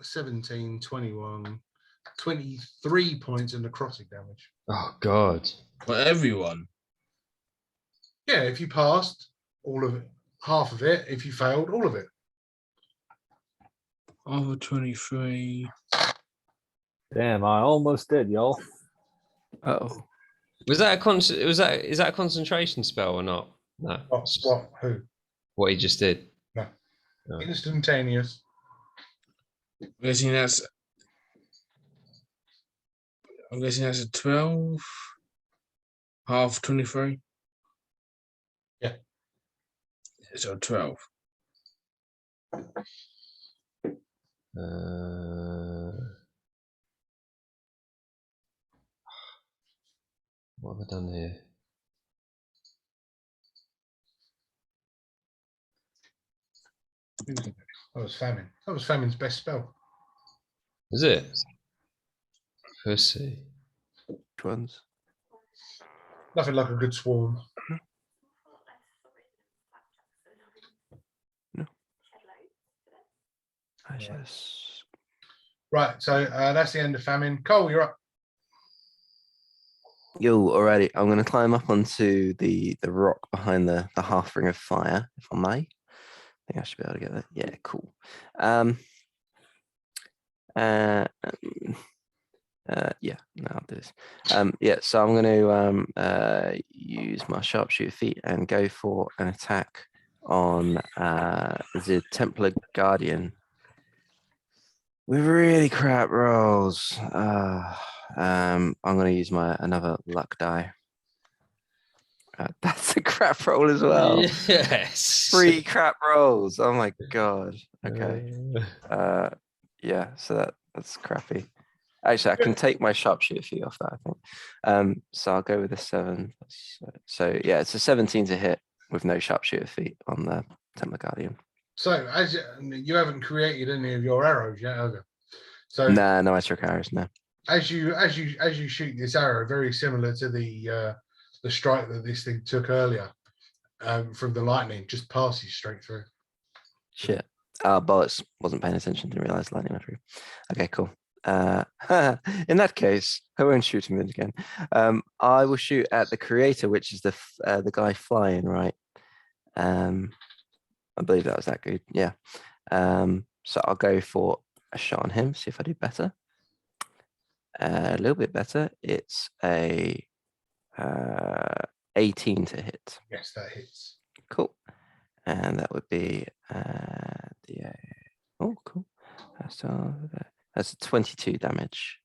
17, 21, 23 points of necrotic damage. Oh god. For everyone. Yeah, if you passed all of it, half of it. If you failed, all of it. Over 23. Damn, I almost did, y'all. Oh, Was that is that a concentration spell or not? No. What? Who? What he just did. No. No. Instantaneous. I'm guessing that's a 12. Half 23. Yeah. So 12. What have I done here? That was famine. That was famine's best spell. Is it? Pussy. Which ones? Nothing like a good swarm. Yes. Right, so that's the end of famine. Cole, you're up. Yo, alrighty. I'm gonna climb up onto the rock behind the half ring of fire, if I may. I think I should be able to get that. Yeah, cool. Yeah, no, I'll do this. Yeah, so I'm going to use my sharpshooter feat and go for an attack on the Templar Guardian with really crap rolls. I'm going to use my another luck die. That's a crap roll as well. Yes. 3 crap rolls. Oh my god. Okay. Yeah, so that's crappy. Actually, I can take my sharpshooter feat off that, I think. So I'll go with a 7. So yeah, it's a 17 to hit with no sharpshooter feat on the Templar Guardian. So as you haven't created any of your arrows yet, have you? So Nah, no extra arrows, no. as you shoot this arrow, very similar to the strike that this thing took earlier from the lightning, just passes straight through. Shit. Bullets. Wasn't paying attention, didn't realize lightning went through. Okay, cool. In that case, I won't shoot him again. I will shoot at the creator, which is the guy flying, right? I believe that was that good. Yeah. So I'll go for a shot on him, see if I do better. A little bit better. It's a 18 to hit. Yes, that hits. Cool. And that would be oh, cool. That's a 22 damage.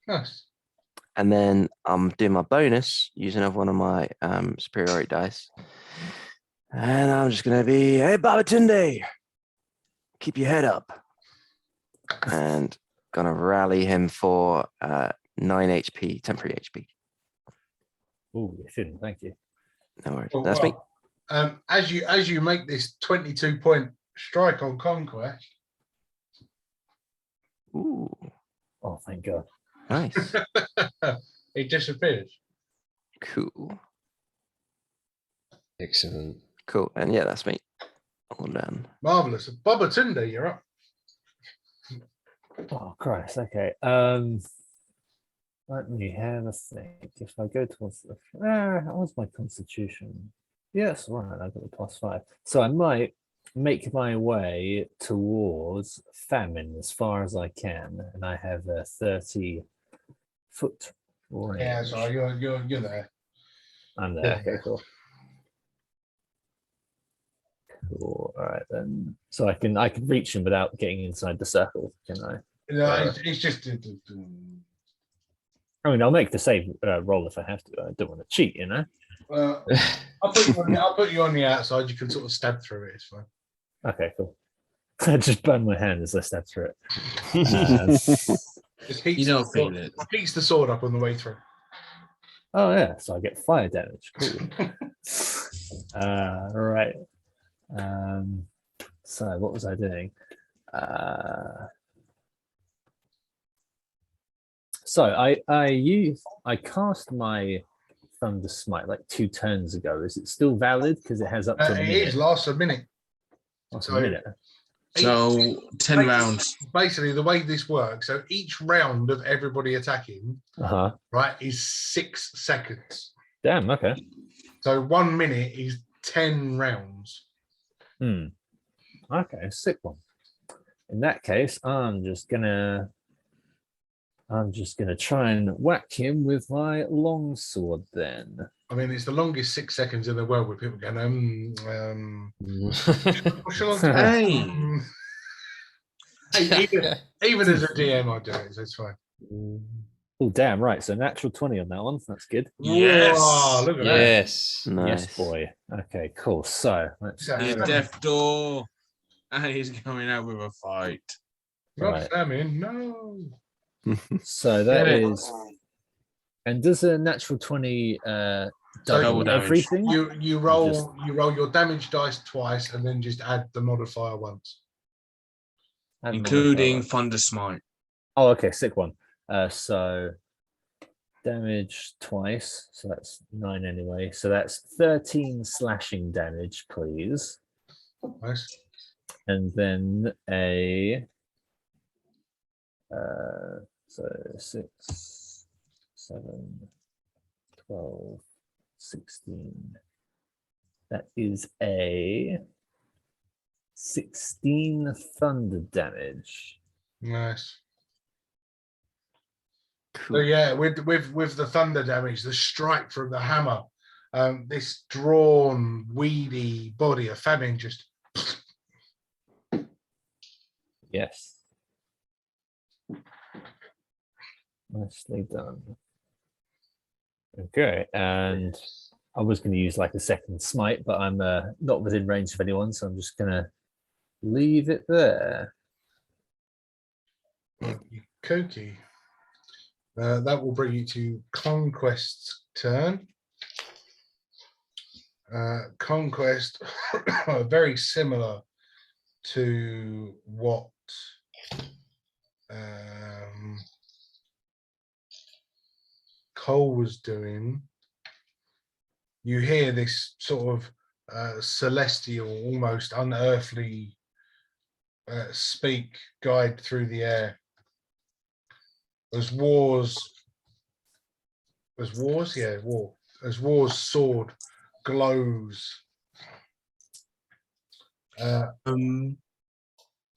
Nice. And then I'm doing my bonus using another one of my superiority dice. And I'm just gonna be, hey Babatunde, keep your head up. And gonna rally him for 9 HP, temporary HP. Oh, you shouldn't. Thank you. No worries. Well, That's me. As you make this 22-point strike on Conquest. Ooh, Oh, thank God. nice. It disappears. Cool. Excellent. Cool. And yeah, that's me. All done. Marvelous. Babatunde, you're up. Oh, Christ. Okay. Let me have a think. If I go towards the what's my constitution? Yes, right. I've got a +5. So I might make my way towards famine as far as I can, and I have a 30-foot range. Yeah, so you're there. I'm there. Okay, cool. Cool. All right then. So I can reach him without getting inside the circle, can I? No, it's just. I mean, I'll make the save roll if I have to. I don't want to cheat, you know. I'll put you on the outside. You can sort of stab through it. It's fine. Okay, cool. I just burn my hand as I stab through it. Just heats You don't feel it. Heats the sword up on the way through. Oh yeah, so I get fire damage. Cool. Right. So what was I doing? So I cast my Thunder Smite like 2 turns ago. Is it still valid? Because it has up to a It minute. is lasts a minute. What's so- a minute? So 10 rounds. Basically, the way this works, so each round of everybody attacking, Uh-huh. right, is 6 seconds. Damn, okay. So 1 minute is 10 rounds. Okay, sick one. In that case, I'm just gonna try and whack him with my long sword then. I mean, it's the longest 6 seconds in the world with people going, what shall I do? Hey. Hey, even as a DM, I do it, so it's fine. Oh, damn, right. So natural 20 on that one. That's good. Yes. Whoa, look at that. Yes. Nice. Yes, boy. Okay, cool. So let's Yeah. He's death door. And he's coming out with a fight. Not Right. famine, no. So that Yeah. is. And does a natural 20 So Double double damage. everything? you roll your damage dice twice and then just add the modifier once. Add including modifier. Thunder Smite. Oh, okay, sick one. So damage twice, so that's 9 anyway. So that's 13 slashing damage, please. Nice. And then a so 6, 7, 12, 16. That is a 16 thunder damage. Nice. So Cool. yeah, with the thunder damage, the strike from the hammer, this drawn, weedy body of famine just Yes. Nicely done. Okay, and I was going to use like a second smite, but I'm not within range of anyone, so I'm just going to leave it there. kooky. That will bring you to Conquest's turn. Conquest, very similar to what Cole was doing. You hear this sort of celestial, almost unearthly speak, guide through the air. As War's sword glows.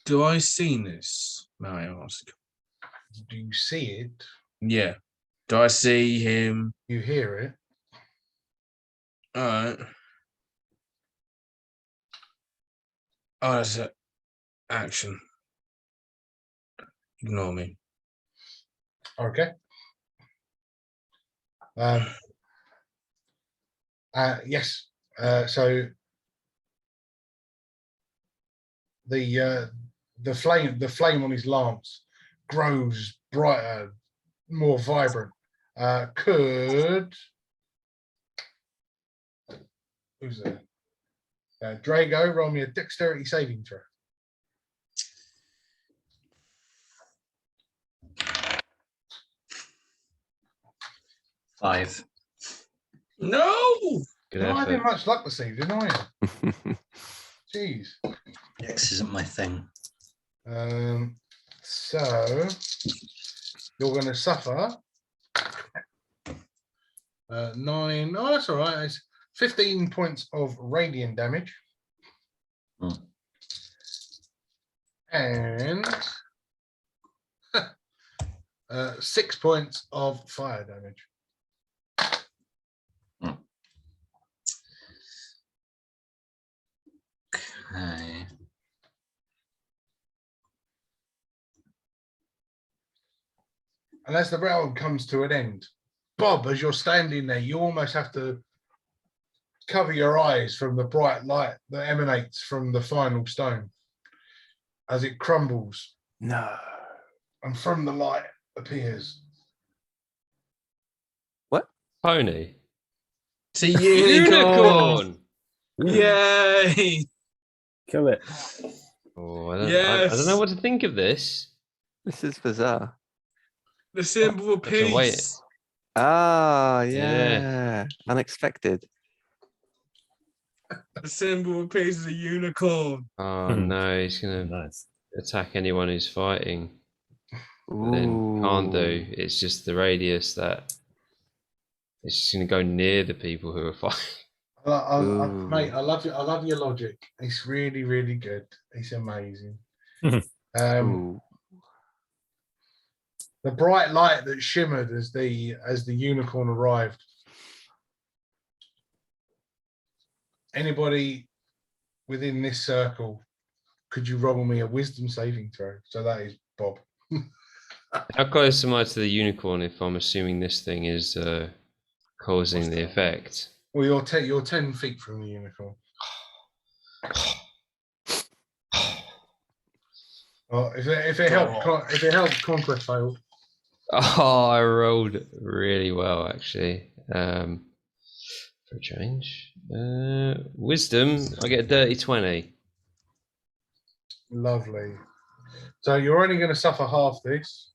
Do I see this? May I ask? Do you see it? Yeah. Do I see him? You hear it? All right. Oh, that's an action. Ignore me. Okay. Yes. So the flame on his lance grows brighter, more vibrant. Who's there? Drago, roll me a dexterity saving throw. Five. No. Good Not having effort. much luck this evening, are you? Jeez. Dex isn't my thing. So you're going to suffer 9. Oh, that's all right. It's 15 points of radiant damage. And 6 points of fire damage. Okay. And as the round comes to an end, Bob, as you're standing there, you almost have to cover your eyes from the bright light that emanates from the final stone as it crumbles. No. And from the light appears Pony. It's a unicorn. Unicorn. Yay. Kill it. Oh, I don't Yes. know what to think of this. This is bizarre. The symbol of That's a way- peace. Ah, Yeah. yeah. Unexpected. The symbol of peace is a unicorn. Oh no, he's gonna Nice. attack anyone who's fighting. But then can't do. It's just the radius that it's just gonna go near the people who are fighting. Mate, I love you. I love your logic. It's really, really good. It's amazing. Ooh. The bright light that shimmered as the unicorn arrived. Anybody within this circle, could you roll me a wisdom saving throw? So that is Bob. How close am I to the unicorn if I'm assuming this thing is causing the effect? Well, you're 10 feet from the unicorn. Well, if it helped, Conquest failed. Oh, I rolled really well actually. For a change. Wisdom, I get a dirty 20. Lovely. So you're only going to suffer half this.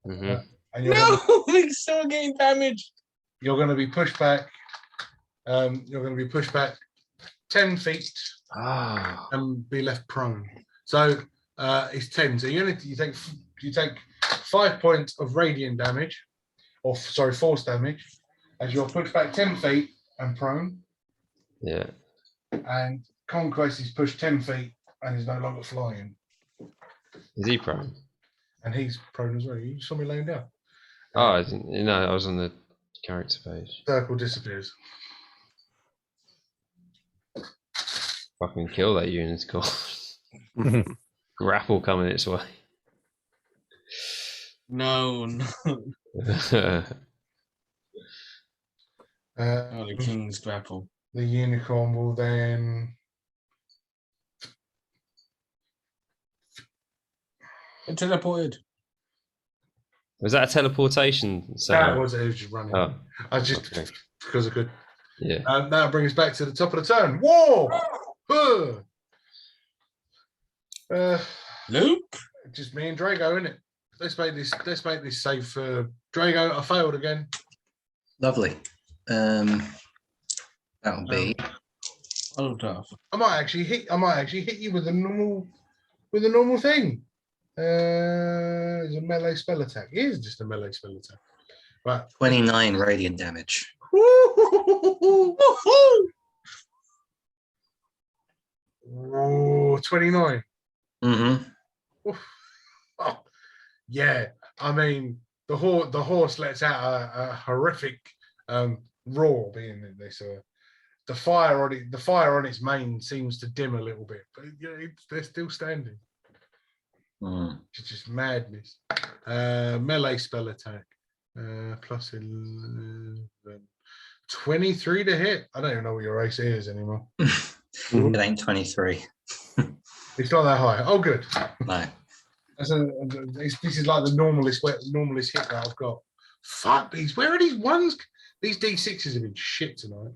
Mhm. And you're No, we're still getting damaged. going to be pushed back. You're going to be pushed back 10 feet Ah. and be left prone. So it's 10. So you take 5 points of radiant damage, or sorry, force damage, as you're pushed back 10 feet and prone. Yeah. And Conquest is pushed 10 feet and is no longer flying. Is he prone? And he's prone as well. You saw me laying down. Oh, I didn't. No, I was on the character page. Circle disappears. Fucking kill that unicorn. Grapple coming its way. No. Oh, the king's grapple. The unicorn will then. It teleported. Was that a teleportation? That was it. It was just running. Oh, I just okay. because I could. Yeah. That brings us back to the top of the turn. Whoa! Luke? Just me and Drago, isn't it? Let's make this save for Drago. I failed again. Lovely. That'll be. Oh, tough. I might actually hit you with a normal thing. It's a melee spell attack. It is just a melee spell attack. Right. 29 radiant damage. Whoa, 29. Mm-hmm. Oh, yeah. I mean, the horse lets out a horrific roar being in this. The fire on its mane seems to dim a little bit, but they're still standing. It's just madness. Melee spell attack. Plus 11. 23 to hit. I don't even know what your AC is anymore. It ain't 23. It's not that high. Oh, good. No. This is like the normalest hit that I've got. Fuck these. Where are these ones? These D6s have been shit tonight.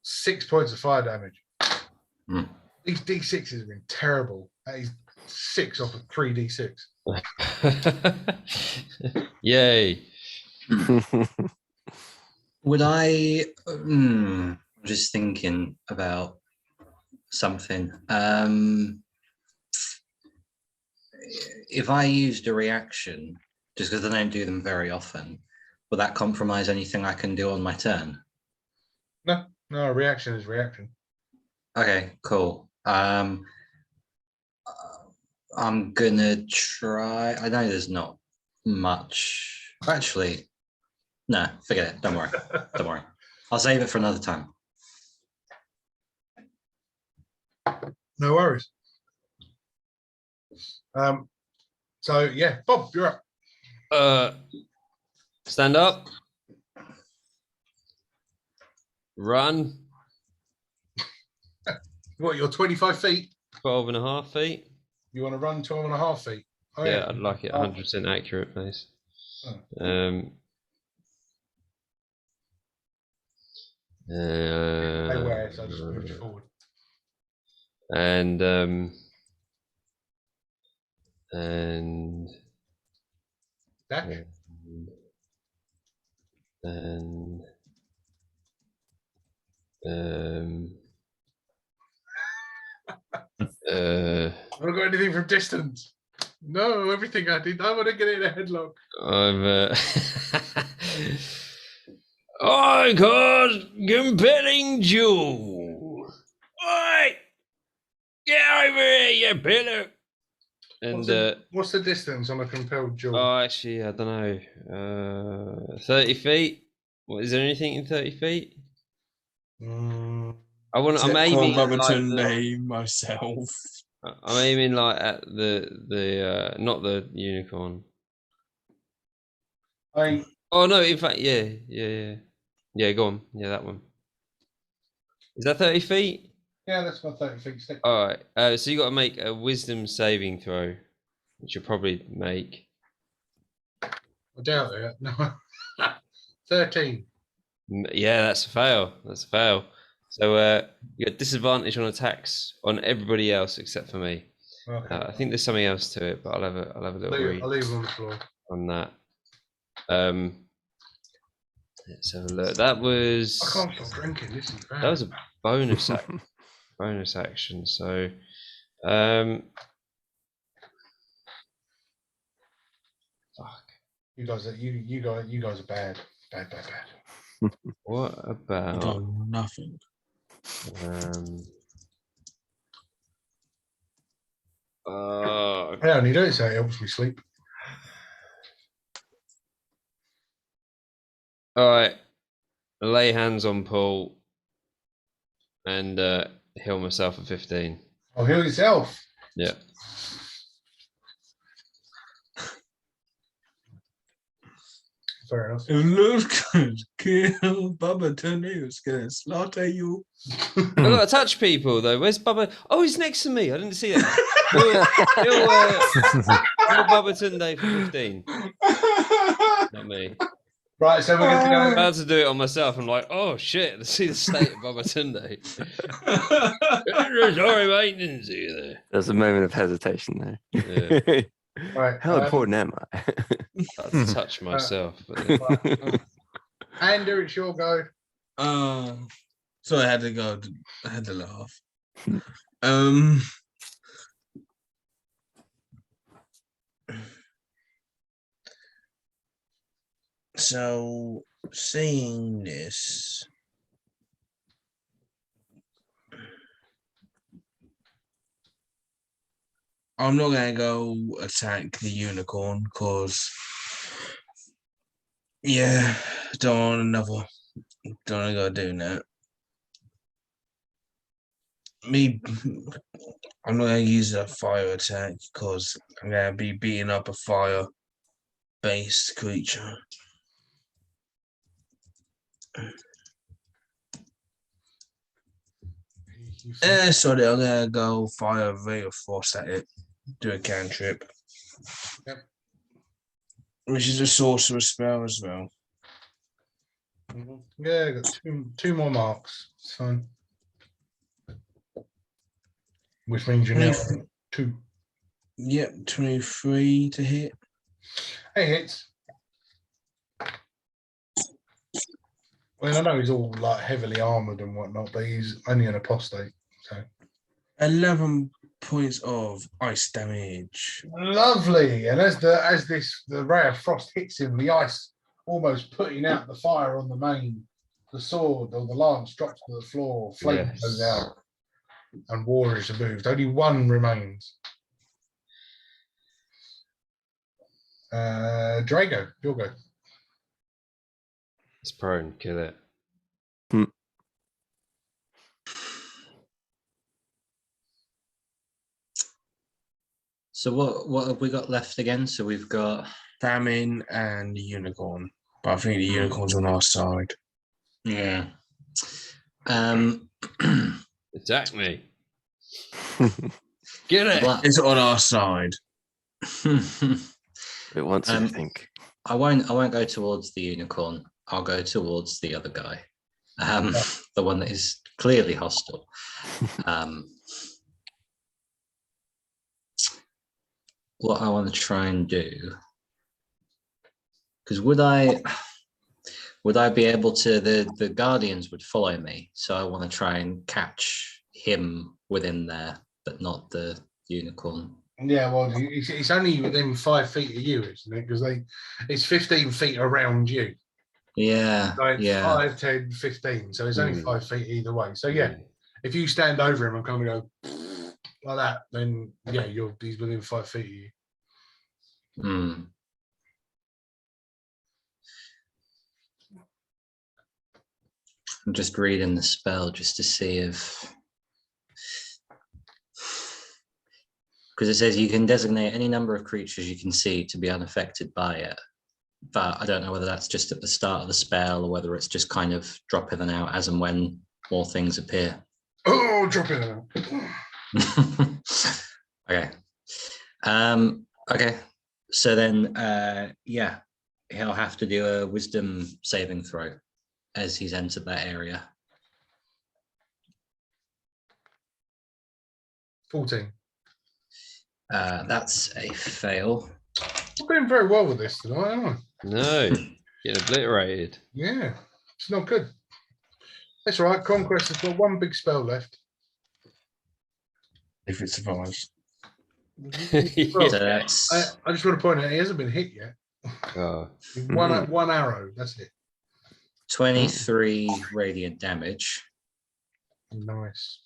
6 points of fire damage. These D6s have been terrible. That is 6 off of 3D6. Yay. Would I? I'm just thinking about something. If I used a reaction, just because I don't do them very often, will that compromise anything I can do on my turn? No, a reaction is reaction. Okay, cool. I'm gonna try. I know there's not much. Actually, no, forget it. Don't worry. Don't worry. I'll save it for another time. No worries. So yeah, Bob, you're up. Stand up. Run. What, you're 25 feet? 12 and a half feet. You want to run 12 and a half feet? Oh, Yeah, I'd like it 100% accurate, please. Anyway, so I just moved you forward. And Dash? and I haven't got anything from distance. No, everything I did. I want to get it in a headlock. I cause compelling duel. Oi! Get over here, you pillow. And What's the distance on a compelled duel? oh, actually, I don't know. 30 feet. What is there anything in 30 feet? I'm aiming at, like, myself. I'm aiming like at the not the unicorn. Oh no! In fact, yeah. Go on. Yeah, that one. Is that 30 feet? Yeah, that's my 30 feet stick. All right. So you got to make a wisdom saving throw, which you'll probably make. I doubt it. No. 13. Yeah, that's a fail. That's a fail. So you got disadvantage on attacks on everybody else except for me. Okay. I think there's something else to it, but I'll have a little read I'll leave it on the floor. on that. Let's have a look. That was I can't stop drinking. This is bad. that was a bonus bonus action. So fuck. You guys are bad. Bad. What You about done nothing. I only do it so it helps me sleep. all right. Lay hands on Paul and heal myself at 15. Oh, heal yourself. Yeah. Fair enough. It looks good. Kill Bubba Turnew's gonna slaughter you. I've got to touch people though. Where's Bubba? Oh, he's next to me. I didn't see that. Heal Bubba Tunde for 15. Not me. Right, so we're going to I'm go. about to do it on myself. I'm like, oh shit, let's see the state of Bubba Tunde. Sorry, mate, didn't see you there. There's a moment of hesitation there. Yeah. Right, How important am I? I'd touch myself. But then, Andrew, it's your go. So I had to go. I had to laugh. So seeing this, I'm not gonna go attack the unicorn because, yeah, don't want to go doing that. I'm not gonna use a fire attack because I'm gonna be beating up a fire-based creature. Sorry, I'm gonna go fire ray of frost at it. Do a cantrip. Yep. Which is a sorcerer spell as well. Yeah, I got two more marks. It's fine. Which means you're now 2. Yep, 23 to hit. Hey, hits. Well, I know he's all like heavily armored and whatnot, but he's only an apostate. So 11 points of ice damage. lovely. And as the ray of frost hits him, the ice almost putting out the fire on the sword or the lance drops to the floor, flame goes out, and war is removed. Only one remains. Drago, you'll go. it's prone. Kill it. So what have we got left again? So we've got Famine and the unicorn. But I think the unicorn's on our side. yeah. Attack me. Get it. It's on our side. It wants you to think. I won't go towards the unicorn. I'll go towards the other guy. The one that is clearly hostile. What I want to try and do, because would I be able to, the guardians would follow me, so I want to try and catch him within there, but not the unicorn. Yeah, well, it's only within 5 feet of you, isn't it? Because it's 15 feet around you. Yeah, So it's yeah. 5, 10, 15. So it's only 5 feet either way. So yeah, if you stand over him and kind of go like that, then yeah, he's within 5 feet of you. I'm just reading the spell just to see if, because it says you can designate any number of creatures you can see to be unaffected by it, but I don't know whether that's just at the start of the spell or whether it's just kind of drop in and out as and when more things appear. Oh Oh, drop it now. Okay. Okay. So then, yeah, he'll have to do a wisdom saving throw as he's entered that area. 14. That's a fail. I'm doing very well with this tonight, aren't I? No, getting obliterated. Yeah, it's not good. That's all right. Conquest has got one big spell left. If it survives. Well, So that's I just want to point out he hasn't been hit yet. Oh, One arrow. That's it. 23 radiant damage. Nice.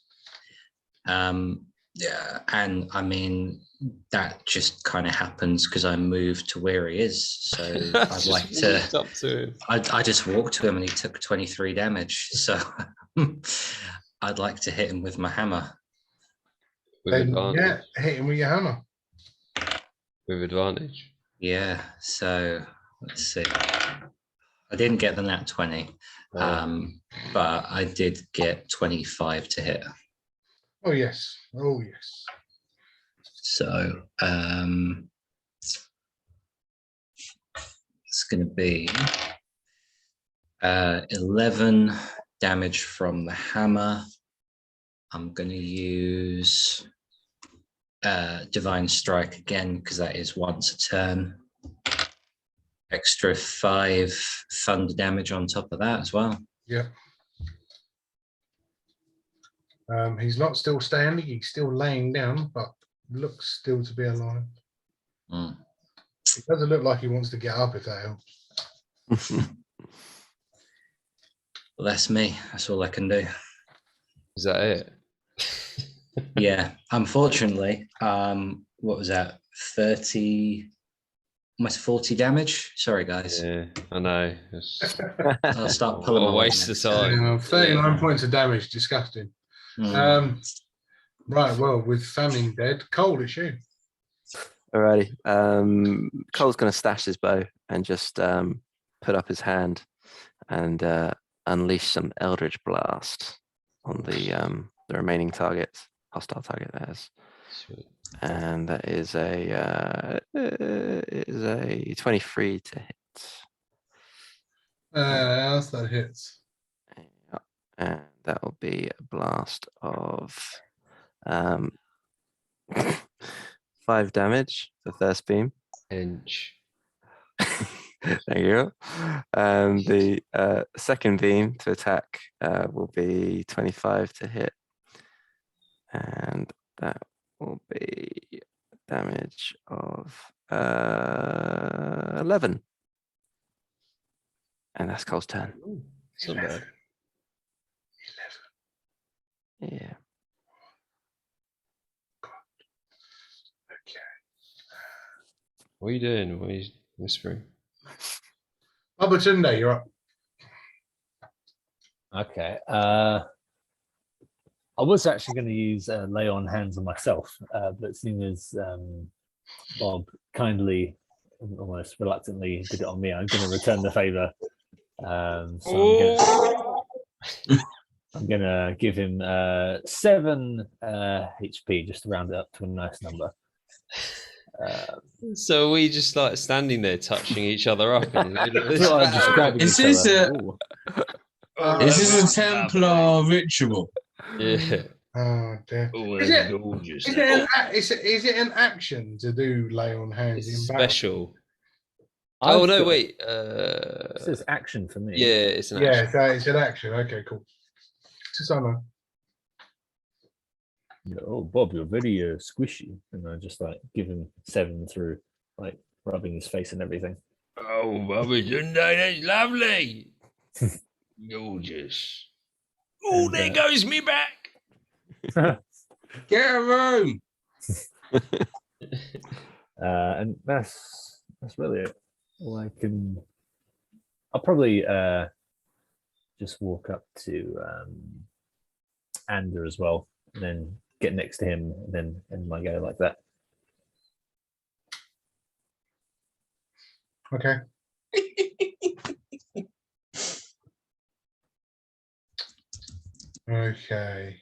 Yeah, and I mean that just kind of happens because I moved to where he is. So I'd just like to. walked up to him. I just walked to him and he took 23 damage. So I'd like to hit him with my hammer. With Then, advantage. yeah, hit him with your hammer. With advantage. Yeah. So let's see. I didn't get the nat 20, but I did get 25 to hit. Oh yes. Oh yes. So it's going to be 11 damage from the hammer. I'm going to use Divine Strike again because that is once a turn. Extra 5 thunder damage on top of that as well. Yeah. He's not still standing. He's still laying down, but looks still to be alive. Mm. It doesn't look like he wants to get up. If that helps. Well, that's me. That's all I can do. Is that it? Yeah. Unfortunately, what was that? 30, almost 40 damage. Sorry, guys. Yeah, I know. I'll start What pulling a my weight waste of next time. 39 points of damage. Disgusting. time. Right. Well, with famine dead, Cole, it's you. Alrighty. Cole's going to stash his bow and just put up his hand and unleash some Eldritch Blast on the remaining targets, hostile target that is. Sweet. And that is a 23 to hit. That hits. Yep. And that will be a blast of 5 damage for first beam. Inch. Thank you. And the second beam to attack will be 25 to hit. And that will be damage of 11. And that's Cole's turn. Ooh, it's not bad. 11. Yeah. Okay. What are you doing? What are you whispering? Babatunde, you're up. Okay. I was actually going to use lay on hands on myself, but seeing as Bob kindly, almost reluctantly, did it on me, I'm going to return the favor. So I'm going to give him 7 HP just to round it up to a nice number. So we just like standing there touching each other up. In the middle of this So I'm just grabbing Is each this other. a- Ooh. Is this a Templar ritual? Yeah. Oh dear. Oh, Is that's it- gorgeous. Is it an action to do lay on hands It's in battle? special. I've Oh no, got- wait. It says action for me. Yeah, it's an Yeah, action. so it's an action. Okay, cool. Just I know. Oh, Bob, you're very squishy. And I just like give him 7 through like rubbing his face and everything. Oh, Babatunde, that's lovely. Gorgeous. Oh, And, there goes me back. Get a room. And that's really it. All I can. I'll probably just walk up to Ander as well, and then get next to him, and then end my go like that. Okay. Okay.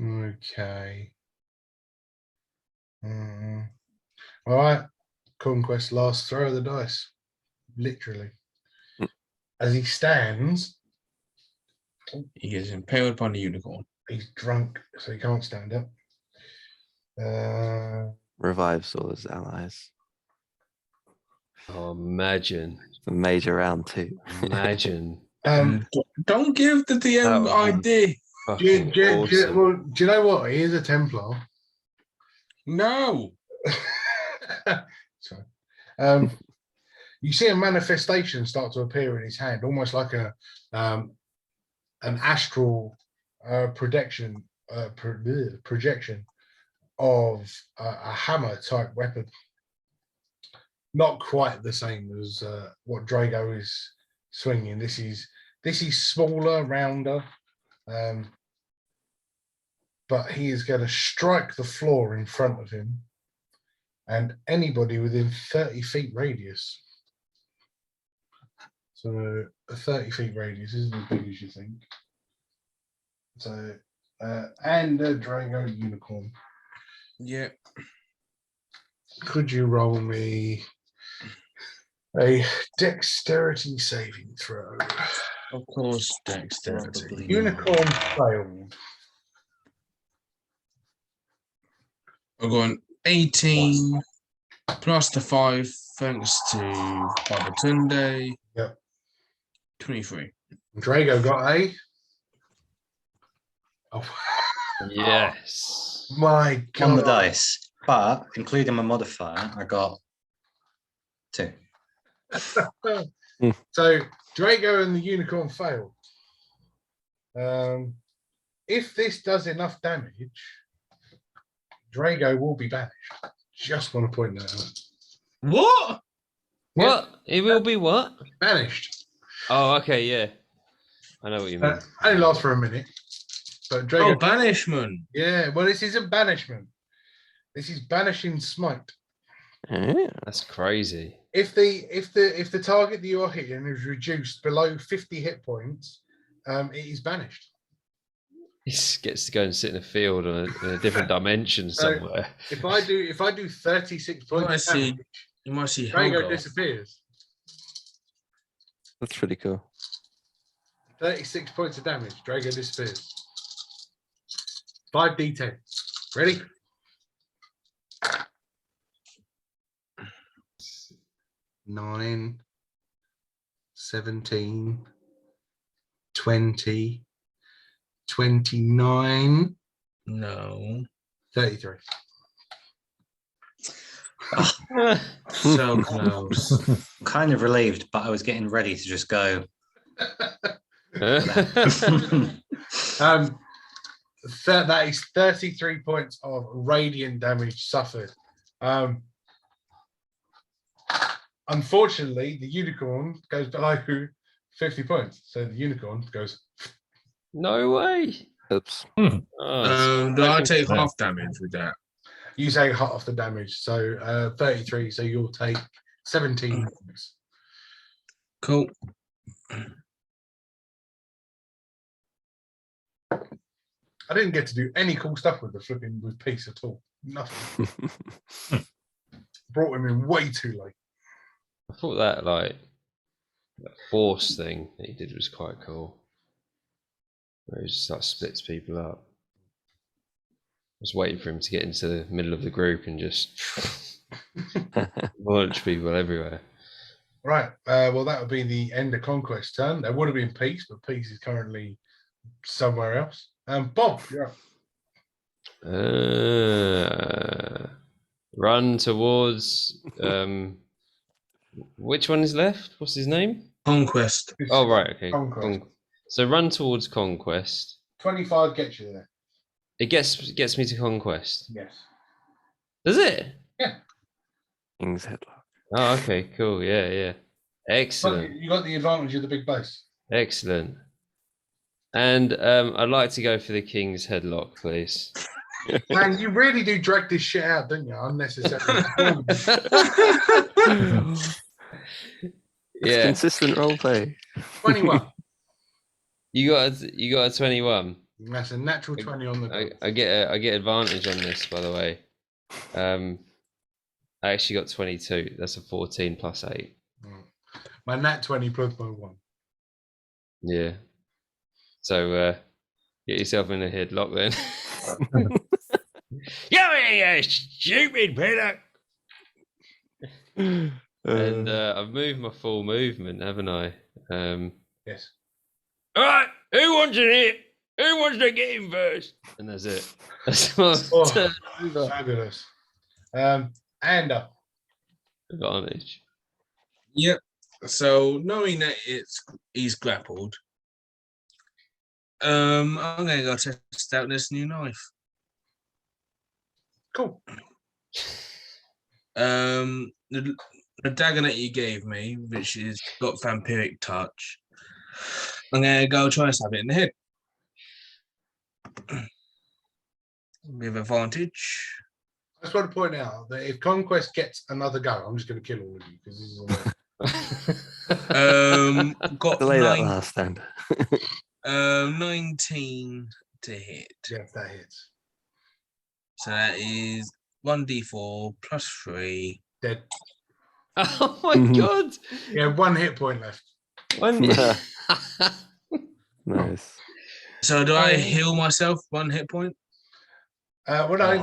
Okay. All right. Conquest, last throw of the dice. Literally. As he stands, He gets impaled by the unicorn. he's drunk, so he can't stand up. Revives all his allies. Oh, imagine. The major round 2. Imagine. Don't give the DM That would be ID. Fucking awesome. Well, do you know what? He is a Templar. No. Sorry. You see a manifestation start to appear in his hand, almost like an astral projection of a hammer type weapon. Not quite the same as what Drago is swinging. This is smaller, rounder, but he is going to strike the floor in front of him and anybody within 30 feet radius. So a 30 feet radius isn't as big as you think. So and a Drago unicorn. Yeah. Could you roll me a dexterity saving throw? Of course, dexterity. Unicorn failed. We're going 18 plus the 5, thanks to Babatunde. Yep. 23. Drago got a. Oh Yes. my god! On the dice, but including my modifier, I got 2. So Drago and the unicorn failed. If this does enough damage, Drago will be banished. Just want to point that out. What? What? It will be what? Banished. Oh, okay, yeah. I know what you mean. Only lasts for a minute. But Drago. Oh, banishment. Yeah, well, this isn't banishment. This is banishing smite. Yeah. That's crazy. If the target that you are hitting is reduced below 50 hit points, it is banished. He gets to go and sit in a field in a different dimension So, somewhere. If I do 36 points of damage, You might see Drago Helga. disappears. That's pretty cool. 36 points of damage. Drago disappears. 5d10. Ready? Nine, 17, 20, 29, No. 33. So close. Kind of relieved, but I was getting ready to just go. That is 33 points of radiant damage suffered. Unfortunately, the unicorn goes below 50 points. So the unicorn goes. No way. Oops. Oh, Do I take half damage with that? You take half the damage. So 33. So you'll take 17 points. Cool. I didn't get to do any cool stuff with the flipping with peace at all. Nothing. Brought him in way too late. I thought that that force thing that he did was quite cool. Where he just splits people up. I was waiting for him to get into the middle of the group and just launch people everywhere. Right. Well, that would be the end of Conquest turn. There would have been peace, but peace is currently somewhere else. Bob, you're up. Run towards which one is left? What's his name? Conquest. Oh right, okay. Conquest. So run towards Conquest. 25 gets you there. It gets me to Conquest. Yes. Does it? Yeah. King's headlock. Oh, okay, cool. Yeah. Excellent. You got the advantage of the big base. Excellent. And I'd like to go for the King's headlock, please. Man, you really do drag this shit out, don't you? Unnecessarily. It's consistent role play. 21. You got a 21. That's a natural 20 on the die. I get advantage on this, by the way. I actually got 22. That's a 14 plus 8. My nat 20 plus my 1. Yeah. So get yourself in a headlock then. Yeah, stupid Peter. And I've moved my full movement, haven't I? Yes. All right, who wants in it? Who wants to get in first? And that's it. That's my turn over. Fabulous. Ander. Advantage. Yep. So knowing that he's grappled, I'm gonna go test out this new knife. Cool. The dagger that you gave me, which has got vampiric touch, I'm gonna go try and stab it in the head. With advantage. I just want to point out that if Conquest gets another go, I'm just going to kill all of you because this is all. Got Delay that last stand. 19 to hit. Yeah, that hits. So that is 1d4 plus 3. Dead. Oh my god! Yeah, 1 hit point left. Nice. So do I heal myself 1 hit point? Well, Or no,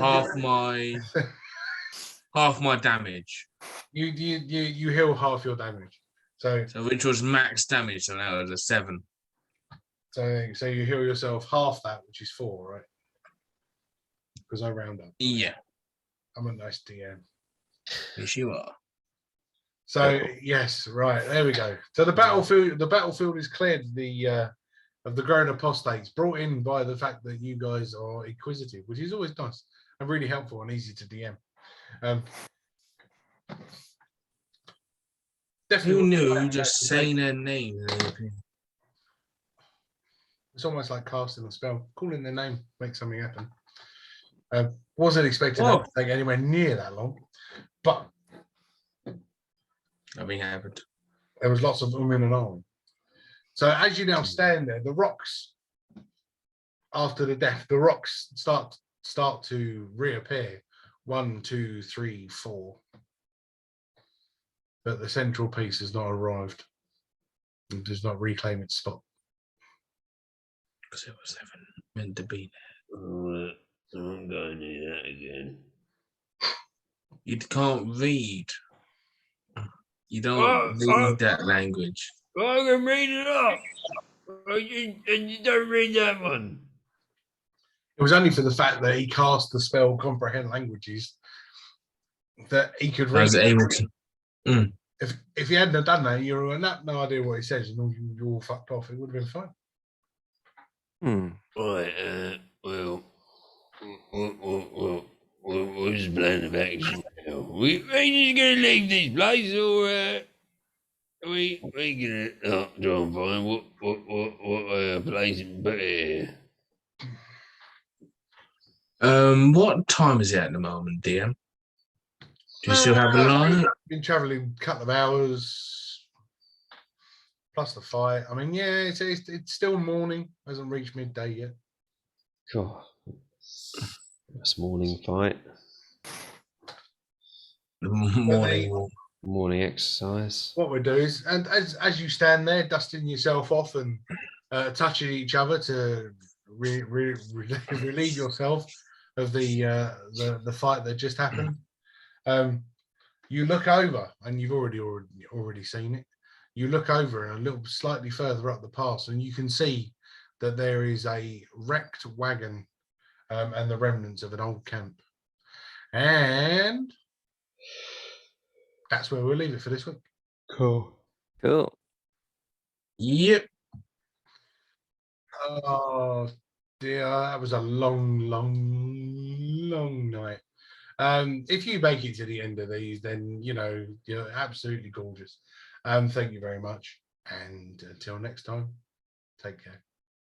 half my damage. you heal half your damage. So which was max damage, so now it's a 7. so you heal yourself half that, which is 4, right? Because I round up. Yeah. I'm a nice DM. Yes, you are. So yes, right, there we go. So the battlefield is cleared of the grown apostates, brought in by the fact that you guys are inquisitive, which is always nice and really helpful and easy to DM. Definitely. Who knew just saying their name? It's almost like casting a spell. Calling their name makes something happen. Wasn't expecting that to take anywhere near that long, but Nothing happened. there was lots of in and on. So as you now stand there, the rocks, after the death, the rocks start to reappear. 1, 2, 3, 4. But the central piece has not arrived. It does not reclaim its spot. Because it was never meant to be Oh, I'm going to do that again. You can't read. You don't read that language. I can read it up. And you don't read that one. It was only for the fact that he cast the spell Comprehend Languages that he could read. I was able to. If he hadn't have done that, you would have no idea what he says, and you're all fucked off. It would have been fine. Right, well, what's the plan of action now? We just going to leave this place, or we going to try and find what place to put here? What time is it at the moment, DM? Do you still have a line? Been travelling a couple of hours, plus the fight. I mean, yeah, it's still morning. Hasn't reached midday yet. God. That's morning fight. Morning exercise. What we do is, and as you stand there, dusting yourself off and touching each other to relieve yourself of the fight that just happened. You look over, and you've already seen it. You look over and a little slightly further up the pass, and you can see that there is a wrecked wagon and the remnants of an old camp. And that's where we'll leave it for this week. Cool. Yep. Oh dear, that was a long night. If you make it to the end of these, then you're absolutely gorgeous. Thank you very much, and until next time, take care.